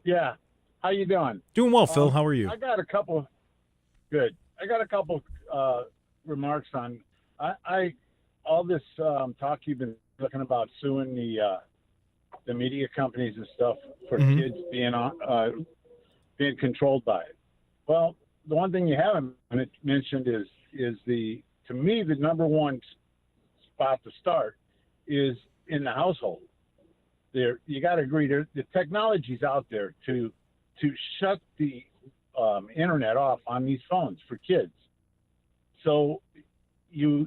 Yeah. How you doing? Doing well, Phil. How are you? I got a couple. Good. I got a couple remarks on all this talk you've been talking about suing the media companies and stuff for kids being controlled by it. Well, the one thing you haven't mentioned is to me the number one spot to start is in the household. There, you got to agree. The technology's out there to shut the internet off on these phones for kids. So a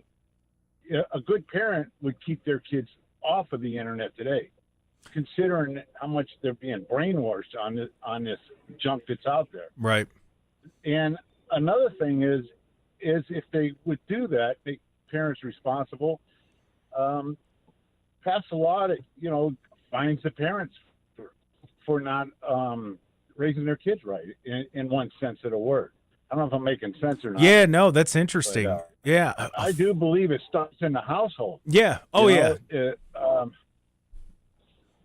good parent would keep their kids off of the internet today, considering how much they're being brainwashed on this junk that's out there. Right. And another thing is if they would do that, make parents responsible, pass a law that, fines the parents for not raising their kids right in one sense of the word. I don't know if I'm making sense or not. Yeah, no, that's interesting. But, yeah. I do believe it starts in the household. Yeah. Oh, yeah.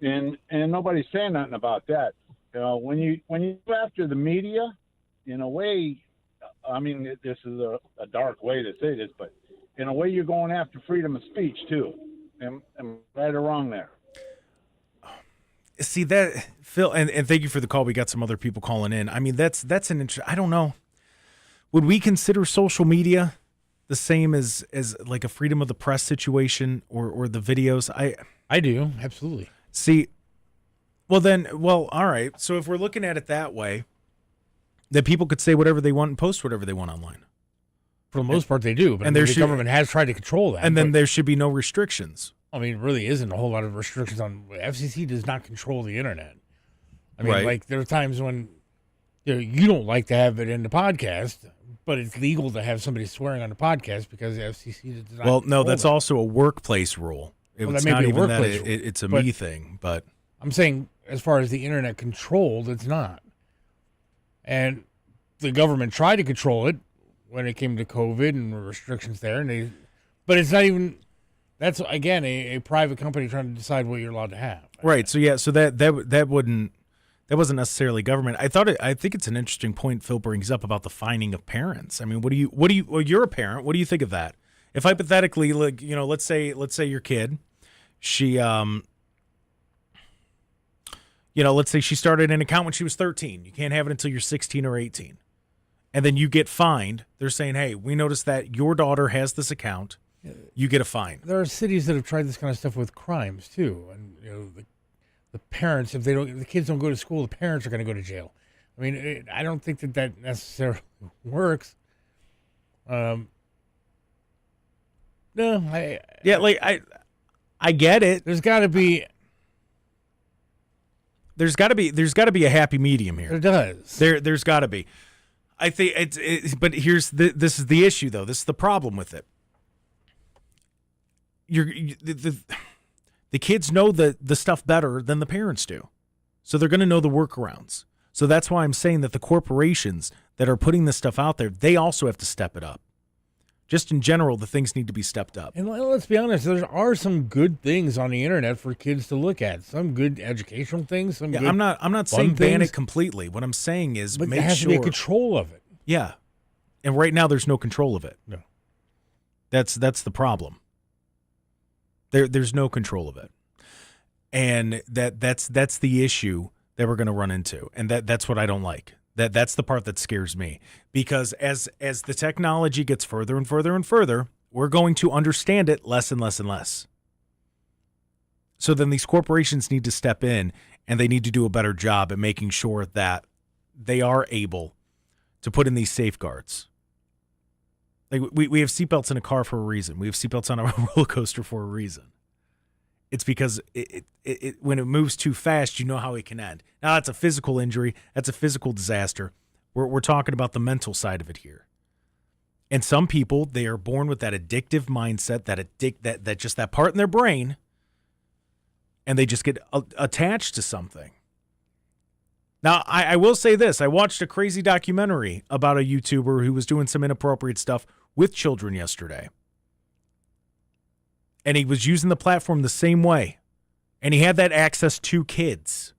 And nobody's saying nothing about that. When you go after the media, in a way, I mean, this is a dark way to say this, but in a way, you're going after freedom of speech too. Am I right or wrong there? See that, Phil, and thank you for the call. We got some other people calling in. I mean, that's an interesting. I don't know. Would we consider social media the same as like a freedom of the press situation or the videos? I do, absolutely. See, all right. So if we're looking at it that way, that people could say whatever they want and post whatever they want online. For the most part, they do. But the government has tried to control that. And then there should be no restrictions. I mean, it really isn't a whole lot of restrictions on. FCC does not control the internet. I mean, right. Like there are times when you don't like to have it in the podcast, but it's legal to have somebody swearing on the podcast because the FCC does not. Well, no, that's also a workplace rule. It's not even that. It's a me thing, but I'm saying as far as the internet controlled, it's not. And the government tried to control it when it came to COVID and restrictions there, but it's not even. That's again a private company trying to decide what you're allowed to have. Right. So yeah. So that wasn't necessarily government. I think it's an interesting point Phil brings up about the fining of parents. I mean, well, you're a parent. What do you think of that? If hypothetically, like, let's say your kid, she, let's say she started an account when she was 13. You can't have it until you're 16 or 18. And then you get fined. They're saying, hey, we noticed that your daughter has this account. You get a fine. There are cities that have tried this kind of stuff with crimes too, and the parents, if the kids don't go to school, the parents are going to go to jail. I mean, I don't think that necessarily works. No, I get it. There's got to be a happy medium here. There does. There's got to be. I think but this is the issue though. This is the problem with it. The kids know the stuff better than the parents do. So they're going to know the workarounds. So that's why I'm saying that the corporations that are putting this stuff out there, they also have to step it up. Just in general, the things need to be stepped up. And let's be honest, there are some good things on the internet for kids to look at. Some good educational things. Good I'm not saying ban it completely. What I'm saying is but make there has sure to be control of it. Yeah. And right now there's no control of it. No. That's the problem. There's no control of it. And that's the issue that we're going to run into. And that's what I don't like. That's the part that scares me, because as the technology gets further and further and further, we're going to understand it less and less and less. So then these corporations need to step in, and they need to do a better job at making sure that they are able to put in these safeguards. Like we have seatbelts in a car for a reason. We have seatbelts on a roller coaster for a reason. It's because it when it moves too fast, you know how it can end. Now, that's a physical injury. That's a physical disaster. We're talking about the mental side of it here. And some people, they are born with that addictive mindset, that just that part in their brain, and they just get attached to something. Now, I will say this. I watched a crazy documentary about a YouTuber who was doing some inappropriate stuff with children yesterday. And he was using the platform the same way. And he had that access to kids.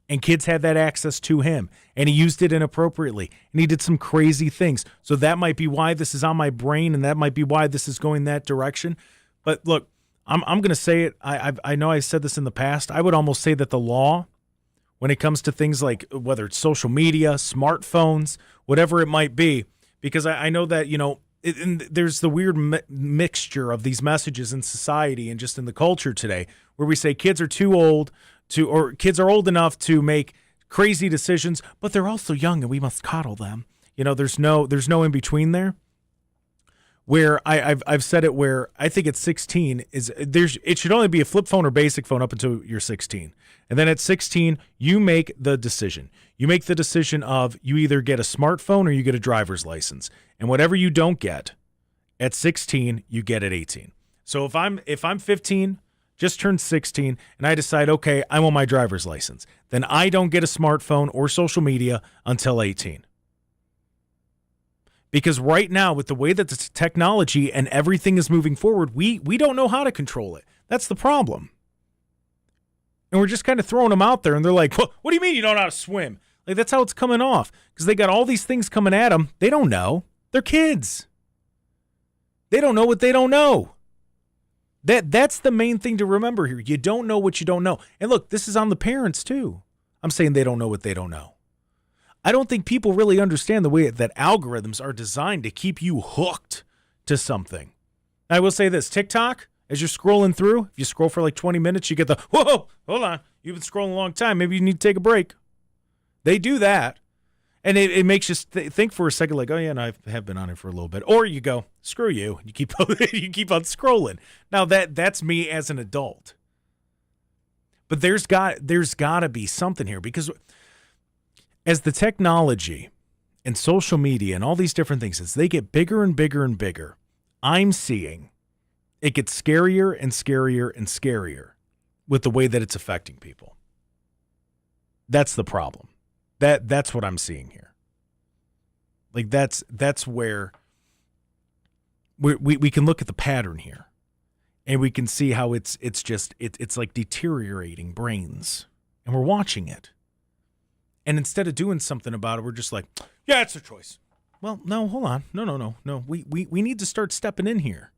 And kids had that access to him. And he used it inappropriately. And he did some crazy things. So that might be why this is on my brain, and that might be why this is going that direction. But look, I'm going to say it. I know I said this in the past. I would almost say that the law, when it comes to things like whether it's social media, smartphones, whatever it might be, because I know that, there's the weird mixture of these messages in society and just in the culture today, where we say kids are too old or kids are old enough to make crazy decisions, but they're also young and we must coddle them. There's no in between there. Where I've said it, where I think at 16 it should only be a flip phone or basic phone up until you're 16. And then at 16, you make the decision. You make the decision of you either get a smartphone or you get a driver's license. And whatever you don't get at 16, you get at 18. So if I'm 15, just turned 16, and I decide, okay, I want my driver's license, then I don't get a smartphone or social media until 18. Because right now, with the way that the technology and everything is moving forward, we don't know how to control it. That's the problem. And we're just kind of throwing them out there, and they're like, what do you mean you don't know how to swim? Like, that's how it's coming off, because they got all these things coming at them. They don't know. They're kids. They don't know what they don't know. That's the main thing to remember here. You don't know what you don't know. And look, this is on the parents, too. I'm saying they don't know what they don't know. I don't think people really understand the way that algorithms are designed to keep you hooked to something. I will say this, TikTok, as you're scrolling through, if you scroll for like 20 minutes, you get the, whoa, hold on, you've been scrolling a long time, maybe you need to take a break. They do that, and it makes you think for a second, like, oh yeah, and I have been on it for a little bit. Or you go, screw you, and you keep on scrolling. Now that's me as an adult. But there's got to be something here, because as the technology and social media and all these different things, as they get bigger and bigger and bigger, I'm seeing it gets scarier and scarier and scarier with the way that it's affecting people. That's the problem. That's what I'm seeing here. Like that's where we can look at the pattern here, and we can see how it's like deteriorating brains, and we're watching it. And instead of doing something about it, we're just like, yeah, it's a choice. Well, no, hold on. No. We need to start stepping in here.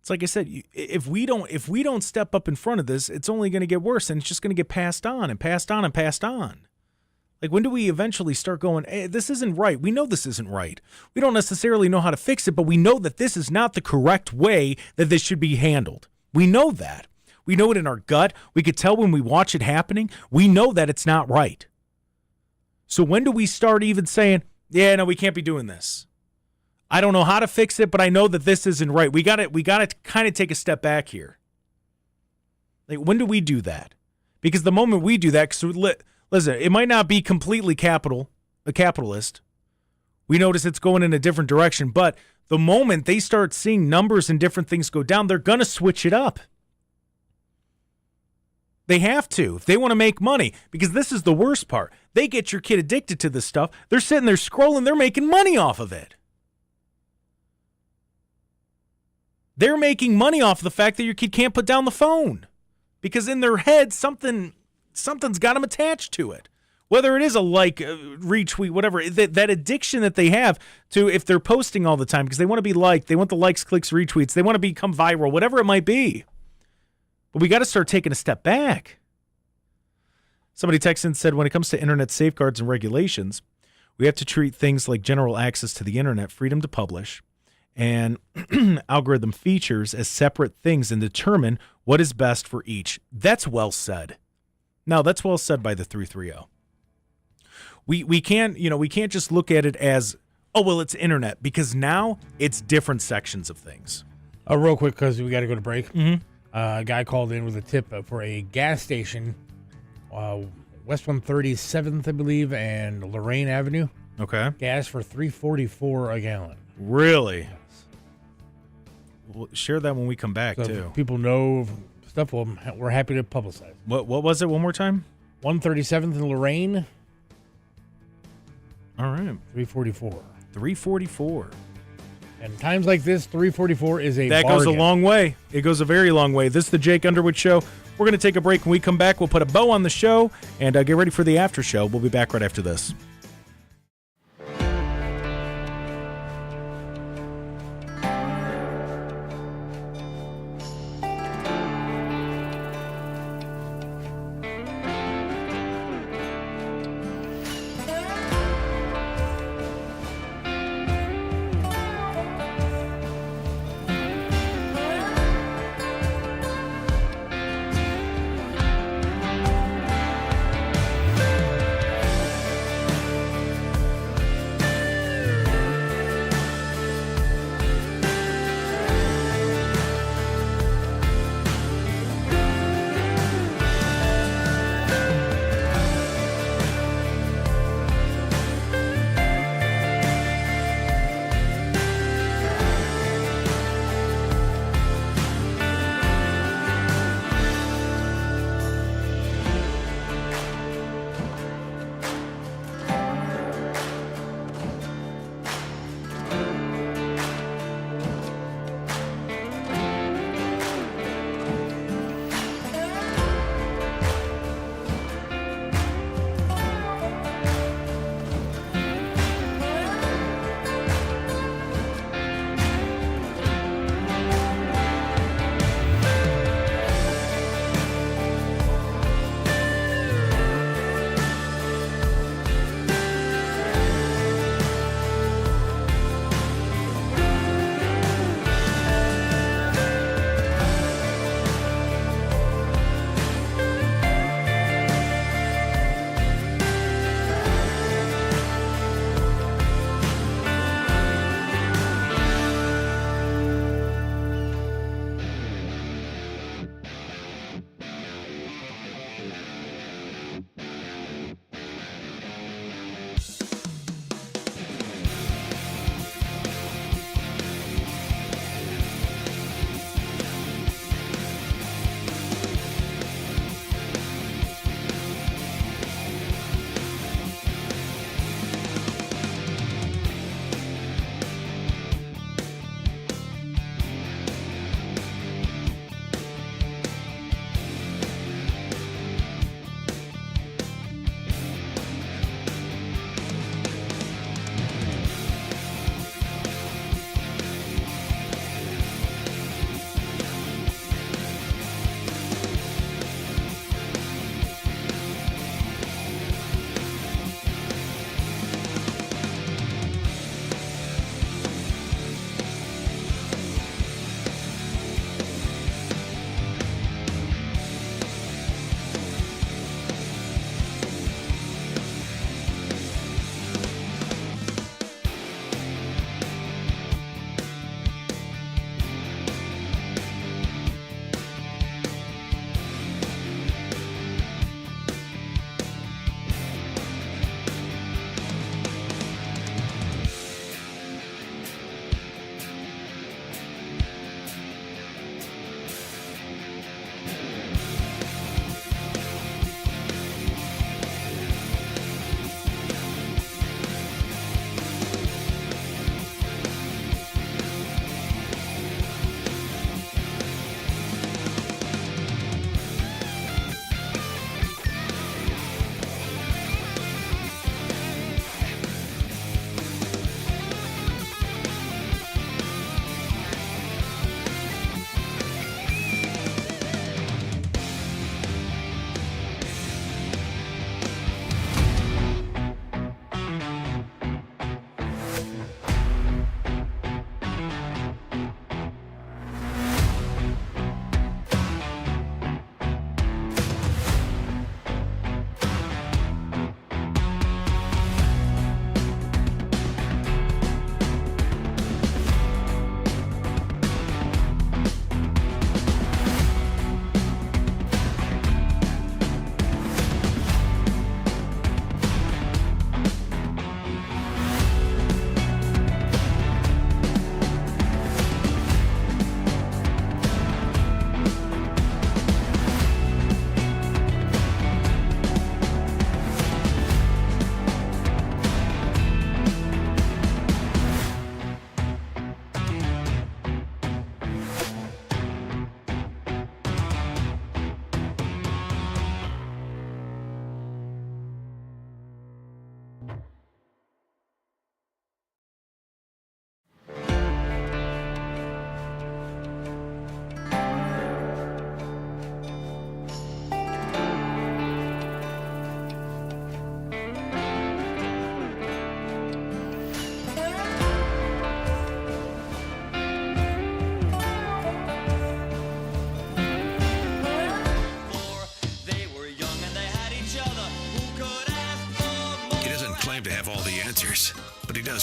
It's like I said, if we don't step up in front of this, it's only going to get worse, and it's just going to get passed on and passed on and passed on. Like, when do we eventually start going, hey, this isn't right? We know this isn't right. We don't necessarily know how to fix it, but we know that this is not the correct way that this should be handled. We know that. We know it in our gut. We could tell when we watch it happening. We know that it's not right. So when do we start even saying, yeah, no, we can't be doing this? I don't know how to fix it, but I know that this isn't right. We got to kind of take a step back here. Like, when do we do that? Because the moment we do that, listen, it might not be completely capitalist. We notice it's going in a different direction, but the moment they start seeing numbers and different things go down, they're going to switch it up. They have to if they want to make money, because this is the worst part. They get your kid addicted to this stuff. They're sitting there scrolling. They're making money off of it. They're making money off the fact that your kid can't put down the phone, because in their head, something's got them attached to it. Whether it is a like, retweet, whatever, that addiction that they have to, if they're posting all the time because they want to be liked, they want the likes, clicks, retweets, they want to become viral, whatever it might be. But we got to start taking a step back. Somebody texted and said, when it comes to internet safeguards and regulations, We have to treat things like general access to the internet, freedom to publish, and algorithm features as separate things and determine what is best for each. That's well said. Now, that's well said by the 330. We can't just look at it as, oh, well, it's internet, because now it's different sections of things. Real quick, because we got to go to break. Mm-hmm. A guy called in with a tip for a gas station, West 137th, I believe, and Lorraine Avenue. Okay. Gas for $3.44 a gallon. Really? Yes. We'll share that when we come back, so too. If people know stuff, we're happy to publicize. What was it one more time? 137th and Lorraine. All right. $3.44. $3.44. And times like this, $3.44 is a That bargain. goes a long way. It goes a very long way. This is the Jake Underwood Show. We're going to take a break. When we come back, we'll put a bow on the show and get ready for the after show. We'll be back right after this.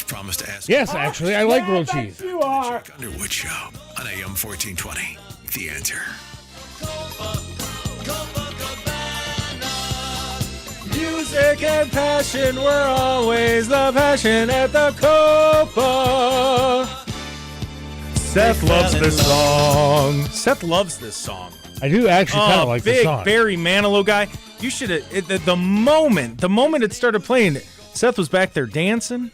As promised to ask. Yes, actually, I like grilled cheese. You are. Jake Underwood Show on AM 1420. The Answer. Music and passion were always the passion at the Copa. Seth loves this song. Seth loves this song. I do actually kind of like this song. Big Barry Manilow guy. You should have. The moment it started playing, Seth was back there dancing.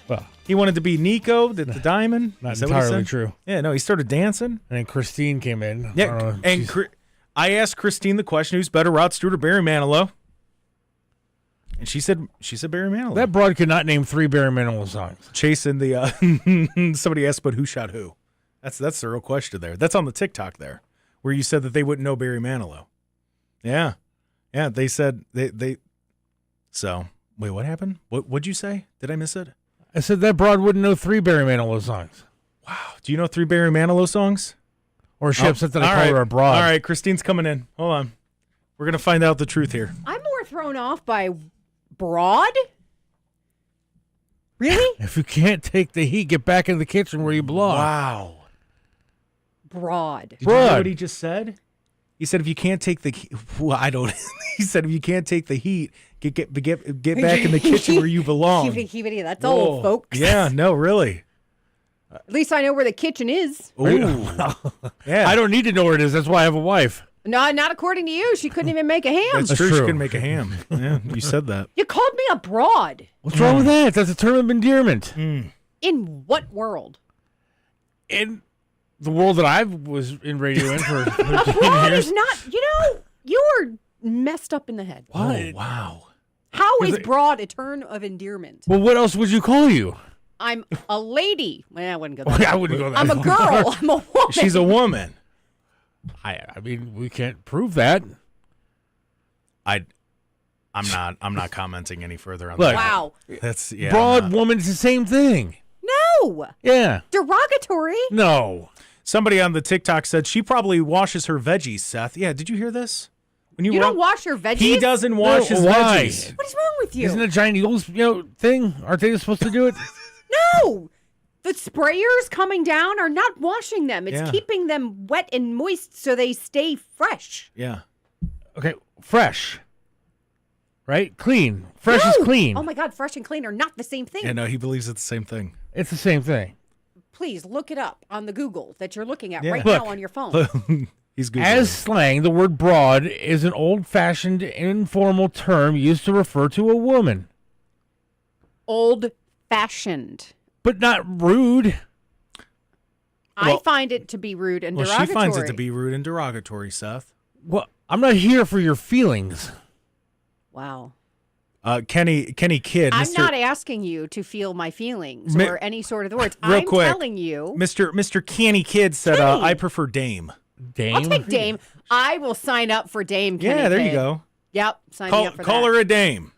Well, He wanted to be Nico, the diamond. not Is that what he entirely said? true. Yeah, no, he started dancing. And then Christine came in. I don't Yeah, know, and I asked Christine the question: who's better, Rod Stewart or Barry Manilow? And she said Barry Manilow. that broad could not name 3 Barry Manilow songs. Chasing the somebody asked, but who shot who? That's the real question there. That's on the TikTok there, where you said that they wouldn't know Barry Manilow. Yeah, they said they. So wait, what happened? What'd you say? Did I miss it? I said that broad wouldn't know 3 Barry Manilow songs. Wow. Do you know 3 Barry Manilow songs? Or she upset that I all called right. her a broad. All right, Christine's coming in. Hold on. We're gonna find out the truth here. I'm more thrown off by broad. Really? If you can't take the heat, get back in the kitchen where you belong. Wow. Broad. Did you hear Broad. what he just said? He said if you can't take the well, I don't. He said if you can't take the heat, get back in the kitchen where you belong. That's old, folks. Yeah, no, really. At least I know where the kitchen is. Ooh. Yeah. I don't need to know where it is. That's why I have a wife. No, not according to you. She couldn't even make a ham. That's true. She true. couldn't make a ham. Yeah, you said that. You called me a broad. What's wrong with that? That's a term of endearment. In what world? In the world that I was in radio in for 13 Broad years. is not, you are messed up in the head. Oh, wow. How is it- broad a term of endearment? Well, what else would you call you? I'm a lady. Well, I wouldn't go that I far. wouldn't go that I'm a far. girl. I'm a woman. She's a woman. I mean, we can't prove that. I'm not commenting any further on Look. that. Wow. That's yeah. Broad I'm not. woman is the same thing. No. Yeah. Derogatory. No. Somebody on the TikTok said she probably washes her veggies, Seth. Yeah, did you hear this? When You don't wash your veggies? He doesn't wash his why? veggies. What is wrong with you? Isn't it a giant Eagles thing? Aren't they supposed to do it? No. The sprayers coming down are not washing them. It's Yeah. keeping them wet and moist so they stay fresh. Yeah. Okay, fresh. Right? Clean. Fresh is No. clean. Oh my God, fresh and clean are not the same thing. Yeah, no, he believes it's the same thing. It's the same thing. Please look it up on the Google that you're looking at Yeah. right Look. now on your phone. He's Googling. As slang, the word broad is an old-fashioned, informal term used to refer to a woman, Old-fashioned. but not rude. I Well- find it to be rude and Well, derogatory. she finds it to be rude and derogatory, Seth. Well, I'm not here for your feelings. Wow. Kenny Kidd, I'm Mr. not asking you to feel my feelings Mi- or any sort of the words. Real I'm quick, telling you. Mr. Kenny Kidd said, Kenny. I prefer Dame. Dame. I'll take Dame. I will sign up for Dame. Kenny Yeah, there you Kidd. go. Yep, sign me up for Call that. her a Dame.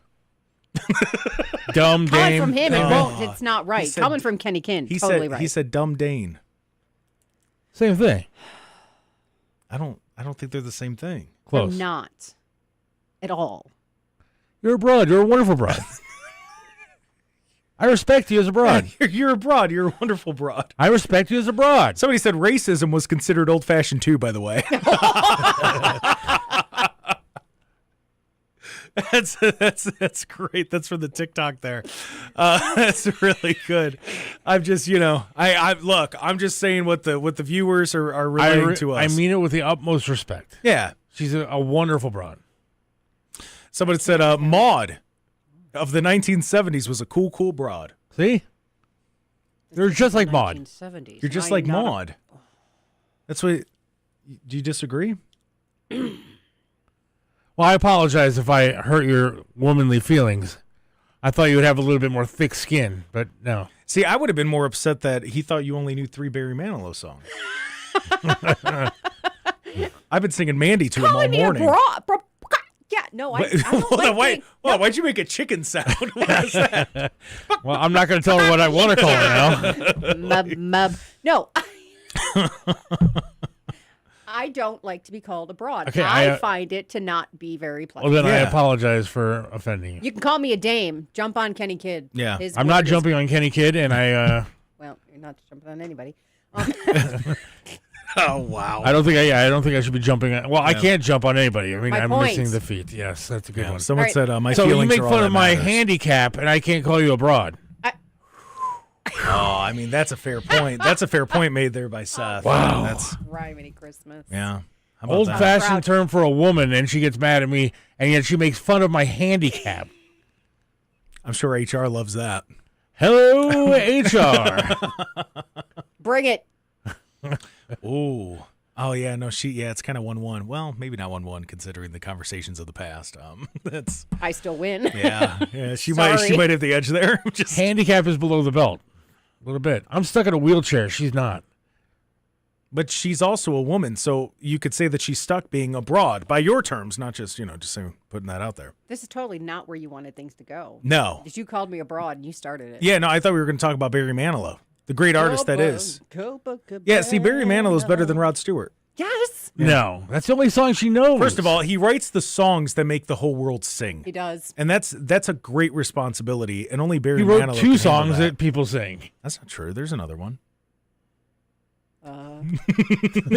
Dumb Coming Dame. from him, it Oh. won't. It's not right. said- Coming from Kenny Kidd, He totally said right. he said dumb Dane. Same thing. I don't think they're the same thing. Close. I'm not at all. You're a broad. You're a wonderful broad. I respect you as a broad. You're a broad. You're a wonderful broad. I respect you as a broad. Somebody said racism was considered old-fashioned too, by the way. That's great. That's from the TikTok there. That's really good. I'm just, I'm just saying what the viewers are relating to us. I mean it with the utmost respect. yeah. She's a wonderful broad. Somebody said Maud of the 1970s was a cool broad. See? They're just like Maud. 1970s. You're just Now like not a- Maud. That's what. Do you disagree? Well, I apologize if I hurt your womanly feelings. I thought you would have a little bit more thick skin, but no. See, I would have been more upset that he thought you only knew 3 Barry Manilow songs. I've been singing Mandy to him all Calling me a morning. broad. Yeah, no, I don't like being- Why'd you make a chicken sound? What was that? Well, I'm not going to tell her what I want to call her now. Mub. No. I don't like to be called a broad. Okay, I find it to not be very pleasant. Well, then I Yeah. apologize for offending you. You can call me a dame. Jump on Kenny Kidd. Yeah. His I'm word not is- jumping on Kenny Kidd, and I Well, you're not jumping on anybody. Oh, wow. I don't think I should be jumping on. Well, I Yeah. can't jump on anybody. I mean, My I'm point. missing the feet. Yes, that's a good one. Someone All right. said my So feelings you make are all fun that of my matters. handicap, and I can't call you a broad. Oh, I mean, that's a fair point. That's a fair point made there by Seth. Wow. That's, Rhyming Christmas. yeah. How about that? Old-fashioned Proud. term for a woman, and she gets mad at me, and yet she makes fun of my handicap. I'm sure HR loves that. Hello, HR. Bring it. Ooh. Oh, yeah. No, it's kind of 1-1. Well, maybe not 1-1 considering the conversations of the past. That's, I still win. yeah. She might have the edge there. Just Handicap is below the belt. A little bit. I'm stuck in a wheelchair. She's not. But she's also a woman, so you could say that she's stuck being abroad by your terms, not just, just saying, putting that out there. This is totally not where you wanted things to go. No. Because you called me a broad and you started it. Yeah, no, I thought we were going to talk about Barry Manilow, the great artist that is. Yeah, see, Barry Manilow's better than Rod Stewart. Yes. No, that's the only song she knows. First of all, he writes the songs that make the whole world sing. He does. And that's a great responsibility, and only Barry he wrote Manilow 2 can handle songs that. that people sing. That's not true. There's another one.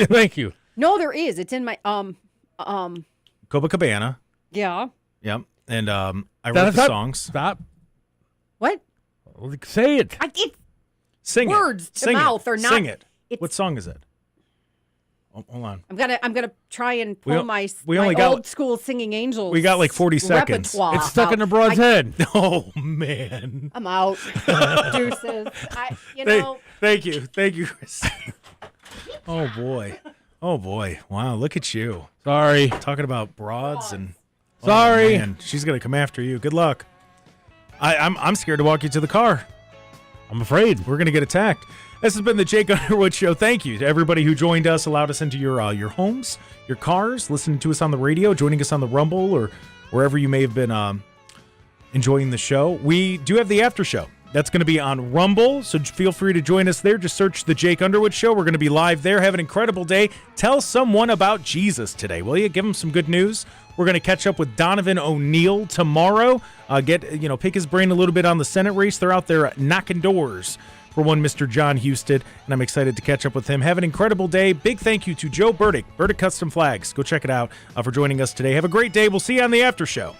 Thank you. No, there is. It's in my Copacabana. Yeah. Yep. And I wrote the songs. Stop. What? Say it. Sing Words it. to Sing mouth it. are not- Sing it. it's- What song is it? Oh, hold on. I'm gonna try and pull my only got- old school singing angels. We got like 40 seconds. repertoire It's stuck in the out. broad's head. Oh, man. I'm out. Deuces. Thank you, Chris. Oh boy. Wow, look at you. Sorry. Talking about broads and Sorry. Oh, man. She's gonna come after you. Good luck. I'm scared to walk you to the car. I'm afraid. We're gonna get attacked. This has been the Jake Underwood Show. Thank you to everybody who joined us, allowed us into your homes, your cars, listening to us on the radio, joining us on the Rumble, or wherever you may have been enjoying the show. We do have the after show. That's going to be on Rumble, so feel free to join us there. Just search the Jake Underwood Show. We're going to be live there. Have an incredible day. Tell someone about Jesus today, will you? Give them some good news. We're going to catch up with Donovan O'Neill tomorrow. Pick his brain a little bit on the Senate race. They're out there knocking doors for one Mr. John Husted, and I'm excited to catch up with him. Have an incredible day. Big thank you to Joe Burdick, Burdick Custom Flags. Go check it out for joining us today. Have a great day. We'll see you on the after show.